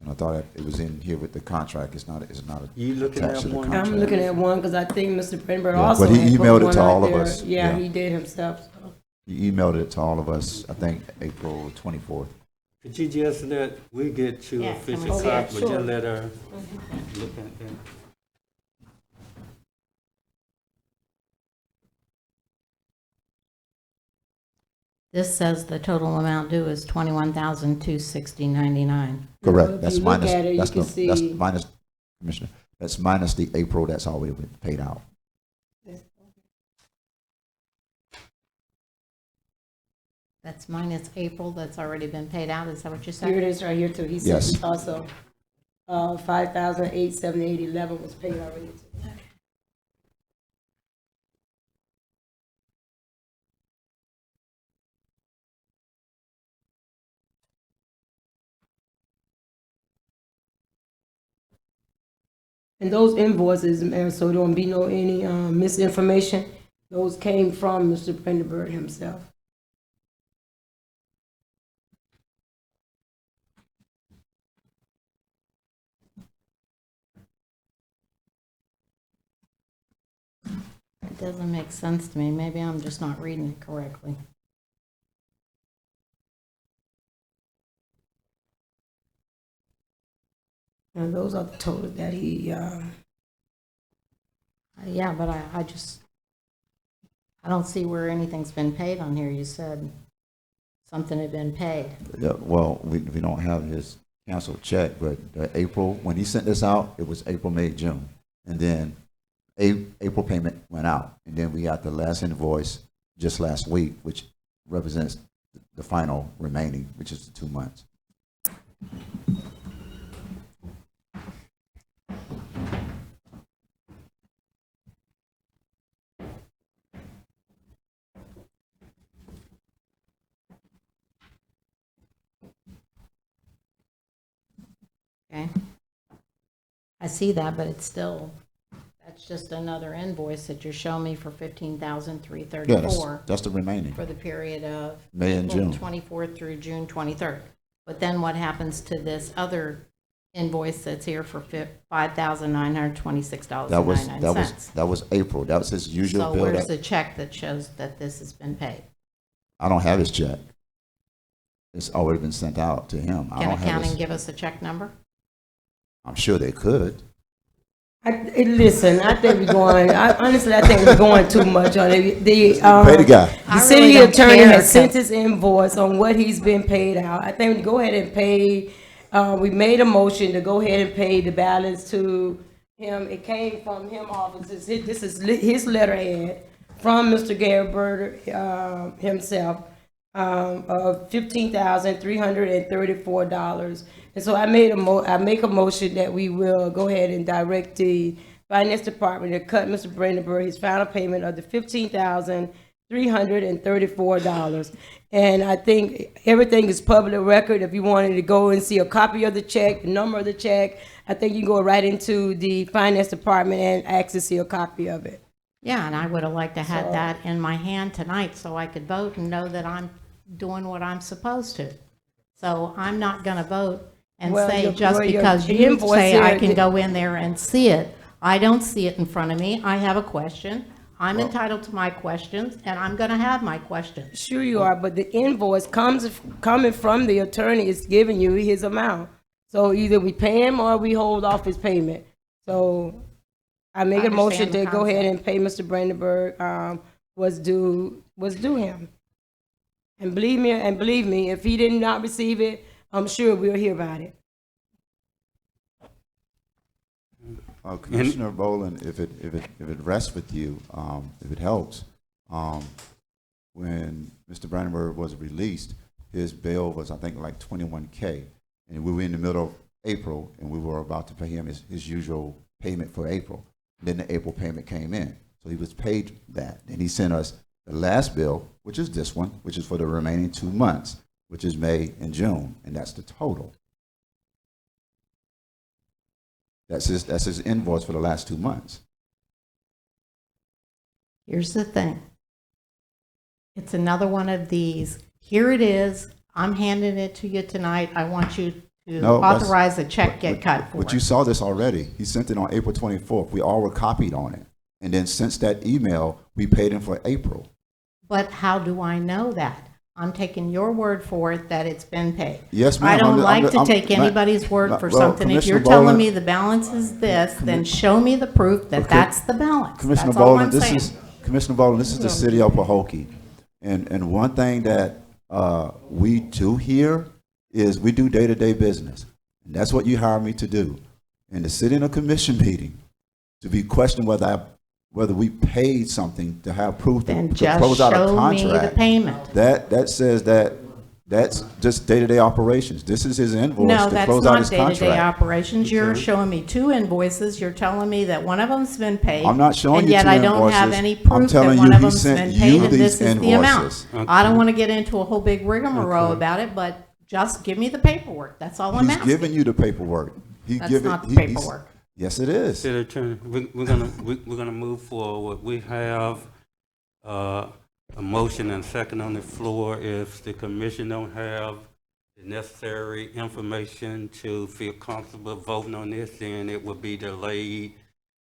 and I thought it was in here with the contract. It's not. You looking attached at to the one? contract. I'm looking at one because I think Mr. Brandenburg Yeah, also but he had put emailed it one to out all of there. us. Yeah, Yeah. he did himself. So. He emailed it to all of us. I think April 24th. Could you just we get you Yeah, official can we see copy, it? but Sure. just let her look at that. This says the total amount due is $21,260.99. Correct. if That's you look minus. at it, you That's can that's see- minus, Commissioner. That's minus the April. That's already been paid out. That's minus April, that's already been paid out, is that what you said? Here it is right here too. He said Yes. it's also 5,878.11 was paid already. And those invoices, Mayor, so there won't be any misinformation, those came from Mr. Brandenburg himself. It doesn't make sense to me, maybe I'm just not reading it correctly. And those are the totals that he, Yeah, but I don't see where anything's been paid on here, you said something had been paid. Yeah, well, we don't have his canceled check, but April, when he sent this out, it was April, May, June. And then April payment went out. And then we got the last invoice just last week, which represents the final remaining, which is the 2 months. Okay. I see that, but it's still, that's just another invoice that you're showing me for Yeah, $15,334 that's the remaining. for the period of May and April June. 24th through June 23rd. But then what happens to this other invoice that's here for $5,926.99? That was April. That was his usual So bill. where's the check that shows that this has been paid? I don't have his check. It's already been sent out to him. I Can don't have accounting his, give us a check number? I'm sure they could. Listen, I think we're going, honestly, I think we're going too much on it. Pay the guy. The I city really don't attorney care, has sent his invoice on what he's been paid out. I think we go ahead and pay, we made a motion to go ahead and pay the balance to him. It came from him offices. This is his letterhead from Mr. Gary Berger himself, of $15,334. And so I make a motion that we will go ahead and direct the finance department to cut Mr. Brandenburg his final payment of the $15,334. And I think everything is public record. If you wanted to go and see a copy of the check, the number of the check, I think you can go right into the finance department and ask to see a copy of it. Yeah, and I would have liked to have So- that in my hand tonight so I could vote and know that I'm doing what I'm supposed to. So I'm not gonna vote and Well, say your- just well, your because you invoice say I here can did- go in there and see it. I don't see it in front of me. I have a question. I'm entitled to my questions, and I'm gonna have my questions. Sure you are, but the invoice coming from the attorney is giving you his amount. So either we pay him or we hold off his payment. So I make a motion understand to the go ahead concept. and pay Mr. Brandenburg, was due him. And believe me, if he did not receive it, I'm sure we'll hear about it. Commissioner Boland, if it rests with you, if it helps, when Mr. Brandenburg was released, his bail was, I think, like $21K. And we were in the middle of April, and we were about to pay him his usual payment for April. Then the April payment came in. So he was paid that. And he sent us the last bill, which is this one, which is for the remaining 2 months, which is May and June, and that's the total. That's his invoice for the last 2 months. Here's the thing. It's another one of these. Here it is. I'm handing it to you tonight. I want you to authorize a check get cut for But you it. saw this already. He sent it on April 24th. We all were copied on it. And then since that email, we paid him for April. But how do I know that? I'm taking your word for it that it's been paid. Yes, ma'am. I don't I'm- like I'm- to I'm- take ma'am, anybody's word for well, something. If you're Commissioner telling Boland- me the balance is this, then show me the proof that Okay. that's the balance. Commissioner That's all Boland, I'm this saying. is Commissioner Boland. This is the city of Pahokee, and one thing that we do here is we do day-to-day business, and that's what you hired me to do. And to sit in a commission meeting to be questioned whether we paid something to have proof Then to just close out a show me the contract. payment. That says that's just day-to-day operations. This is his invoice No, to that's close out not his day-to-day contract. operations. You're showing me two invoices. You're telling me that one of them's been paid. I'm not showing and you yet two I don't have invoices. any I'm proof that telling one you of he them's sent been you paid, and these this is the amount. invoices. I don't want to get into a whole big rigmarole about it, but just give me the paperwork. That's all I'm He's asking. giving you the paperwork. That's not the paperwork. Yes, it is. City Attorney, we're gonna move forward. We have a motion and second on the floor. If the commission don't have the necessary information to feel comfortable voting on this, then it will be delayed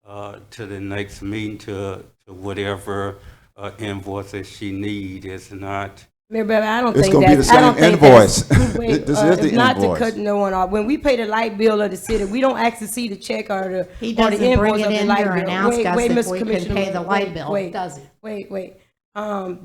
to the next meeting to whatever invoices she need. It's not. Mayor Beverly, I don't It's think gonna be the that's, I don't same think invoice. that's, wait, This is the it's not to invoice. cut no one off. When we pay the light bill of the city, we don't actually see the check or the, He or the doesn't bring invoice it of the in light here bill. and ask us Wait, if Mr. we can Commissioner, pay the light wait, bill, wait, does he? Wait.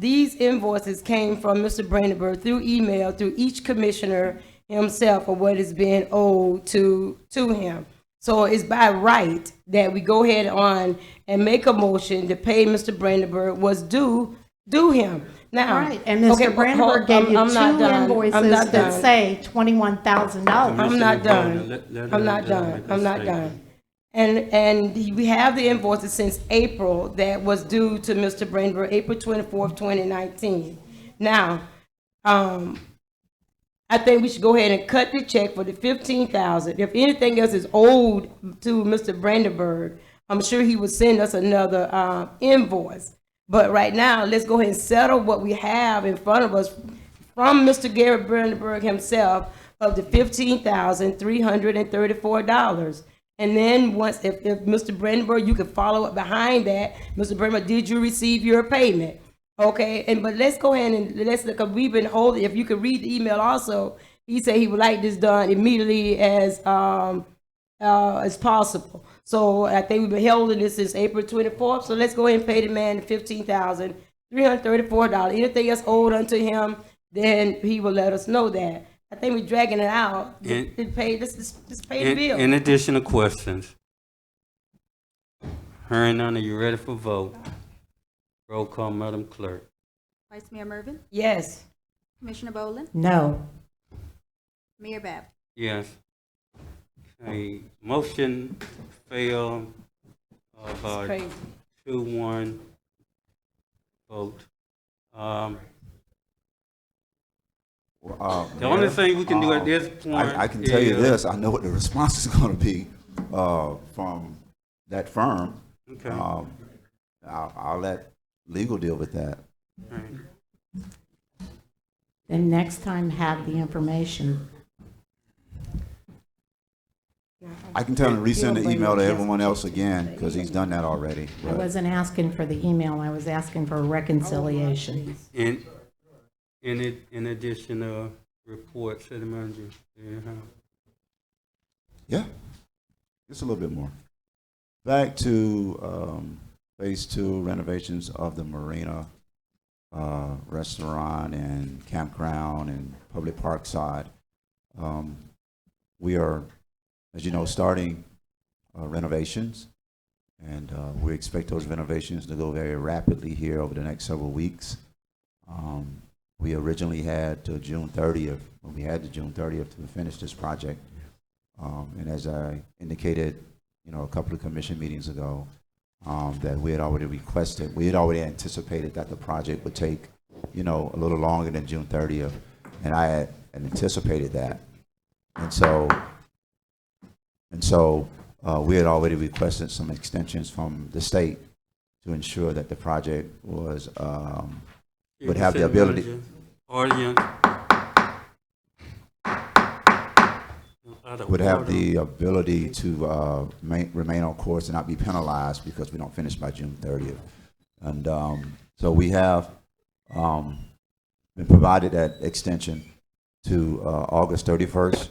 These invoices came from Mr. Brandenburg through email, through each commissioner himself of what is being owed to him. So it's by right that we go ahead on and make a motion to pay Mr. Brandenburg what's due him. Now, Right, and Mr. okay, Brandenburg gave you I'm not two done. I'm invoices not that done. say $21,000. I'm not done. Let I'm her- not let her done. make a I'm not statement. done. And we have the invoices since April that was due to Mr. Brandenburg, April 24th, 2019. Now, I think we should go ahead and cut the check for the $15,000. If anything else is owed to Mr. Brandenburg, I'm sure he would send us another invoice. But right now, let's go ahead and settle what we have in front of us from Mr. Gary Brandenburg himself of the $15,334. And then once, if Mr. Brandenburg, you can follow up behind that, Mr. Brandenburg, did you receive your payment? Okay, but let's go ahead and let's look, cause we've been holding, if you could read the email also, he said he would like this done immediately as possible. So I think we've been holding this since April 24th, so let's go ahead and pay the man $15,334. Anything else owed unto him, then he will let us know that. I think we're dragging it out. Just pay the bill. In additional questions? Hearing none, are you ready for vote? Roll call, Madam Clerk. Vice Mayor Mervin, Yes. Commissioner Boland, No. Mayor Bab. Yes. Okay, motion failed by Crazy. 2-1 vote. The only thing we can do at this point I can tell you is- this, I know what the response is gonna be, from that firm. Okay. I'll let legal deal with that. Then next time have the information. I can tell him to resend the email to everyone else again, because he's done that already. I wasn't asking for the email, I was asking for reconciliation. In addition to report, City Manager. Yeah, just a little bit more. Back to phase 2 renovations of the Marina restaurant and campground and public park side. We are, as you know, starting renovations, and we expect those renovations to go very rapidly here over the next several weeks. We originally had till June 30th, we had to June 30th to finish this project. And as I indicated, a couple of commission meetings ago, that we had already requested, we had already anticipated that the project would take, a little longer than June 30th. And I had anticipated that. And so we had already requested some extensions from the state to ensure that the project was, would have the ability. Audience. Would have the ability to remain on course and not be penalized because we don't finish by June 30th. And so we have been provided that extension to August 31st,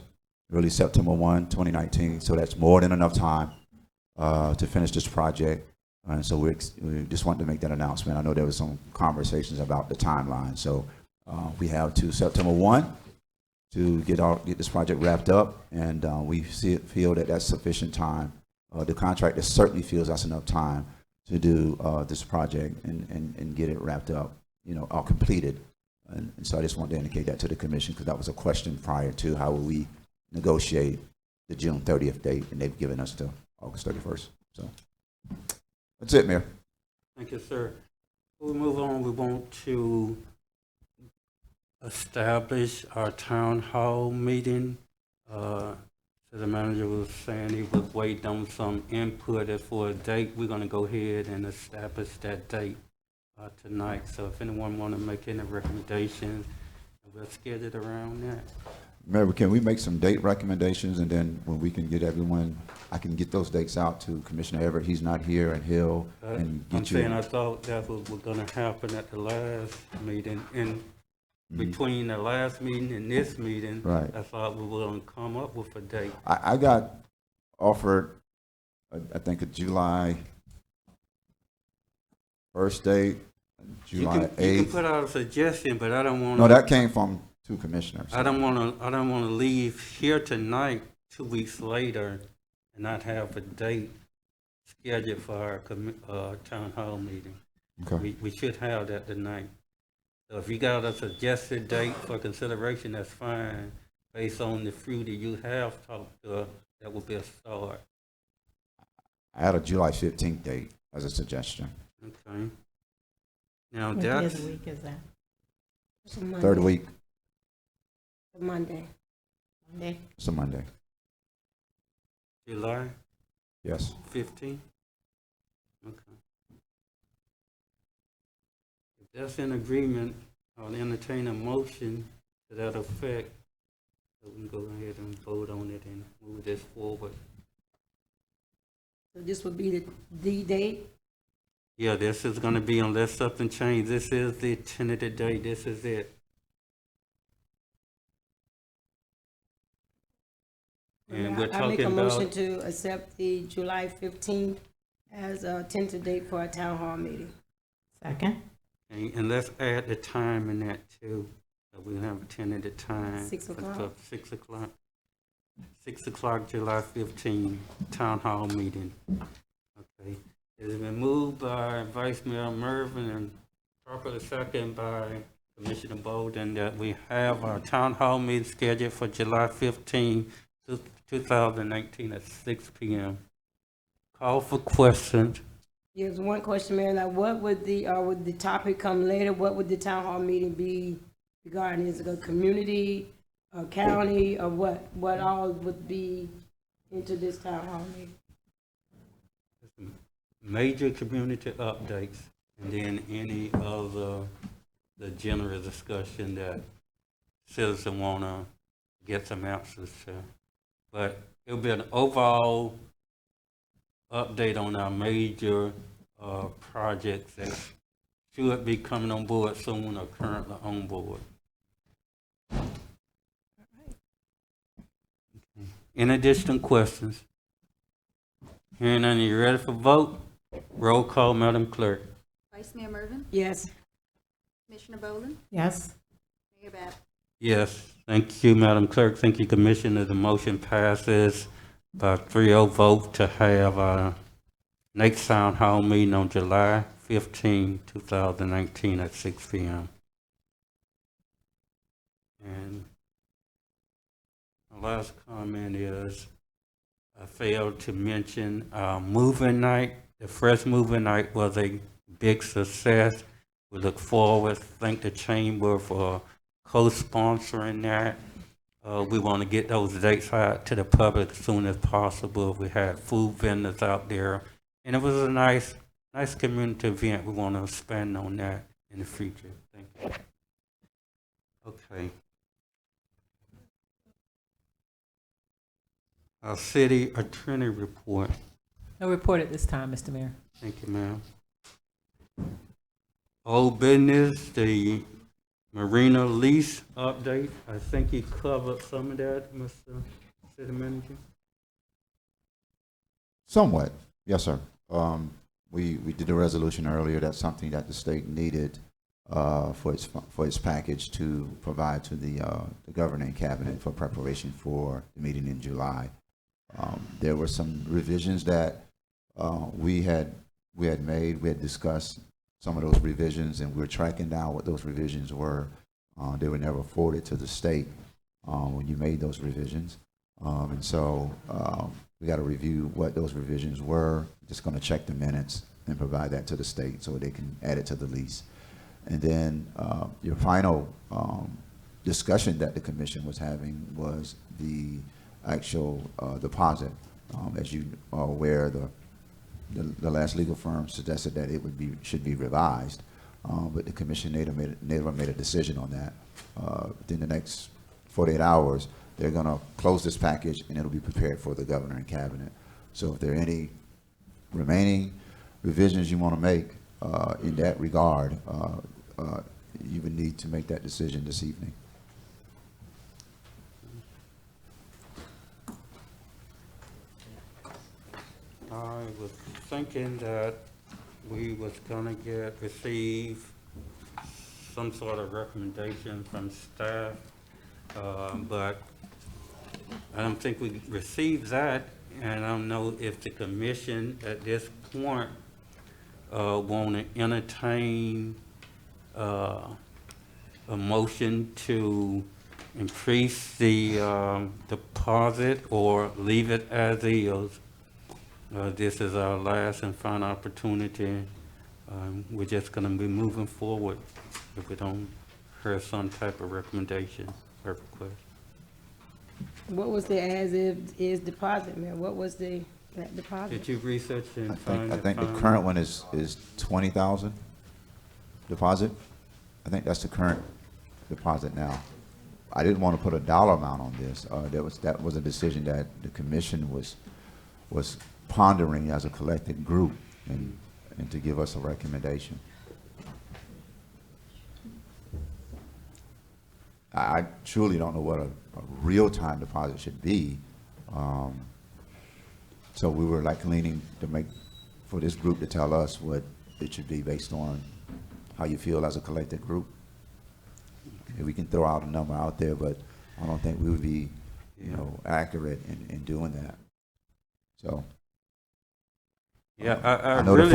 early September 1, 2019. So that's more than enough time to finish this project. And so we just wanted to make that announcement. I know there was some conversations about the timeline. So we have to September 1 to get this project wrapped up, and we feel that that's sufficient time. The contractor certainly feels that's enough time to do this project and get it wrapped up, all completed. And so I just wanted to indicate that to the commission, because that was a question prior to how will we negotiate the June 30th date, and they've given us to August 31st. So that's it, Mayor. Thank you, sir. Before we move on, we want to establish our town hall meeting. So the manager was saying he was waiting on some input as for a date. We're going to go ahead and establish that date tonight. So if anyone want to make any recommendations, we'll schedule it around that. Mayor, can we make some date recommendations, and then when we can get everyone, I can get those dates out to Commissioner Everett. He's not here, and he'll and get I'm saying I thought that was going to happen at the last meeting, and between the last meeting and this meeting, right. I thought we were going to come up with a date. I got offered, I think, a July 1st date, July 8th. You can put out a suggestion, but I don't want to. No, that came from 2 commissioners. I don't want to leave here tonight 2 weeks later and not have a date scheduled for our town hall meeting. Okay. We should have that tonight. So if you got a suggested date for consideration, that's fine. Based on the few that you have talked to, that would be a start. I had a July 15th date as a suggestion. Okay. Now What day of that's the week is that? It's a Monday. Third week. It's a Monday. Monday? It's a Monday. July Yes. 15th? Okay. If that's in agreement, I'll entertain a motion to that effect. So we can go ahead and vote on it and move this forward. So this would be the date? Yeah, this is gonna be unless something changes. This is the tentative date. This is it. And we're I make a talking motion about, to accept the July 15th as a tentative date for a town hall meeting. Second? and let's add the time in that too. We have a tentative time. 6 o'clock. 6 o'clock. 6 o'clock, July 15, town hall meeting. Okay. It has been moved by Vice Mayor Mervin and properly second by Commissioner Bolden that we have our town hall meeting scheduled for July 15, 2019 at 6 p.m. Call for questions. Yes, one question, Mayor. Now, what would the topic come later? What would the town hall meeting be regarding? Is it a community, a county, or what? What all would be into this town hall meeting? Major community updates, and then any of the general discussion that citizens want to get some answers to. But it'll be an overall update on our major projects that should be coming on board soon or currently on board. Okay. Any additional questions? Hearing none, you ready for vote? Roll call, Madam Clerk. Vice Mayor Mervin, Yes. Commissioner Bolden, Yes. Mayor Bab. Yes, thank you, Madam Clerk. Thank you, Commissioner. The motion passes by 3-0 vote to have our next town hall meeting on July 15, 2019 at 6 p.m. And my last comment is I failed to mention moving night. The first moving night was a big success. We look forward, thank the Chamber for co-sponsoring that. We want to get those dates out to the public as soon as possible. We had food vendors out there, and it was a nice community event. We want to expand on that in the future. Thank you. Okay. Our city attorney report. No report at this time, Mr. Mayor. Thank you, ma'am. Old business, the Marina lease update. I think you covered some of that, Mr. City Manager. Somewhat, yes, sir. We did a resolution earlier. That's something that the state needed for its package to provide to the governing cabinet for preparation for the meeting in July. There were some revisions that we had made. We had discussed some of those revisions, and we're tracking down what those revisions were. They were never forwarded to the state when you made those revisions, and so we got to review what those revisions were. Just going to check the minutes and provide that to the state so they can add it to the lease. And then your final discussion that the commission was having was the actual deposit. As you are aware, the last legal firm suggested that it should be revised, but the commission never made a decision on that. Within the next 48 hours, they're going to close this package and it'll be prepared for the governor and cabinet. So if there are any remaining revisions you want to make in that regard, you would need to make that decision this evening. I was thinking that we was gonna receive some sort of recommendation from staff, but I don't think we received that, and I don't know if the commission at this point want to entertain a motion to increase the deposit or leave it as is. This is our last and final opportunity. We're just going to be moving forward if we don't hear some type of recommendation or request. What was the as-is deposit, man? What was that deposit? Did you research and I find think the current one is 20,000 deposit. I think that's the current deposit now. I didn't want to put a dollar amount on this. That was a decision that the commission was pondering as a collective group, and and to give us a recommendation. I truly don't know what a real-time deposit should be. So we were like leaning to make, for this group to tell us what it should be based on how you feel as a collective group. Okay, we can throw out a number out there, but I don't think we would be, you know, accurate in doing that. So. Yeah, I know really,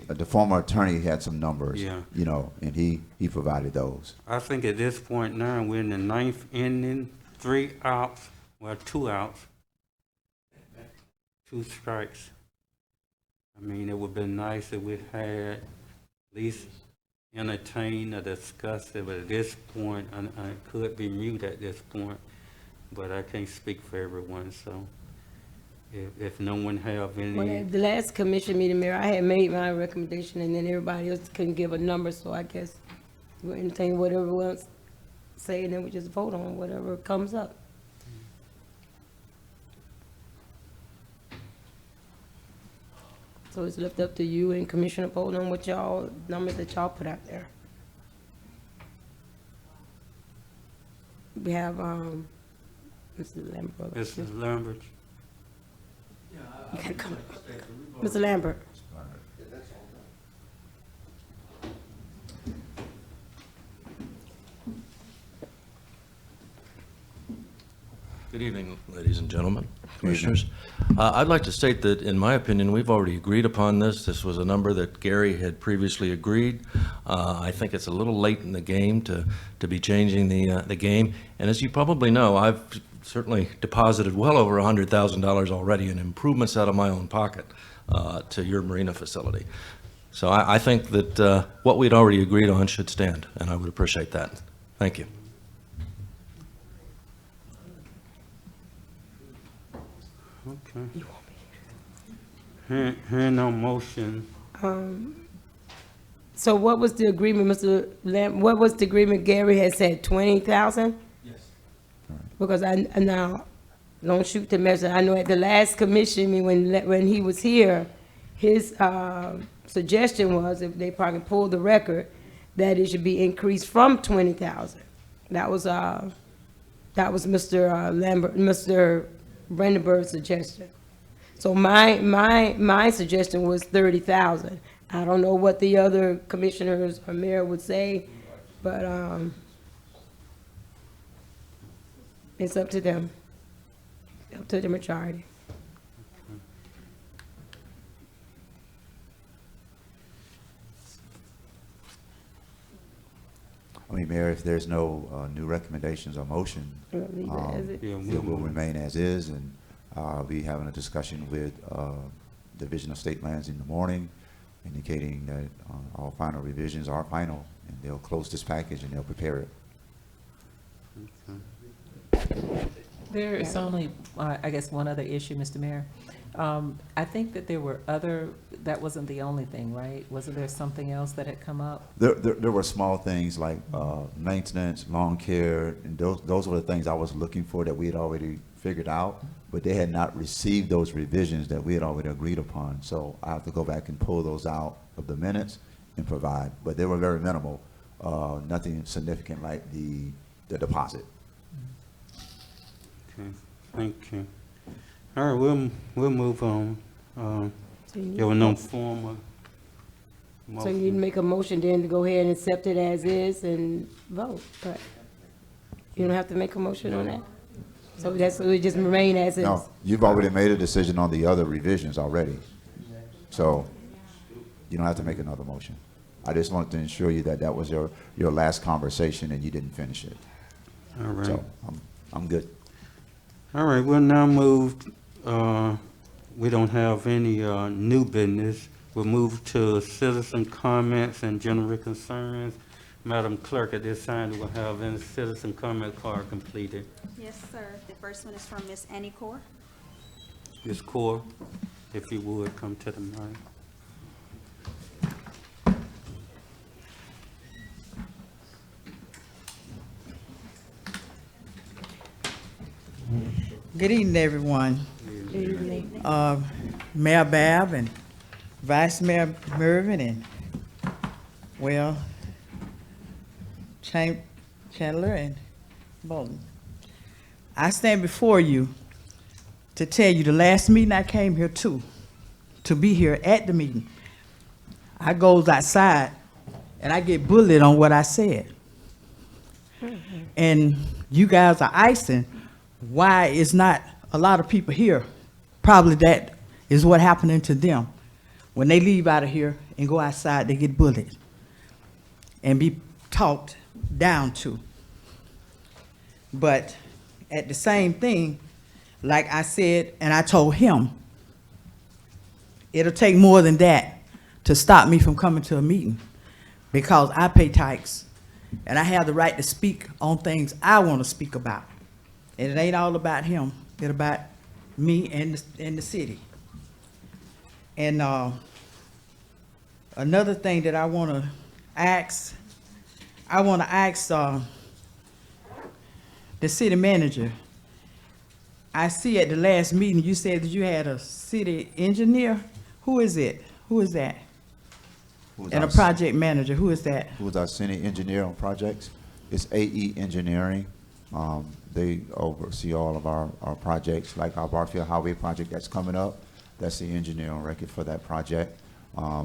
the former attorney had some numbers, Yeah. you know, and he provided those. I think at this point now, we're in the ninth inning, 3 outs, well, 2 outs, 2 strikes. I mean, it would've been nice if we had at least entertained or discussed it, but at this point, I could be mute at this point, but I can't speak for everyone, so if no one have any. Well, at the last commission meeting, Mayor, I had made my recommendation, and then everybody else couldn't give a number, so I guess we'll entertain whatever else say, and then we just vote on whatever comes up. So it's left up to you and Commissioner Bolden on what y'all, numbers that y'all put out there. We have, Mr. Lambert. Mr. Lambert. You gotta come. Mr. Lambert. Good evening, ladies and gentlemen, commissioners. I'd like to state that, in my opinion, we've already agreed upon this. This was a number that Gary had previously agreed. I think it's a little late in the game to be changing the game. And as you probably know, I've certainly deposited well over $100,000 already in improvements out of my own pocket to your Marina facility. So I think that what we'd already agreed on should stand, and I would appreciate that. Thank you. Okay. Hearing no motion. So what was the agreement, Mr. Lamb, what was the agreement Gary had said, 20,000? Yes. Because I now, don't shoot the messenger, I know at the last commission, meeting when he was here, his suggestion was, if they probably pulled the record, that it should be increased from 20,000. That was Mr. Lambert, Mr. Brandenburg's suggestion. So my suggestion was 30,000. I don't know what the other commissioners or mayor would say, but it's up to them, up to the majority. I mean, Mayor, if there's no new recommendations or motion, We'll leave it as it- it will remain as is, and I'll be having a discussion with Division of State Lands in the morning, indicating that all final revisions are final, and they'll close this package and they'll prepare it. There is only, I guess, one other issue, Mr. Mayor. I think that there were that wasn't the only thing, right? Wasn't there something else that had come up? There were small things like maintenance, lawn care, and those were the things I was looking for that we had already figured out, but they had not received those revisions that we had already agreed upon. So I have to go back and pull those out of the minutes and provide, but they were very minimal, nothing significant like the deposit. Okay, thank you. All right, we'll move on. There was no formal So you need to make a motion then to go ahead and accept it as is and vote, but you don't have to make a motion on that? So it just remain as is? No, you've already made a decision on the other revisions already. So you don't have to make another motion. I just wanted to ensure you that that was your last conversation and you didn't finish it. All right. So I'm good. All right, we'll now move, we don't have any new business. We'll move to citizen comments and general concerns. Madam Clerk, at this time, we will have any citizen comment card completed. Yes, sir. The first one is from Miss Annie Core. Ms. Core, if you would, come to the mic. Good evening, everyone. Good evening. Mayor Babb and Vice Mayor Mervin and, well, Chandler and Bolton. I stand before you to tell you the last meeting I came here to be here at the meeting. I goes outside and I get bullied on what I said. And you guys are icing why it's not a lot of people here. Probably that is what happening to them. When they leave out of here and go outside, they get bullied and be talked down to. But at the same thing, like I said, and I told him, it'll take more than that to stop me from coming to a meeting, because I pay tax and I have the right to speak on things I want to speak about. And it ain't all about him, it's about me and the city. And another thing that I want to ask the city manager. I see at the last meeting you said that you had a city engineer. Who is it? Who is that? And a project manager. Who is that? Who is our city engineer on projects? It's AE Engineering. They oversee all of our projects, like our Barfield Highway project that's coming up. That's the engineer on record for that project.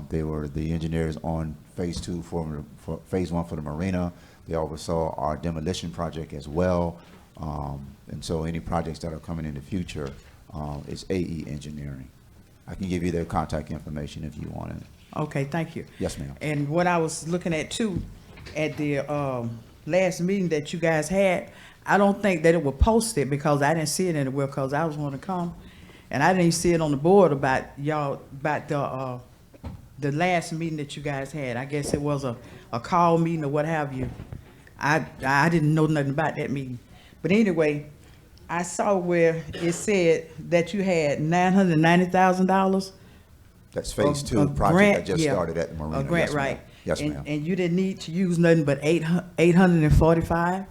They were the engineers on phase 2 for phase 1 for the Marina. They oversaw our demolition project as well. And so any projects that are coming in the future is AE Engineering. I can give you their contact information if you want it. Okay, thank you. Yes, ma'am. And what I was looking at too, at the last meeting that you guys had, I don't think that it was posted because I didn't see it anywhere because I was going to come. And I didn't see it on the board about y'all, about the last meeting that you guys had. I guess it was a call meeting or what have you. I didn't know nothing about that meeting. But anyway, I saw where it said that you had $990,000. That's phase 2 project that just started at the Marina. A grant, Yes, ma'am. right. Yes, ma'am. And you didn't need to use nothing but 845?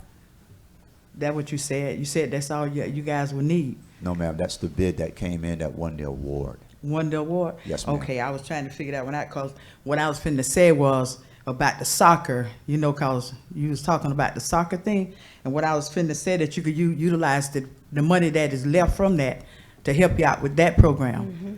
That what you said? You said that's all you guys would need? No, ma'am, that's the bid that came in that won the award. Won the award? Yes, ma'am. Okay, I was trying to figure that one out because what I was finna say was about the soccer, you know, because you was talking about the soccer thing. And what I was finna say that you could utilize the money that is left from that to help you out with that program. Mm-hmm.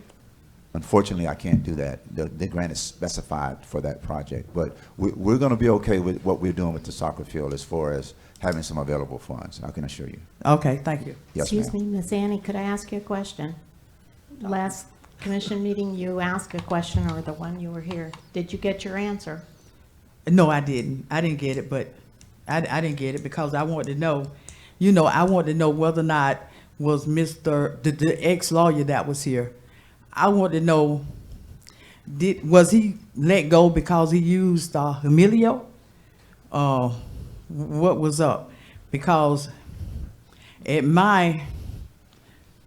Unfortunately, I can't do that. The grant is specified for that project. But we're going to be okay with what we're doing with the soccer field as far as having some available funds, I can assure you. Okay, thank you. Yes, Excuse ma'am. me, Ms. Annie, could I ask you a question? Last commission meeting, you asked a question, or the one you were here. Did you get your answer? No, I didn't. I didn't get it, but I didn't get it because I wanted to know, you know, I wanted to know whether or not was the ex-lawyer that was here. I wanted to know, was he let go because he used Emilio? What was up? Because at my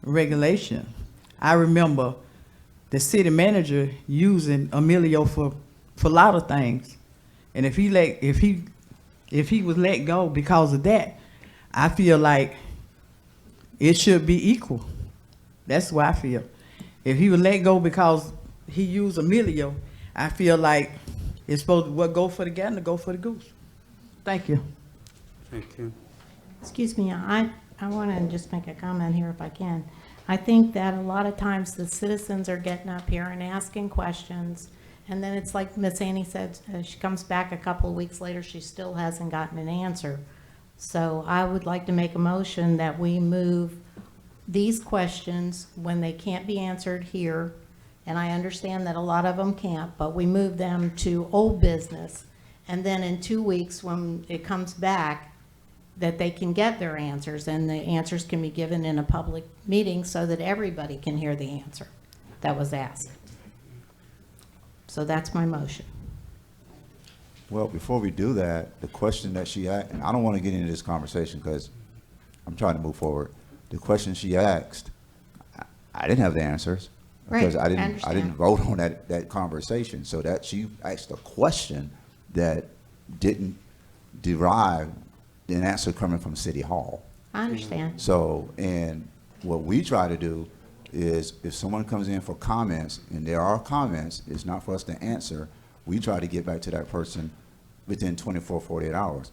regulation, I remember the city manager using Emilio for a lot of things. And if he was let go because of that, I feel like it should be equal. That's what I feel. If he was let go because he used Emilio, I feel like it's supposed to go for the gander, go for the goose. Thank you. Thank you. Excuse me, I want to just make a comment here if I can. I think that a lot of times the citizens are getting up here and asking questions, and then it's like Miss Annie said, she comes back a couple of weeks later, she still hasn't gotten an answer. So I would like to make a motion that we move these questions when they can't be answered here, and I understand that a lot of them can't, but we move them to old business. And then in 2 weeks, when it comes back, that they can get their answers, and the answers can be given in a public meeting so that everybody can hear the answer that was asked. So that's my motion. Well, before we do that, the question that she asked, and I don't want to get into this conversation because I'm trying to move forward. The question she asked, I didn't have the answers because Right, I didn't vote on that conversation. So that she asked a question that didn't derive an answer coming from City Hall. I understand. So, and what we try to do is if someone comes in for comments, and there are comments, it's not for us to answer, we try to get back to that person within 24, 48 hours.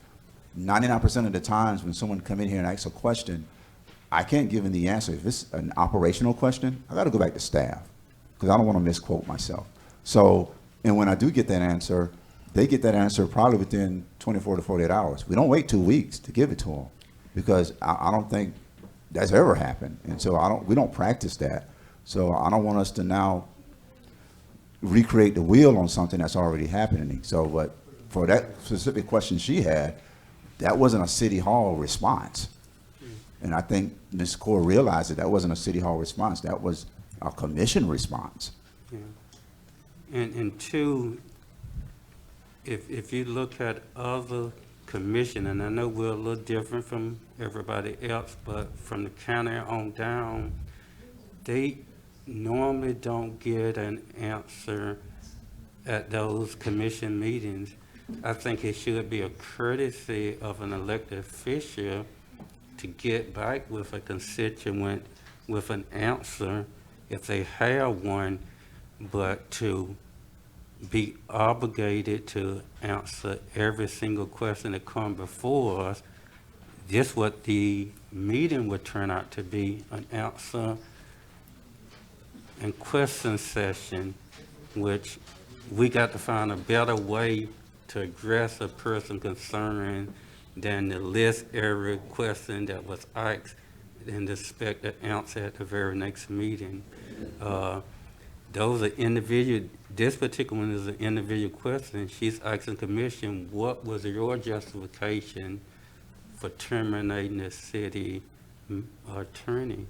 99% of the times when someone come in here and asks a question, I can't give them the answer. If it's an operational question, I got to go back to staff because I don't want to misquote myself. So, and when I do get that answer, they get that answer probably within 24 to 48 hours. We don't wait 2 weeks to give it to them because I don't think that's ever happened. And so we don't practice that. So I don't want us to now recreate the wheel on something that's already happening. So, but for that specific question she had, that wasn't a city hall response. And I think Ms. Core realized that wasn't a city hall response. That was a commission response. Yeah. And two, if you look at other commission, and I know we're a little different from everybody else, but from the county on down, they normally don't get an answer at those commission meetings. I think it should be a courtesy of an elected official to get back with a constituent with an answer if they have one, but to be obligated to answer every single question that comes before us. This what the meeting would turn out to be, an answer and question session, which we got to find a better way to address a person concern than the list every question that was asked and expect the answer at the very next meeting. Those are individual, this particular one is an individual question. She's asking commission, what was your justification for terminating the city attorney?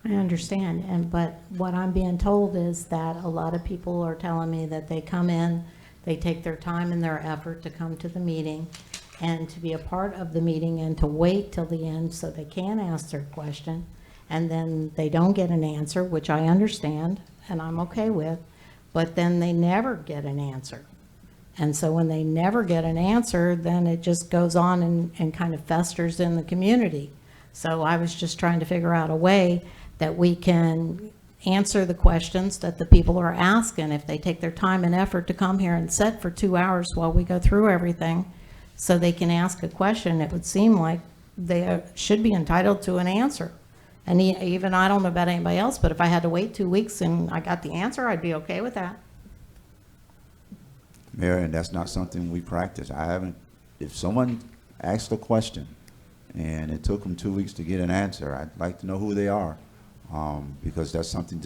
I understand, but what I'm being told is that a lot of people are telling me that they come in, they take their time and their effort to come to the meeting and to be a part of the meeting and to wait till the end so they can ask their question, and then they don't get an answer, which I understand and I'm okay with, but then they never get an answer. And so when they never get an answer, then it just goes on and kind of festers in the community. So I was just trying to figure out a way that we can answer the questions that the people are asking if they take their time and effort to come here and sit for 2 hours while we go through everything so they can ask a question. It would seem like they should be entitled to an answer. And even, I don't know about anybody else, but if I had to wait 2 weeks and I got the answer, I'd be okay with that. Mayor, and that's not something we practice. If someone asked a question and it took them 2 weeks to get an answer, I'd like to know who they are, because that's something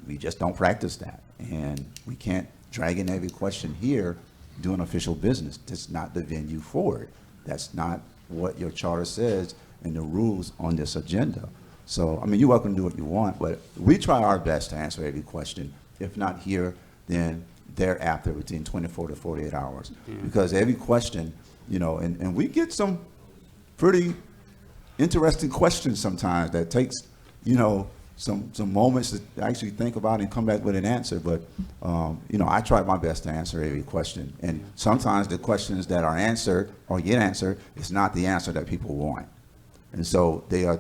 we just don't practice that. And we can't drag in every question here doing official business. That's not the venue for it. That's not what your charter says and the rules on this agenda. So, I mean, you're welcome to do what you want, but we try our best to answer every question. If not here, then thereafter within 24 to 48 hours. Because every question, and we get some pretty interesting questions sometimes that takes, some moments to actually think about and come back with an answer. But, I try my best to answer every question. And sometimes the questions that are answered or get answered is not the answer that people want. And so they are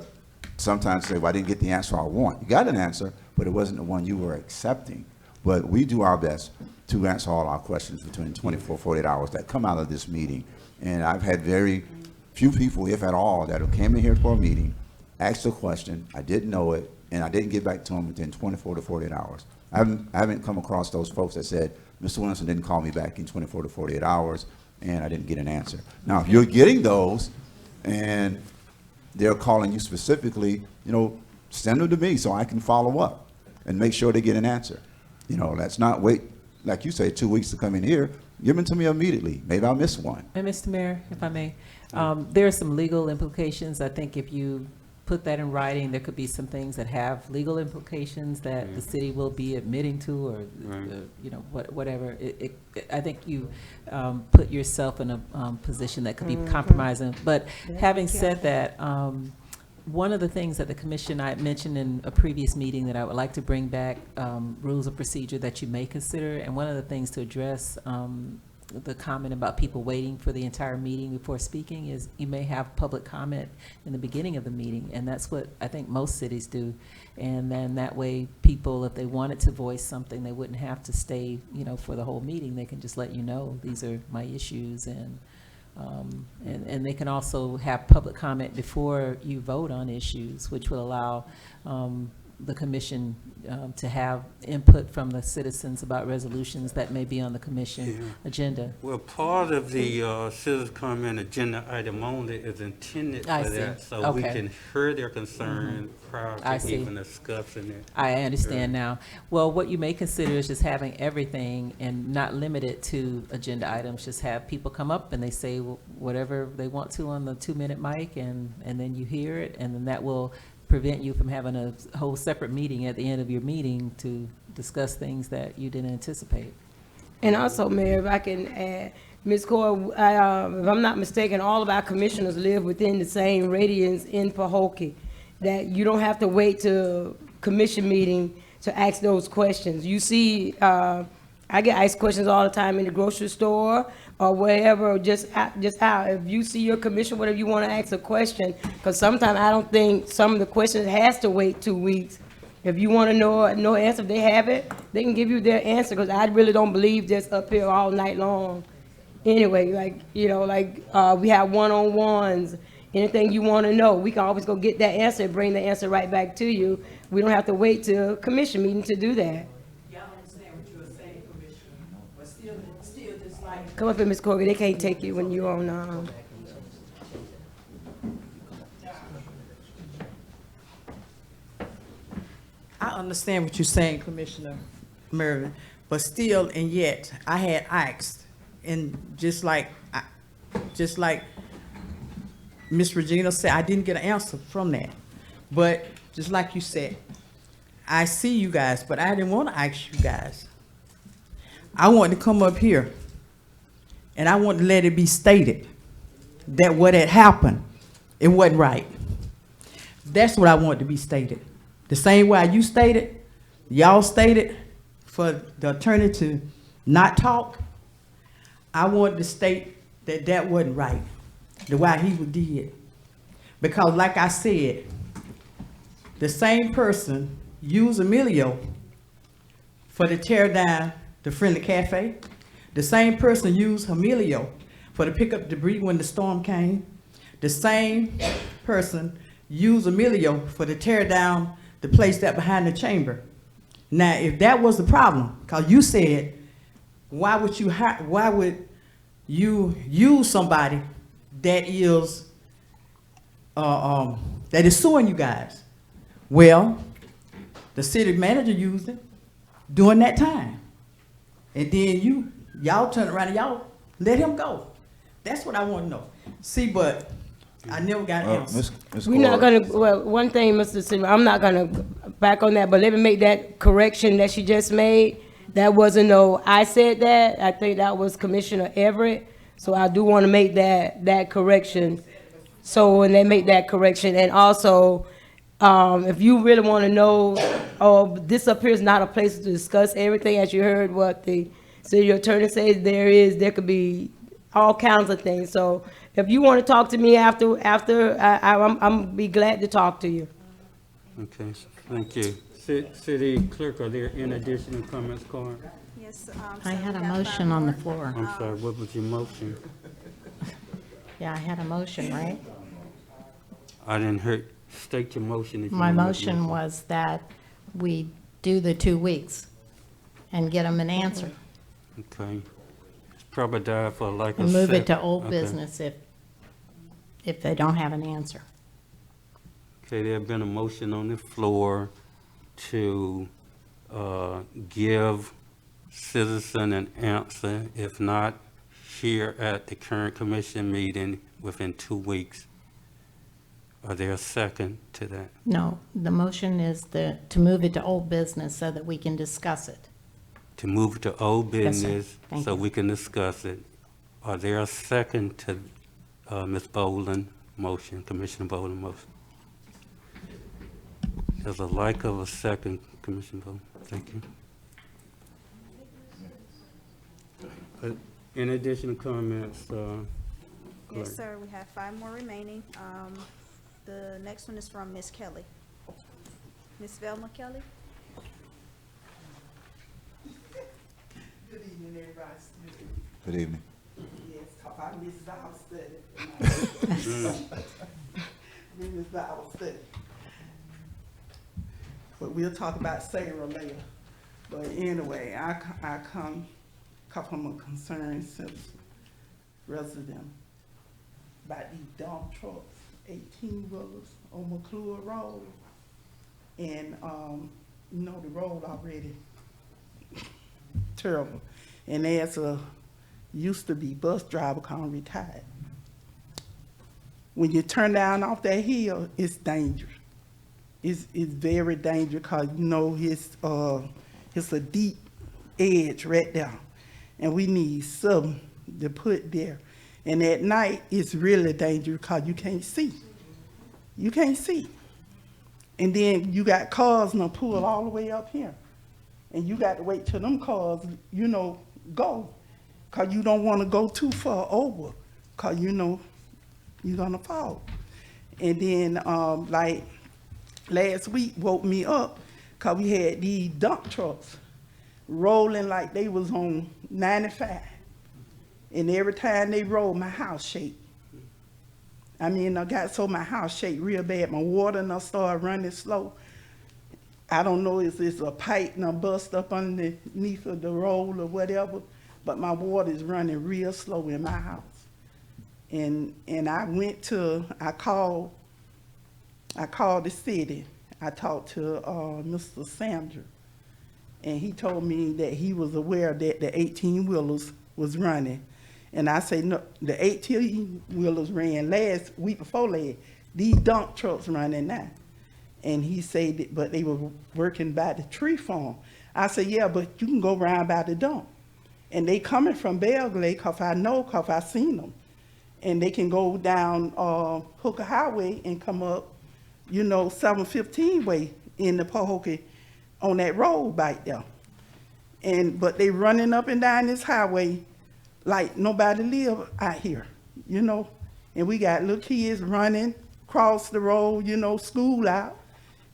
sometimes say, well, I didn't get the answer I want. You got an answer, but it wasn't the one you were accepting. But we do our best to answer all our questions between 24 and 48 hours that come out of this meeting. And I've had very few people, if at all, that have came in here for a meeting, asked a question, I didn't know it, and I didn't get back to them within 24 to 48 hours. I haven't come across those folks that said, Mr. Williamson didn't call me back in 24 to 48 hours, and I didn't get an answer. Now, if you're getting those, and they're calling you specifically, send them to me so I can follow up and make sure they get an answer. Let's not wait, like you say, 2 weeks to come in here. Give them to me immediately. Maybe I'll miss one. And Mr. Mayor, if I may, there are some legal implications. I think if you put that in writing, there could be some things that have legal implications that the city will be admitting to, or whatever. I think you put yourself in a position that could be compromising. But having said that, one of the things that the commission, I mentioned in a previous meeting that I would like to bring back, rules of procedure that you may consider, and one of the things to address the comment about people waiting for the entire meeting before speaking is you may have public comment in the beginning of the meeting, and that's what I think most cities do. And then that way, people, if they wanted to voice something, they wouldn't have to stay, you know, for the whole meeting. They can just let you know, these are my issues, and they can also have public comment before you vote on issues, which will allow the commission to have input from the citizens about resolutions that may be on the commission agenda. Well, part of the citizen comment agenda item only is intended I for see. that, so we Okay. can hear their concern prior I to see. even discussing it. I understand now. Well, what you may consider is just having everything and not limit it to agenda items. Just have people come up and they say whatever they want to on the 2-minute mic, and then you hear it, and then that will prevent you from having a whole separate meeting at the end of your meeting to discuss things that you didn't anticipate. And also, Mayor, if I can add, Ms. Core, if I'm not mistaken, all of our commissioners live within the same radius in Pahokee, that you don't have to wait to commission meeting to ask those questions. You see, I get asked questions all the time in the grocery store or wherever, just out. If you see your commission, whatever you want to ask a question, because sometimes I don't think some of the questions has to wait 2 weeks. If you want to know answer, if they have it, they can give you their answer, because I really don't believe just up here all night long. Anyway, like, you know, like, we have one-on-ones, anything you want to know, we can always go get that answer and bring the answer right back to you. We don't have to wait till commission meeting to do that. Come up here, Ms. Corrigan, they can't take you when you're on, I understand what you're saying, Commissioner Mervin, but still and yet, I had asked, and just like Miss Regina said, I didn't get an answer from that. But just like you said, I see you guys, but I didn't want to ask you guys. I wanted to come up here, and I wanted to let it be stated that what had happened, it wasn't right. That's what I wanted to be stated. The same way you stated, y'all stated for the attorney to not talk, I wanted to state that that wasn't right, the way he did. Because like I said, the same person used Emilio for to tear down the Friendly Cafe. The same person used Emilio for to pick up debris when the storm came. The same person used Emilio for to tear down the place that behind the chamber. Now, if that was the problem, because you said, why would you use somebody that is suing you guys? Well, the city manager used it during that time, and then y'all turn around and y'all let him go. That's what I want to know. See, but I never got an answer. we're not gonna, well, one thing, Mr. Silver, I'm not gonna back on that, but let me make that correction that she just made. That wasn't I said that, I think that was Commissioner Everett, so I do want to make that correction. So when they make that correction, and also, if you really want to know, this up here is not a place to discuss everything, as you heard what the city attorney says, there could be all kinds of things. So if you want to talk to me after, I'm be glad to talk to you. Okay, thank you. City Clerk, are there any additional comments, Carl? Yes. I had a motion on the floor. I'm sorry, what was your motion? Yeah, I had a motion, right? I didn't hear, state your motion. if you My wanna make motion was that we do the 2 weeks and get them an answer. Okay. It's probably died for like a And move it sec- to old okay. business if they don't have an answer. Okay, there have been a motion on the floor to give citizen an answer, if not here at the current commission meeting within 2 weeks. Are there a second to that? No, the motion is to move it to old business so that we can discuss it. To move to old Yes, sir. business Thank so you. we can discuss it. Are there a second to Ms. Boland motion, Commissioner Boland motion? There's a like of a second, Commissioner Boland. Thank you. Any additional comments, Yes, Clerk? sir, we have 5 more remaining. The next one is from Miss Kelly. Miss Velma Kelly? Good evening, everybody. Good evening. Yes, I missed Bible study. We missed Bible study. But we'll talk about Sarah later. But anyway, I come from a concerned citizen, resident, about these dump trucks, 18-wheelers on McClure Road. And, you know, the road already terrible. And as a used to be bus driver, called retired. When you turn down off that hill, it's dangerous. It's very dangerous because you know it's a deep edge right there, and we need something to put there. And at night, it's really dangerous because you can't see. You can't see. And then you got cars now pull all the way up here, and you got to wait till them cars, you know, go, because you don't want to go too far over, because you know you're going to fall. And then, like, last week woke me up because we had these dump trucks rolling like they was on 95. And every time they roll, my house shake. I mean, I got so my house shake real bad. My water and I started running slow. I don't know if it's a pipe and I bust up underneath of the roll or whatever, but my water is running real slow in my house. And I called the city. I talked to Mr. Sandra, and he told me that he was aware that the 18-wheelers was running. And I say, no, the 18-wheelers ran last week before last. These dump trucks running now. And he said that, but they were working by the tree farm. I said, yeah, but you can go around by the dump. And they coming from Belgrade, because I seen them. And they can go down Hooker Highway and come up, you know, 715 way in the Pahokee on that road back there. But they running up and down this highway like nobody live out here, you know. And we got little kids running across the road, you know, school out.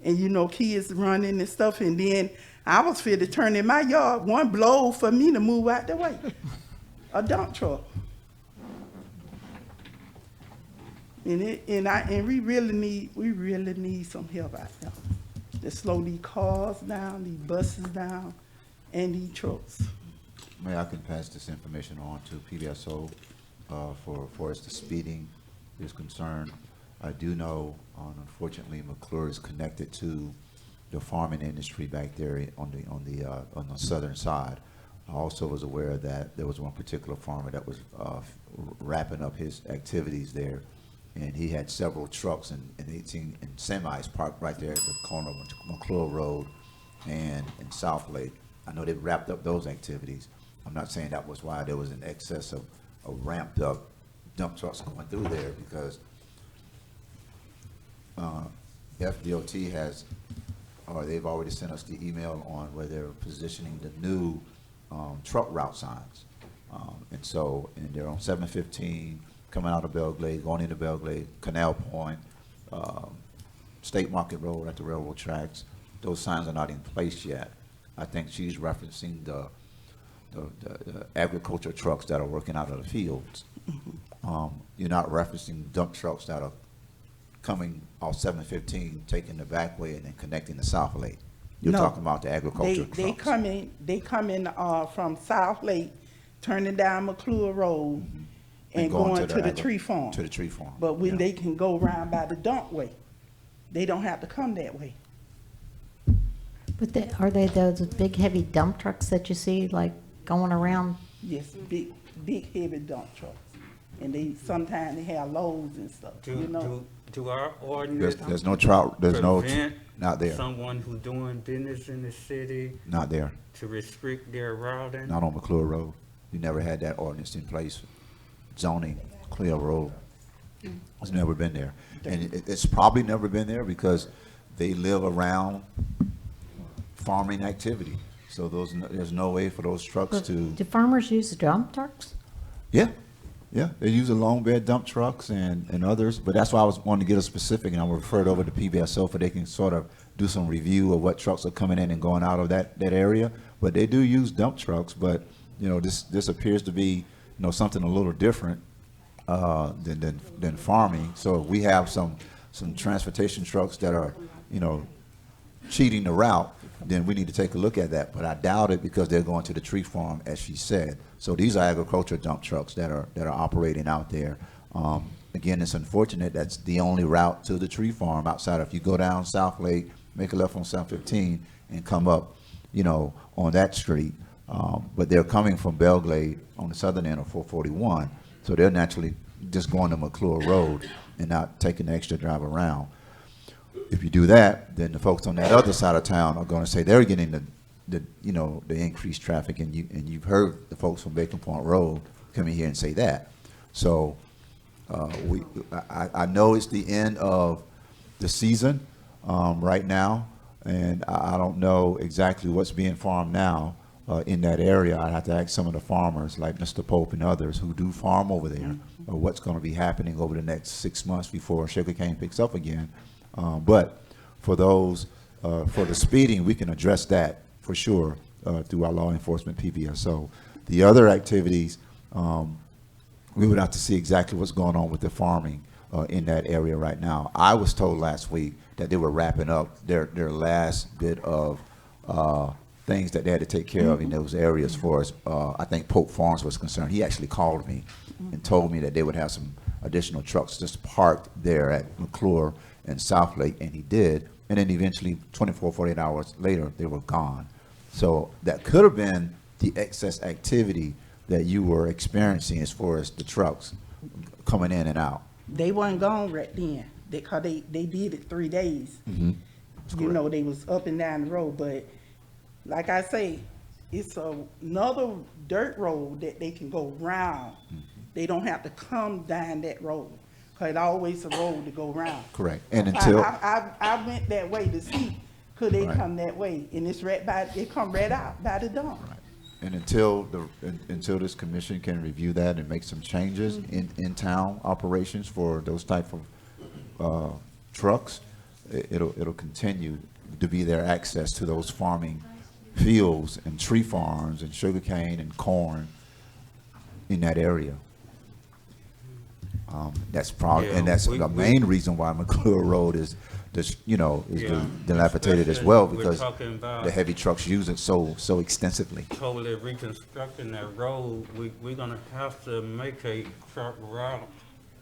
And, you know, kids running and stuff. And then I was fit to turn in my yard, one blow for me to move out the way. A dump truck. And we really need some help out there to slow these cars down, these buses down, and these trucks. Mayor, I can pass this information on to PBSO for as the speeding is concerned. I do know, unfortunately, McClure is connected to the farming industry back there on the southern side. I also was aware that there was one particular farmer that was wrapping up his activities there, and he had several trucks and semis parked right there at the corner of McClure Road and in South Lake. I know they wrapped up those activities. I'm not saying that was why there was an excess of ramped up dump trucks going through there, because FDOT has, or they've already sent us the email on where they're positioning the new truck route signs. And they're on 715, coming out of Belgrade, going into Belgrade, Canal Point, State Market Road at the railroad tracks. Those signs are not in place yet. I think she's referencing the agriculture trucks that are working out of the fields. You're not referencing dump trucks that are coming off 715, taking the back way and then connecting to South Lake. You're talking about the agriculture trucks. They come in from South Lake, turning down McClure Road, and going to the tree farm. To the tree farm. But when they can go around by the dump way, they don't have to come that way. But are they those big heavy dump trucks that you see like going around? Yes, big heavy dump trucks. And sometimes they have loads and stuff, you know. Do our ordinance There's no trout, prevent not there. someone who's doing business in the city Not there. to restrict their routing? Not on McClure Road. You never had that ordinance in place. Zoning, Cleo Road. It's never been there. And it's probably never been there because they live around farming activity. So there's no way for those trucks to. Do farmers use dump trucks? Yeah, yeah, they use the long bed dump trucks and others, but that's why I was wanting to get a specific, and I'm referred over to PBSO for they can sort of do some review of what trucks are coming in and going out of that area. But they do use dump trucks, but, you know, this appears to be, you know, something a little different than farming. So if we have some transportation trucks that are, you know, cheating the route, then we need to take a look at that. But I doubt it because they're going to the tree farm, as she said. So these are agriculture dump trucks that are operating out there. Again, it's unfortunate that's the only route to the tree farm outside of if you go down South Lake, make a left on South 15 and come up, you know, on that street. But they're coming from Belglade on the southern end of 441. So they're naturally just going to McClure Road and not taking the extra drive around. If you do that, then the folks on that other side of town are going to say they're getting the you know, the increased traffic, and you've heard the folks from Bacon Point Road come in here and say that. So I know it's the end of the season right now, and I don't know exactly what's being farmed now in that area. I'd have to ask some of the farmers like Mr. Pope and others who do farm over there, or what's going to be happening over the next 6 months before sugarcane picks up again. But for those, for the speeding, we can address that for sure through our law enforcement PBSO. The other activities, we would have to see exactly what's going on with the farming in that area right now. I was told last week that they were wrapping up their last bit of things that they had to take care of in those areas for us. I think Pope Farms was concerned. He actually called me and told me that they would have some additional trucks just parked there at McClure and South Lake, and he did. And then eventually, 24, 48 hours later, they were gone. So that could have been the excess activity that you were experiencing as far as the trucks coming in and out. They wasn't gone right then. They did it 3 days. Mm-hmm. You know, they was up and down the road, but like I say, it's another dirt road that they can go round. Mm-hmm. They don't have to come down that road, because it's always a road to go round. Correct. And until I went that way to see could they Right. come that way, and it's right by, they come right out by the dump. Right. And until this commission can review that and make some changes in town operations for those type of trucks, it'll continue to be their access to those farming fields and tree farms and sugarcane and corn in that area. That's probably, Yeah, and that's the main reason why McClure Road is dilapidated as well, We're because talking about the heavy trucks use it so extensively. totally reconstructing that road. We're gonna have to make a truck route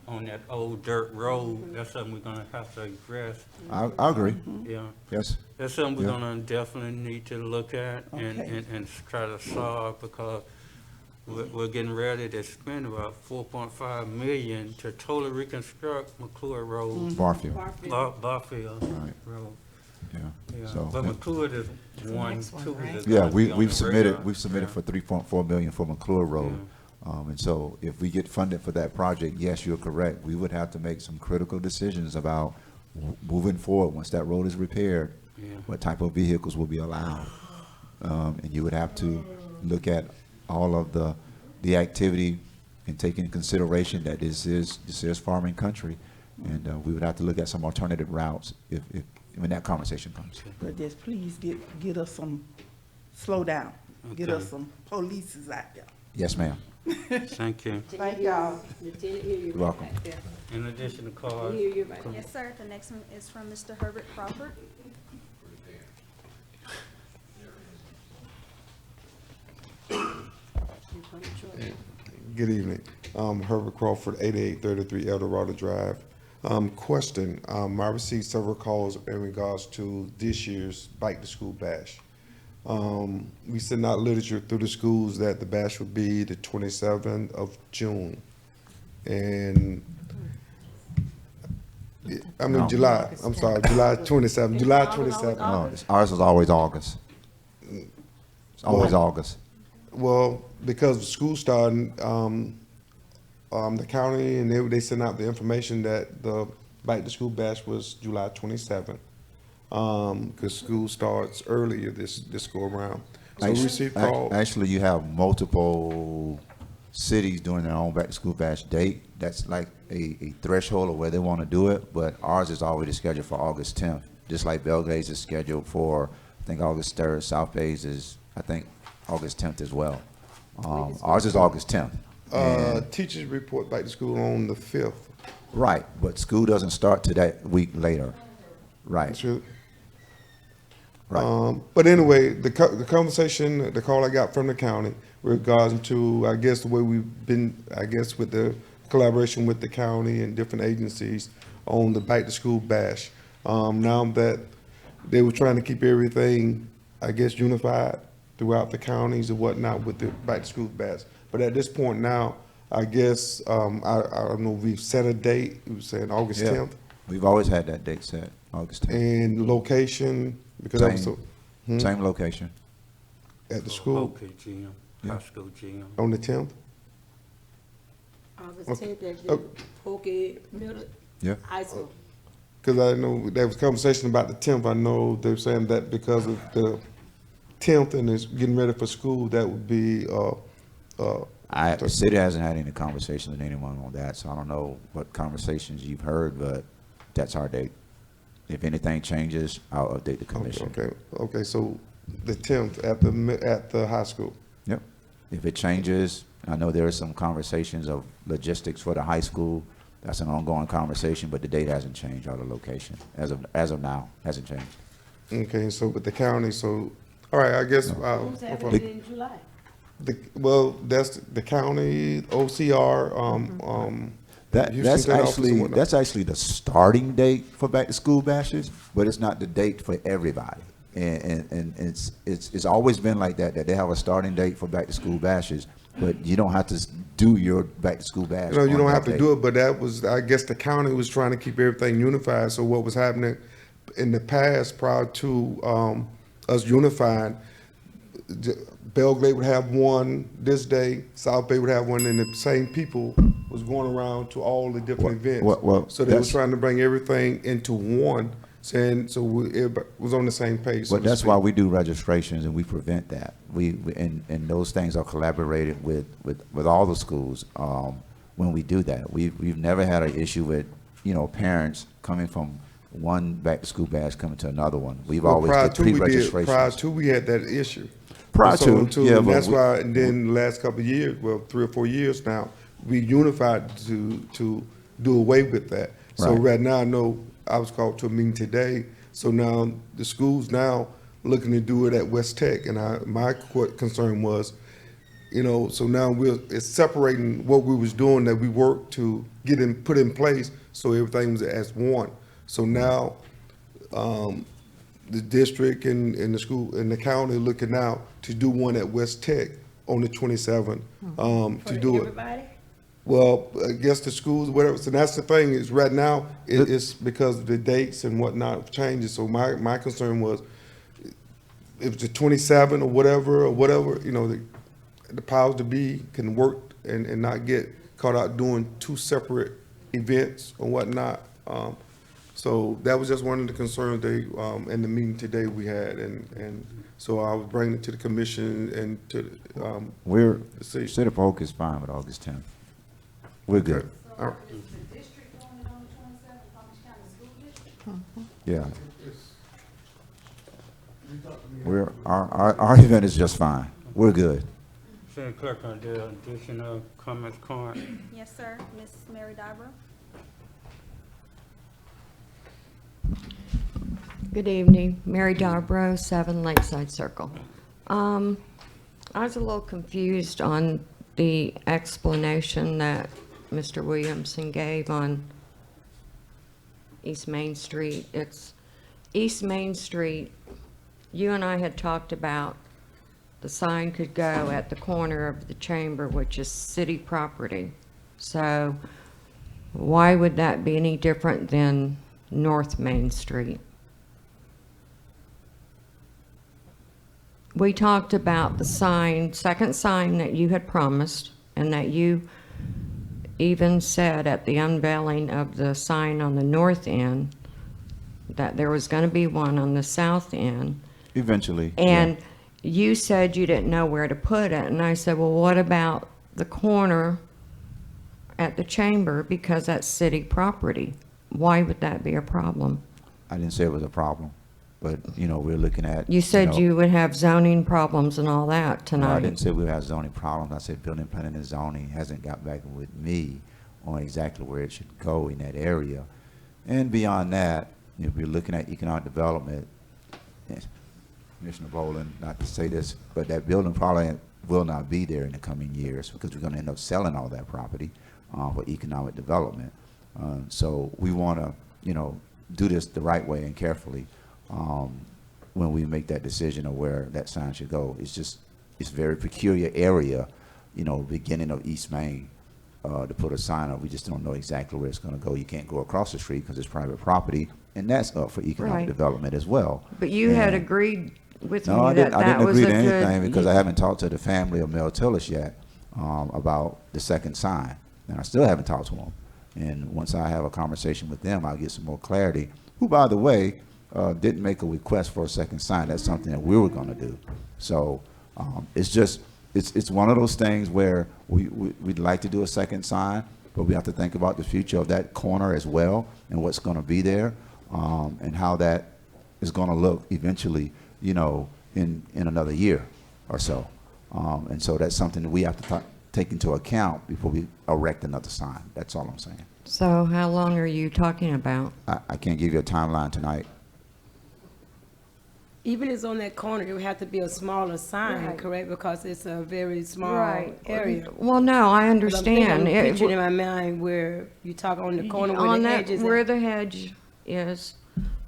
on that old dirt road. That's something we're gonna have to address. I agree. Yeah. Yes. That's something we're Yeah. gonna definitely need to look at and try to solve, because we're getting ready to spend about 4.5 million to totally reconstruct McClure Road. Barfield. Barfield Right. Road. Yeah. Yeah, So, but McClure is one, too. that's yeah, gonna be on we've the submitted radar. for 3.4 million for McClure Road. And so if we get funded for that project, yes, you're correct. We would have to make some critical decisions about moving forward once that road is repaired. Yeah. What type of vehicles will be allowed? And you would have to look at all of the activity and take into consideration that this is farming country. And we would have to look at some alternative routes if when that conversation comes. But just please get us some, slow down. Get Okay. us some polices out there. Yes, ma'am. Thank you. Thank y'all. You're welcome. In addition to cars. Yes, sir. The next one is from Mr. Herbert Crawford. Good evening. Herbert Crawford, 8833 Eldorado Drive. Question, I received several calls in regards to this year's Bike to School Bash. We sent out literature through the schools that the bash would be the 27th of June. And, I mean, No. July, I'm sorry, July 27th, July 27th. No, ours is always August. It's always August. Well, because the school starting, the county and they sent out the information that the Bike to School Bash was July 27th. Because school starts earlier this go around. So we received calls. Actually, you have multiple cities doing their own back-to-school bash date. That's like a threshold of where they want to do it, but ours is already scheduled for August 10th, just like Belgrade's is scheduled for, I think, August 3rd. South Bay's is, I think, August 10th as well. Ours is August 10th. And- Teachers report back to school on the 5th. Right, but school doesn't start to that week later. Right. True. Right. But anyway, the conversation, the call I got from the county regards to, I guess, the way we've been, I guess, with the collaboration with the county and different agencies on the back to school bash. Now that they were trying to keep everything, I guess, unified throughout the counties and whatnot with the back to school bash. But at this point now, I guess, I don't know, we've set a date, you were saying August Yeah. 10th? We've always had that date set, August 10th. And location, because that was so. Same location. At the school, Pahokee gym, high school gym. on the 10th? August Okay. 10th, at Okay. Pahokee Middle Yeah. High School. Because I know there was conversation about the 10th. I know they're saying that because of the 10th and it's getting ready for school, that would be, The city hasn't had any conversation with anyone on that, so I don't know what conversations you've heard, but that's our date. If anything changes, I'll update the commission. okay, so the 10th at the high school. Yep. If it changes, I know there are some conversations of logistics for the high school. That's an ongoing conversation, but the date hasn't changed or the location. As of now, hasn't changed. Okay, so with the county, so, all right, I guess. Who's having it in July? Well, that's the county, OCR, Houston State Office and whatnot. That's actually the starting date for back to school bashes, but it's not the date for everybody. And it's always been like that they have a starting date for back to school bashes, but you don't have to do your back to school bash. You don't have to do it, but that was, I guess the county was trying to keep everything unified. So what was happening in the past prior to us unifying, Belgrade would have one this day, South Bay would have one, and the same people was going around to all the different events. So they were trying to bring everything into one, saying, so everybody was on the same page. But that's why we do registrations and we prevent that. And those things are collaborated with all the schools when we do that. We've never had an issue with, parents coming from one back to school bash coming to another one. We've always did pre-registrations. Prior to, we had that issue. Prior to, yeah, and but that's why, and then the last couple of years, well, 3 or 4 years now, we unified to do away with that. So right now, I know I was called to a meeting today, so now the school's now looking to do it at West Tech, and my concern was, so now it's separating what we was doing that we worked to put in place, so everything was as one. So now, the district and the school and the county looking now to do one at West Tech on the 27th, to do everybody? it. Well, I guess the schools, whatever. So that's the thing is right now it's because of the dates and whatnot changes. So my concern was if the 27 or whatever, the powers to be can work and not get caught out doing 2 separate events or whatnot. So that was just one of the concerns in the meeting today we had, and so I was bringing it to the commission and to the city of Pahokee is fine with August 10th. We're good. All right. Yeah. Our event is just fine. We're good. City Clerk, are there additional comments, card? Yes, sir. Ms. Mary Dibra. Good evening, Mary Darbrow, 7 Lakeside Circle. I was a little confused on the explanation that Mr. Williamson gave on East Main Street. It's East Main Street. You and I had talked about the sign could go at the corner of the chamber, which is city property. So why would that be any different than North Main Street? We talked about the second sign that you had promised, and that you even said at the unveiling of the sign on the north end that there was going to be one on the south end. Eventually. And you said you didn't know where to put it, and I said, well, what about the corner at the chamber because that's city property. Why would that be a problem? I didn't say it was a problem, but, you know, we're looking at. You said know, you would have zoning problems and all that No, tonight. I didn't say we have zoning problems. I said building, planning, and zoning hasn't got back with me on exactly where it should go in that area. And beyond that, if we're looking at economic development, yes, Commissioner Boland, not to say this, but that building probably will not be there in the coming years because we're going to end up selling all that property for economic development. So we want to, you know, do this the right way and carefully when we make that decision of where that sign should go. It's just, it's a very peculiar area, you know, beginning of East Main to put a sign up. We just don't know exactly where it's going to go. You can't go across the street because it's private property, and that's up for economic Right. development as well. But you had And- agreed with No, me I that didn't, I that didn't was agree a to good. anything because I haven't talked to the family of Mel Tillis yet about the second sign, and I still haven't talked to them. And once I have a conversation with them, I'll get some more clarity. Who, by the way, didn't make a request for a second sign. That's something that we were going to do. So it's just, it's one of those things where we'd like to do a second sign, but we have to think about the future of that corner as well and what's going to be there and how that is going to look eventually, you know, in another year or so. And so that's something that we have to take into account before we erect another sign. That's all I'm saying. So how long are you talking about? I can't give you a timeline tonight. Even if it's on that corner, it would have to be a smaller sign, Right. correct? Because it's a very small Right. area. Well, no, I understand. I'm It- picturing in my mind where you talk on the corner where on the that, hedge is. where at. the hedge is,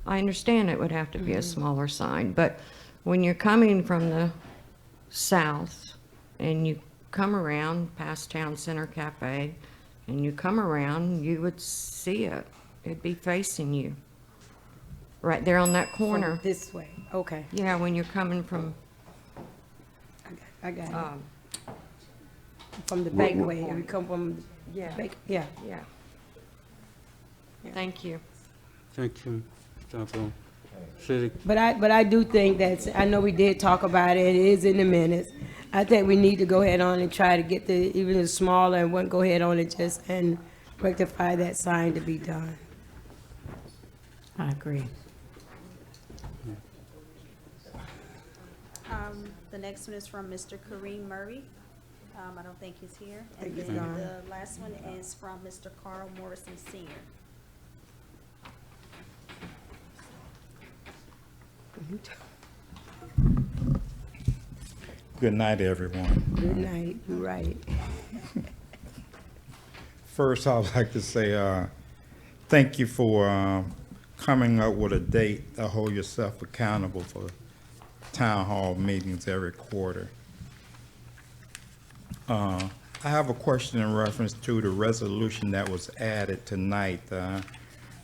I understand it would have to be a smaller sign, but when you're coming from the south and you come around past Town Center Cafe and you come around, you would see it. It'd be facing you. Right there on that corner. From this way, okay. Yeah, when you're coming from, I got it. um, From the bankway, if you come from, yeah, yeah. yeah. Thank you. Thank you, Dr. City. But I do think that, I know we did talk about it, it is in the minutes. I think we need to go ahead on and try to get the, even the smaller, and one, go ahead on and just, and rectify that sign to be done. I agree. The next one is from Mr. Kareem Murray. I don't think he's here. And Think he's then gone. the last one is from Mr. Carl Morrison Senior. Good night, everyone. Good night, you're right. First, I would like to say thank you for coming up with a date to hold yourself accountable for town hall meetings every quarter. I have a question in reference to the resolution that was added tonight,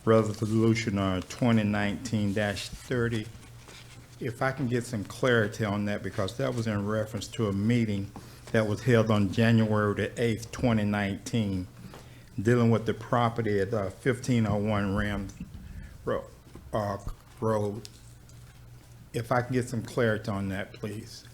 Resolution 2019-30. If I can get some clarity on that, because that was in reference to a meeting that was held on January the 8th, 2019, dealing with the property at 1501 Rams Road. If I can get some clarity on that, please.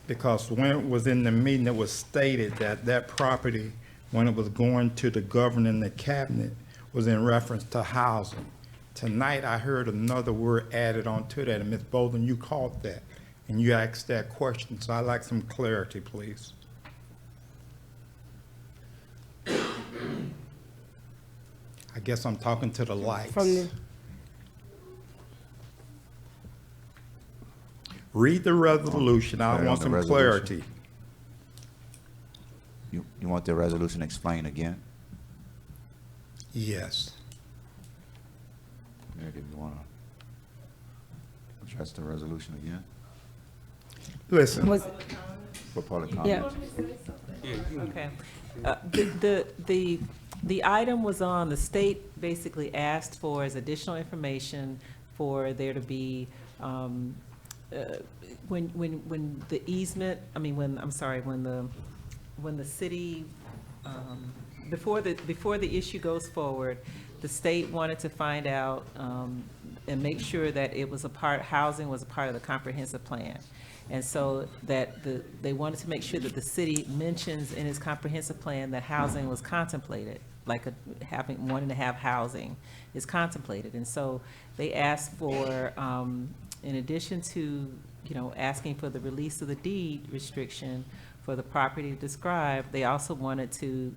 Because when it was in the meeting, it was stated that that property, when it was going to the governor and the cabinet, was in reference to housing. Tonight, I heard another word added onto that, and Ms. Bolden, you caught that, and you asked that question, so I'd like some clarity, please. I guess I'm talking to the lights. From the, Read the resolution, I Clarity want on some the resolution. clarity. You want the resolution explained again? Yes. Maybe you want to address the resolution again? Listen. was, For public yeah, comment? Okay. The item was on, the state basically asked for as additional information for there to be, when the easement, when the city, before the issue goes forward, the state wanted to find out, and make sure that it was housing was a part of the comprehensive plan. And so that they wanted to make sure that the city mentions in its comprehensive plan that housing was contemplated, like wanting to have housing is contemplated. And so they asked for, in addition to, asking for the release of the deed restriction for the property described, they also wanted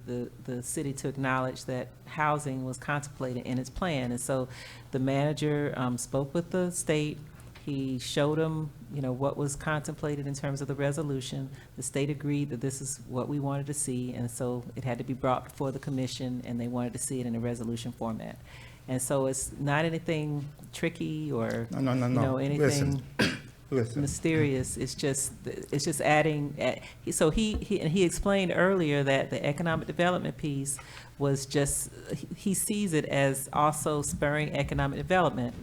the city to acknowledge that housing was contemplated in its plan. And so the manager spoke with the state. He showed them, what was contemplated in terms of the resolution. The state agreed that this is what we wanted to see, and so it had to be brought before the commission, and they wanted to see it in a resolution format. And so it's not anything tricky or, No. anything Listen. mysterious. It's just adding. So he explained earlier that the economic development piece was just, he sees it as also spurring economic development.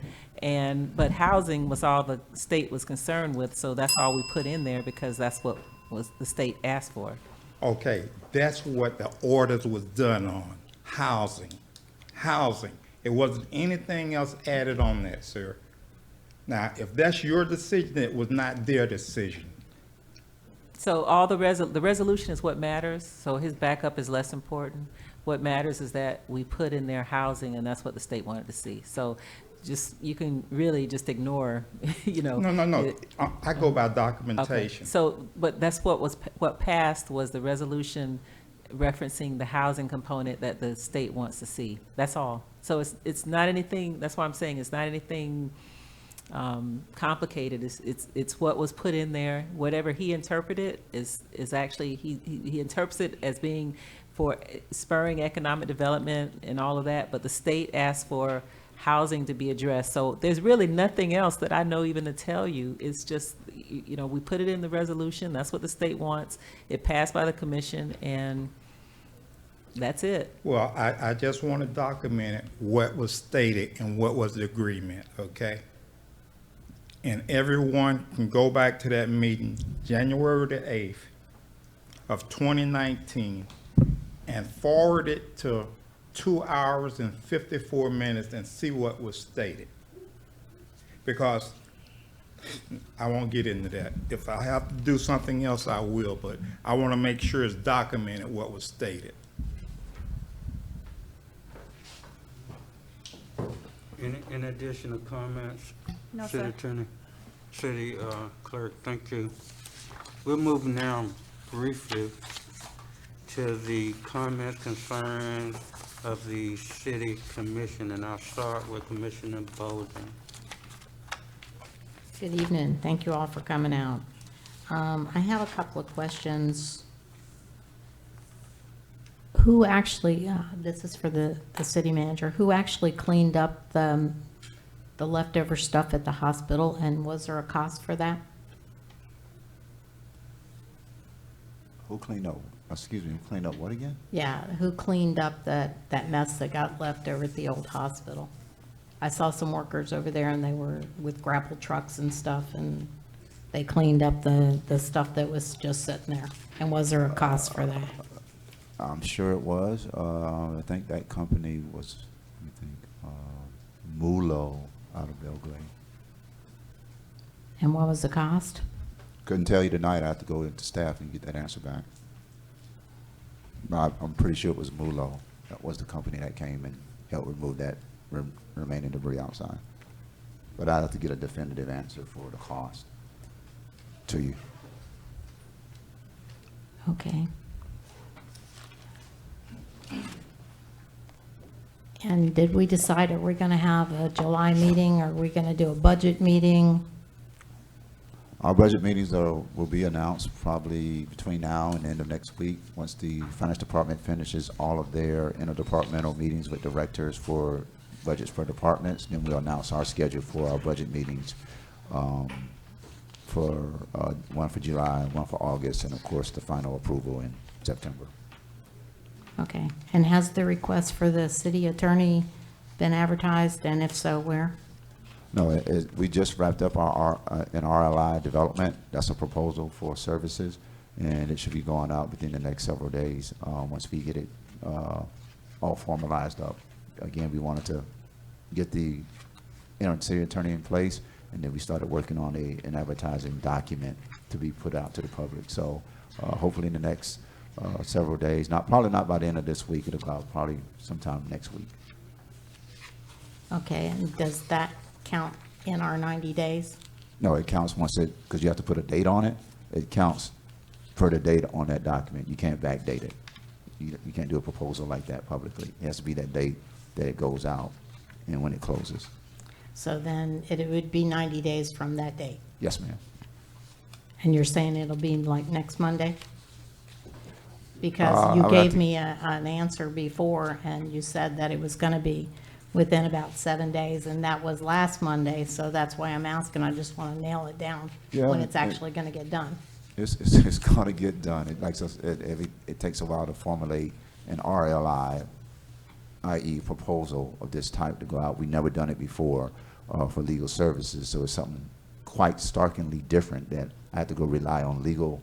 But housing was all the state was concerned with, so that's all we put in there because that's what was the state asked for. Okay, that's what the orders was done on, housing. It wasn't anything else added on that, sir. Now, if that's your decision, it was not their decision. So all the resolution is what matters, so his backup is less important. What matters is that we put in there housing, and that's what the state wanted to see. So you can really just ignore, No. I go by documentation. Okay. So, but that's what passed was the resolution referencing the housing component that the state wants to see. That's all. So it's not anything, that's why I'm saying it's not anything complicated. It's what was put in there. Whatever he interpreted is actually, he interprets it as being for spurring economic development and all of that, but the state asked for housing to be addressed. So there's really nothing else that I know even to tell you. It's just, we put it in the resolution. That's what the state wants. It passed by the commission, and that's it. Well, I just want to document what was stated and what was the agreement, okay? And everyone can go back to that meeting, January the 8th of 2019, and forward it to 2 hours and 54 minutes and see what was stated. Because I won't get into that. If I have to do something else, I will, but I want to make sure it's documented what was stated. Any additional comments? No, City sir. Attorney, City Clerk, thank you. We'll move now briefly to the comments, concerns of the City Commission, and I'll start with Commissioner Bolden. Good evening. Thank you all for coming out. I have a couple of questions. Who actually, this is for the city manager, who actually cleaned up the leftover stuff at the hospital, and was there a cost for that? Who cleaned up? Excuse me, cleaned up what again? Yeah, who cleaned up that mess that got left over at the old hospital? I saw some workers over there, and they were with grapple trucks and stuff, and they cleaned up the stuff that was just sitting there. And was there a cost for that? I'm sure it was. I think that company was, Mulo out of Belgrade. And what was the cost? Couldn't tell you tonight. I have to go into staff and get that answer back. But I'm pretty sure it was Mulo. That was the company that came and helped remove that remaining debris outside. But I have to get a definitive answer for the cost to you. Okay. And did we decide, are we going to have a July meeting? Are we going to do a budget meeting? Our budget meetings will be announced probably between now and the end of next week. Once the finance department finishes all of their interdepartmental meetings with directors for budgets for departments, then we'll announce our schedule for our budget meetings, for one for July, one for August, and of course the final approval in September. Okay. And has the request for the city attorney been advertised, and if so, where? No, we just wrapped up an RLI development. That's a proposal for services, and it should be going out within the next several days once we get it all formalized up. Again, we wanted to get the city attorney in place, and then we started working on an advertising document to be put out to the public. So hopefully in the next several days, probably not by the end of this week, it'll go out probably sometime next week. Okay, and does that count in our 90 days? No, it counts because you have to put a date on it. It counts per the date on that document. You can't backdate it. You can't do a proposal like that publicly. It has to be that date that it goes out and when it closes. So then it would be 90 days from that date. Yes, ma'am. And you're saying it'll be like next Monday? Because I you would gave have to- me an answer before, and you said that it was going to be within about 7 days, and that was last Monday, so that's why I'm asking. I just want to nail it down Yeah, when it's actually going to get done. It's going to get done. It takes a while to formulate an RLI, i.e. proposal of this type to go out. We've never done it before for legal services, so it's something quite starkly different that I have to go rely on legal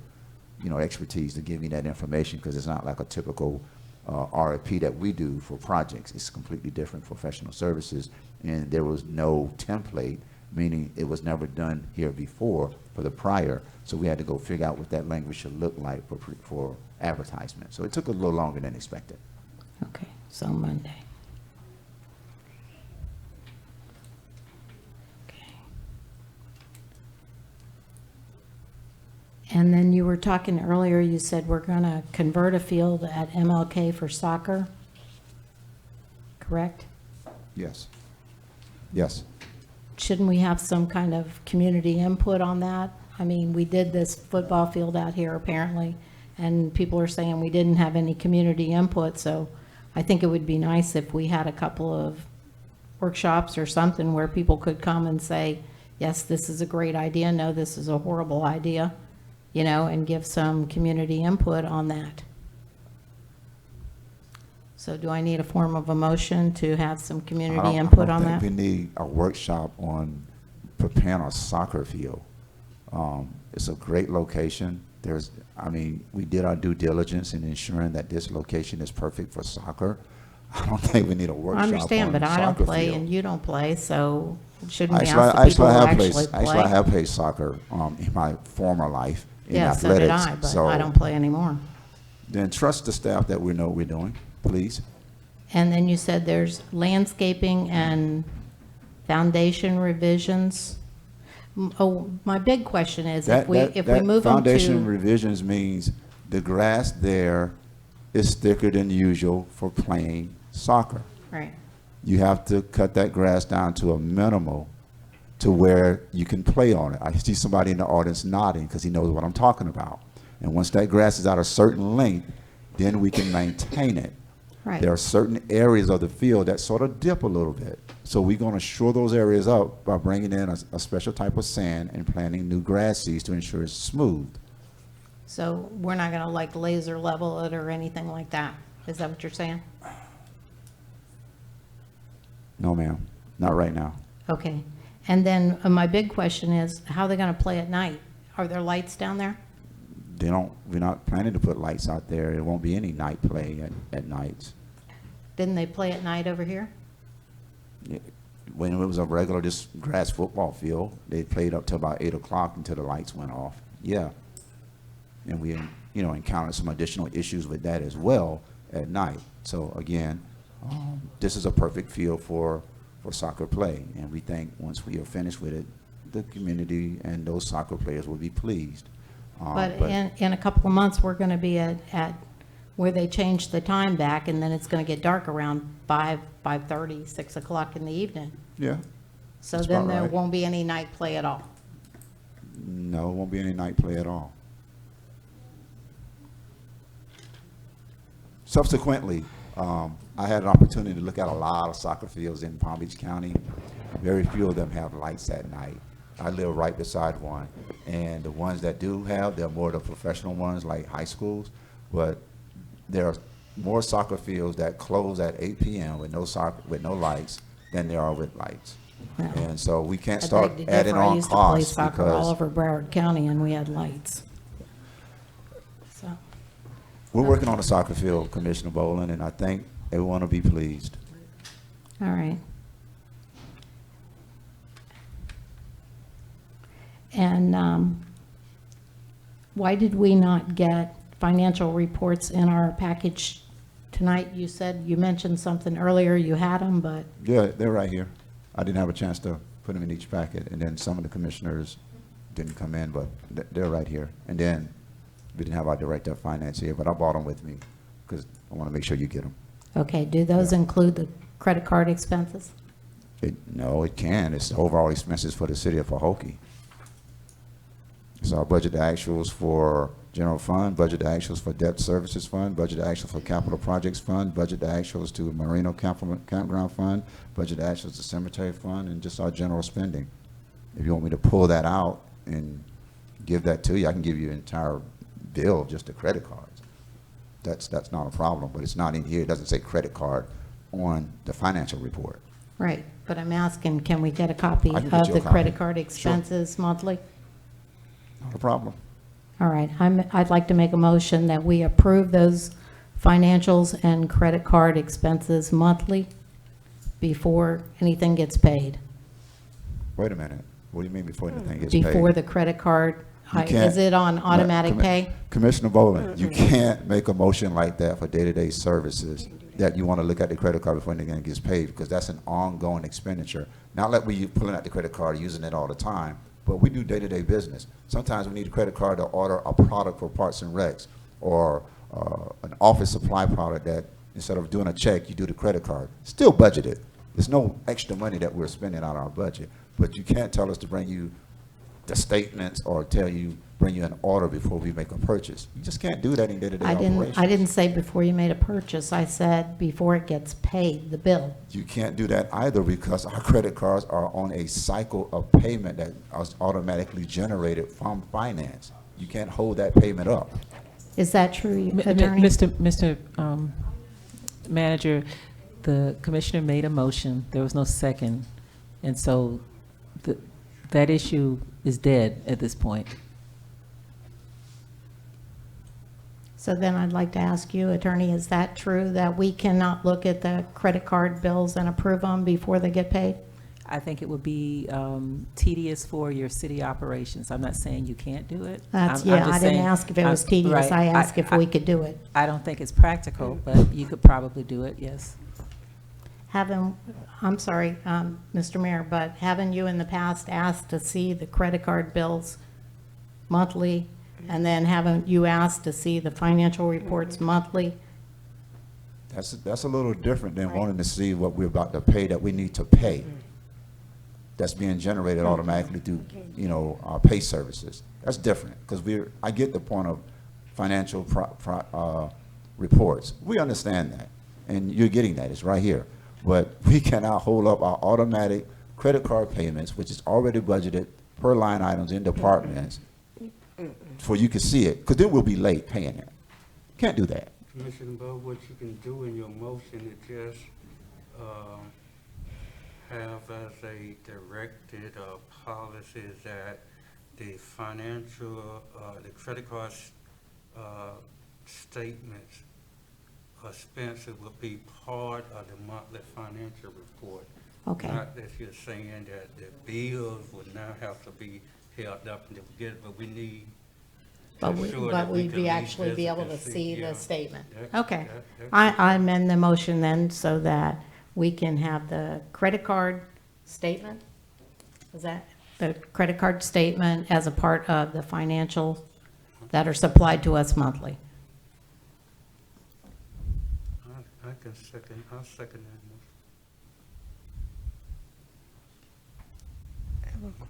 expertise to give me that information, because it's not like a typical RFP that we do for projects. It's completely different professional services, and there was no template, meaning it was never done here before for the prior. So we had to go figure out what that language should look like for advertisement. So it took a little longer than expected. Okay, so Monday. And then you were talking earlier, you said we're going to convert a field at MLK for soccer, correct? Yes. Yes. Shouldn't we have some kind of community input on that? I mean, we did this football field out here apparently, and people are saying we didn't have any community input, so I think it would be nice if we had a couple of workshops or something where people could come and say, yes, this is a great idea, no, this is a horrible idea, and give some community input on that. So do I need a form of a motion to have some community input on I that? think we need a workshop on preparing a soccer field. It's a great location. We did our due diligence in ensuring that this location is perfect for soccer. I don't think we need a workshop I understand, on but I don't soccer play field. and you don't play, so shouldn't we Actually, ask the people who actually play? Actually, I have played soccer in my former life in Yeah, athletics. so did I, but I don't play anymore. Then trust the staff that we know what we're doing, please. And then you said there's landscaping and foundation revisions. Oh, my big question is if we move them foundation to, revisions means the grass there is thicker than usual for playing soccer. right, You have to cut that grass down to a minimal to where you can play on it. I see somebody in the audience nodding because he knows what I'm talking about. And once that grass is at a certain length, then we can maintain it. right. There are certain areas of the field that sort of dip a little bit. So we're going to shore those areas up by bringing in a special type of sand and planting new grass seeds to ensure it's smooth. So we're not gonna like laser level it or anything like that? Is that what you're saying? No, ma'am, not right now. Okay. And then my big question is, how are they gonna play at night? Are there lights down there? We're not planning to put lights out there. There won't be any night play at nights. Didn't they play at night over here? When it was a regular just grass football field, they played up till about 8 o'clock until the lights went off. Yeah. And we, encountered some additional issues with that as well at night. So again, this is a perfect field for soccer play. And we think once we are finished with it, the community and those soccer players will be pleased. But in a couple of months, we're gonna be at where they change the time back, and then it's gonna get dark around 5:30, 6 o'clock in the evening. Yeah. So that's then about there right. won't be any night play at all. No, it won't be any night play at all. Subsequently, I had an opportunity to look at a lot of soccer fields in Palm Beach County. Very few of them have lights at night. I live right beside one, and the ones that do have, they're more the professional ones like high schools, but there are more soccer fields that close at 8 p.m. with no lights than there are with lights. Yeah. And so we can't I start beg to adding differ. I on used to play costs soccer all because over Broward County, and we had lights. So, we're working on a soccer field, Commissioner Boland, and I think everyone will be pleased. all right. And why did we not get financial reports in our package tonight? You said, you mentioned something earlier, you had them, but Yeah, they're right here. I didn't have a chance to put them in each packet, and then some of the commissioners didn't come in, but they're right here. And then we didn't have our director of finance here, but I brought them with me because I want to make sure you get them. okay, do those include the credit card expenses? No, it can. It's the overall expenses for the city of Pahokee. So our budget actuals for general fund, budget actuals for debt services fund, budget actuals for capital projects fund, budget actuals to Marina campground fund, budget actuals to cemetery fund, and just our general spending. If you want me to pull that out and give that to you, I can give you an entire bill, just the credit cards. That's not a problem, but it's not in here. It doesn't say credit card on the financial report. Right, but I'm asking, can we get a copy I can get of you a the copy. credit card expenses monthly? Not a problem. All right, I'd like to make a motion that we approve those financials and credit card expenses monthly before anything gets paid. Wait a minute. What do you mean before anything gets paid? Before the credit card, You can't- is it on automatic pay? Commissioner Boland, you can't make a motion like that for day-to-day services that you want to look at the credit card before anything gets paid, because that's an ongoing expenditure. Not like we pulling out the credit card, using it all the time, but we do day-to-day business. Sometimes we need a credit card to order a product for Parts and Recs, or an office supply product that instead of doing a check, you do the credit card. Still budgeted. There's no extra money that we're spending out of our budget, but you can't tell us to bring you the statements or bring you an order before we make a purchase. You just can't do that in day-to-day operations. I didn't say before you made a purchase, I said before it gets paid, the bill. You can't do that either, because our credit cards are on a cycle of payment that is automatically generated from finance. You can't hold that payment up. Is that true, Attorney? Mr. Manager, the commissioner made a motion, there was no second, and so that issue is dead at this point. So then I'd like to ask you, Attorney, is that true that we cannot look at the credit card bills and approve them before they get paid? I think it would be tedious for your city operations. I'm not saying you can't do it. That's, I'm yeah, just I didn't saying- ask if it was tedious, right. I asked if we could do it. I don't think it's practical, but you could probably do it, yes. I'm sorry, Mr. Mayor, but haven't you in the past asked to see the credit card bills monthly? And then haven't you asked to see the financial reports monthly? That's a little different than wanting to see what we're about to pay that we need to pay. That's being generated automatically through, our pay services. That's different, because I get the point of financial reports. We understand that, and you're getting that. It's right here. But we cannot hold up our automatic credit card payments, which is already budgeted per line items in departments, for you can see it, because then we'll be late paying it. Can't do that. Commissioner Bo, what you can do in your motion is just have as a directed policy that the financial, the credit card statements expenses will be part of the monthly financial report. Okay. Not that you're saying that the bills would now have to be held up until we get it, but we need But to we, ensure but that we we'd can be at actually least be able to physically see yeah. the statement. That- Okay. that- I amend the motion then so that we can have the credit card statement? Is that the credit card statement as a part of the financials that are supplied to us monthly? I'll second that motion.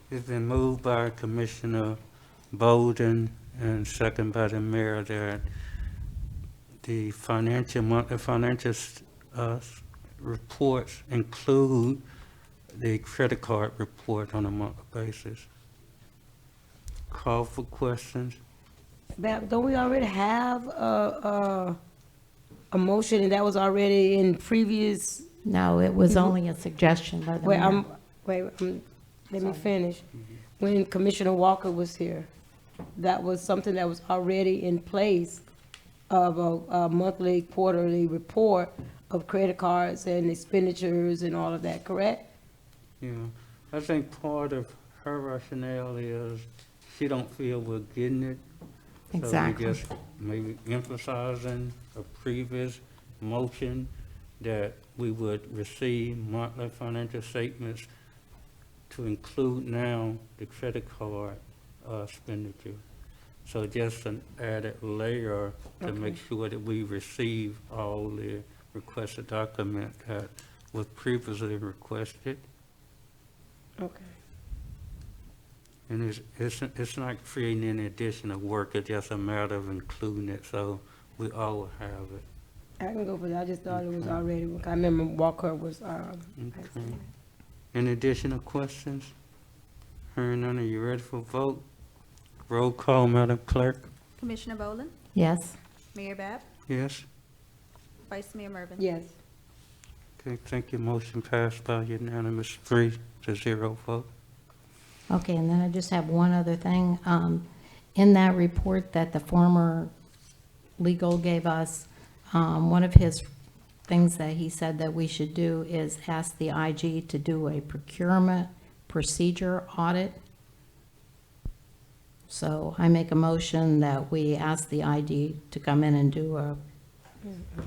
It's been moved by Commissioner Bolden and second by the mayor that the monthly financial reports include the credit card report on a monthly basis. Call for questions. Don't we already have a motion, and that was already in previous? No, it was only a suggestion by the mayor. Let me finish. When Commissioner Walker was here, that was something that was already in place of a monthly, quarterly report of credit cards and expenditures and all of that, correct? Yeah, I think part of her rationale is she don't feel we're getting it. Exactly. So we just maybe emphasizing a previous motion that we would receive monthly financial statements to include now the credit card expenditure. So just an added layer to Okay. make sure that we receive all the requested document that was previously requested. Okay. And it's not creating any additional work, it's just a matter of including it, so we all will have it. I can go for that. I just thought it was already, I remember Walker was, Okay. Any additional questions? Hearing none, are you ready for vote? Roll call, Madam Clerk. Commissioner Boland, Yes. Mayor Bab, Yes? Vice Mayor Mervin. yes. Okay, thank you. Motion passed by unanimous 3-0 vote. Okay, and then I just have one other thing. In that report that the former legal gave us, one of his things that he said that we should do is ask the IG to do a procurement procedure audit. So I make a motion that we ask the ID to come in and do a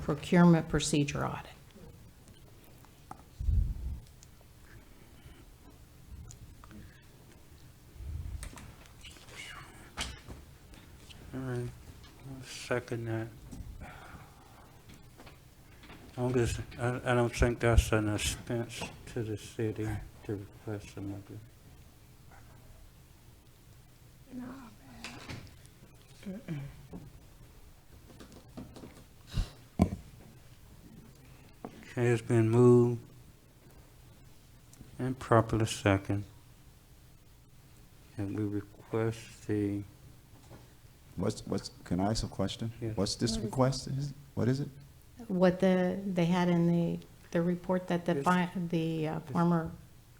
procurement procedure audit. All right, I'll second that. I don't think that's an expense to the city to request some of it. Okay, it's been moved and properly second. And we request the, Can I ask a question? Yes. What's this request? What is it? What they had in the report that the former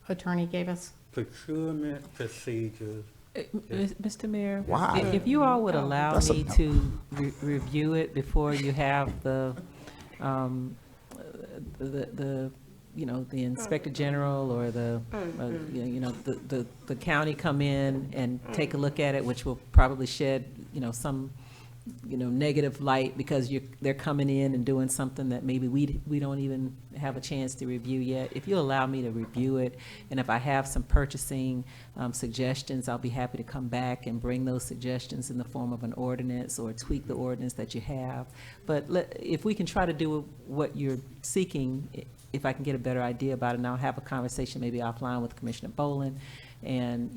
attorney gave us. procurement procedures. Mr. Mayor? Wow. If you all would allow That's me to review it before you have the Inspector General or the county come in and take a look at it, which will probably shed, some, negative light because they're coming in and doing something that maybe we don't even have a chance to review yet. If you allow me to review it, and if I have some purchasing suggestions, I'll be happy to come back and bring those suggestions in the form of an ordinance or tweak the ordinance that you have. But if we can try to do what you're seeking, if I can get a better idea about it, and I'll have a conversation maybe offline with Commissioner Boland and,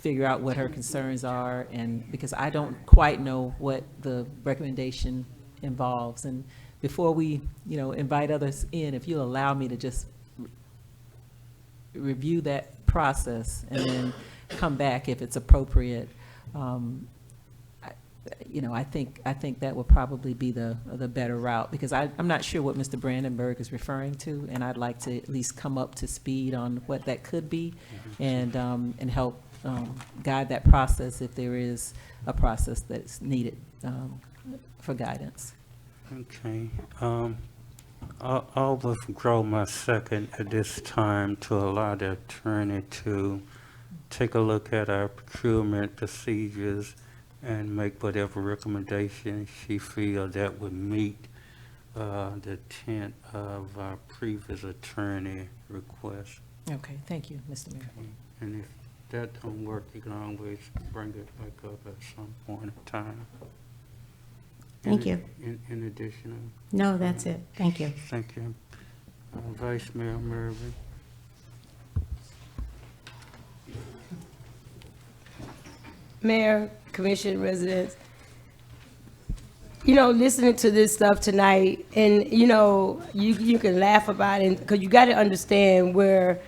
figure out what her concerns are, and because I don't quite know what the recommendation involves. And before we, invite others in, if you'll allow me to just review that process and then come back if it's appropriate, I think that would probably be the better route, because I'm not sure what Mr. Brandenburg is referring to, and I'd like to at least come up to speed on what that could be, and help guide that process if there is a process that's needed for guidance. Okay, I'll withdraw my second at this time to allow the attorney to take a look at our procurement procedures and make whatever recommendation she feels that would meet the intent of our previous attorney request. Okay, thank you, Mr. Mayor. And if that don't work, you can always bring it back up at some point in time. Thank you. In addition. No, that's it. Thank you. Thank you. Vice Mayor Mervin. Mayor, Commission, residents, listening to this stuff tonight, and, you can laugh about it, because you got to understand where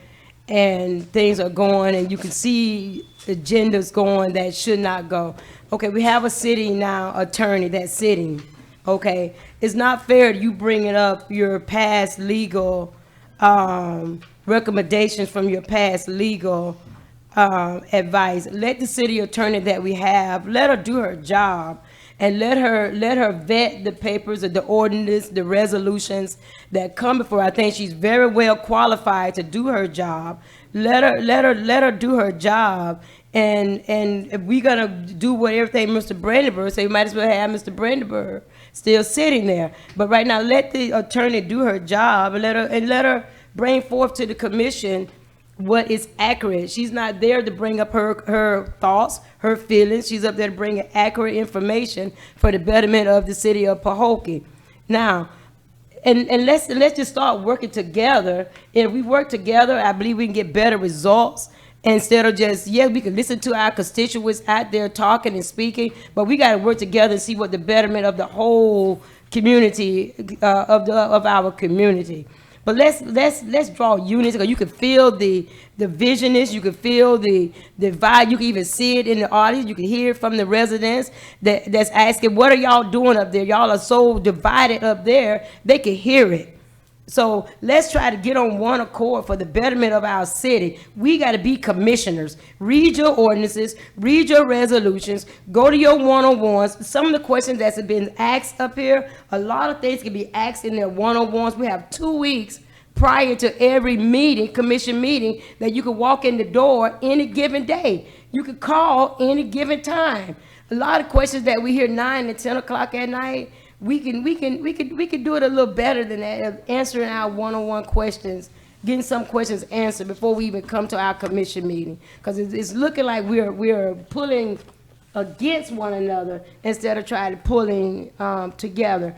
and things are going, and you can see agendas going that should not go. Okay, we have a sitting now, attorney that's sitting, okay? It's not fair you bringing up your past legal recommendations from your past legal advice. Let the city attorney that we have, let her do her job, and let her vet the papers, the ordinance, the resolutions that come before. I think she's very well qualified to do her job. Let her do her job. And if we're gonna do what everything Mr. Brandenburg say, we might as well have Mr. Brandenburg still sitting there. But right now, let the attorney do her job and let her bring forth to the commission what is accurate. She's not there to bring up her thoughts, her feelings. She's up there to bring accurate information for the betterment of the city of Pahokee. Now, and let's just start working together. If we work together, I believe we can get better results. Instead of just, yeah, we can listen to our constituents out there talking and speaking, but we got to work together and see what the betterment of the whole community, of our community. But let's draw unity, because you can feel the divisionness, you can feel the divide, you can even see it in the audience, you can hear it from the residents that's asking, what are y'all doing up there? Y'all are so divided up there, they can hear it. So let's try to get on one accord for the betterment of our city. We got to be commissioners. Read your ordinances, read your resolutions, go to your one-on-ones. Some of the questions that's been asked up here, a lot of things can be asked in their one-on-ones. We have 2 weeks prior to every meeting, commission meeting, that you can walk in the door any given day. You can call any given time. A lot of questions that we hear 9 and 10 o'clock at night, we can do it a little better than that, of answering our one-on-one questions, getting some questions answered before we even come to our commission meeting. Because it's looking like we're pulling against one another instead of trying to pulling together.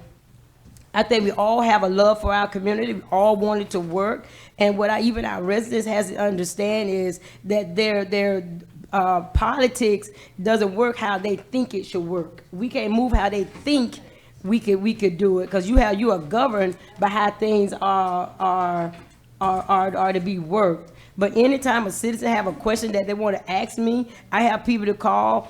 I think we all have a love for our community. We all want it to work. And what even our residents has to understand is that their politics doesn't work how they think it should work. We can't move how they think we could do it, because you are governed by how things are to be worked. But anytime a citizen have a question that they want to ask me, I have people to call,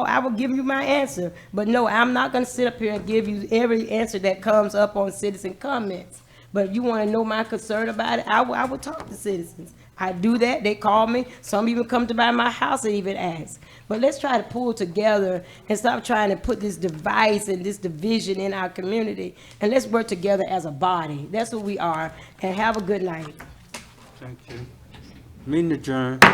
I will give you my answer. But no, I'm not going to sit up here and give you every answer that comes up on citizen comments. But if you want to know my concern about it, I will talk to citizens. I do that. They call me. Some even come to my house and even ask. But let's try to pull together and stop trying to put this device and this division in our community. And let's work together as a body. That's who we are. And have a good night. Thank you. Meeting adjourned.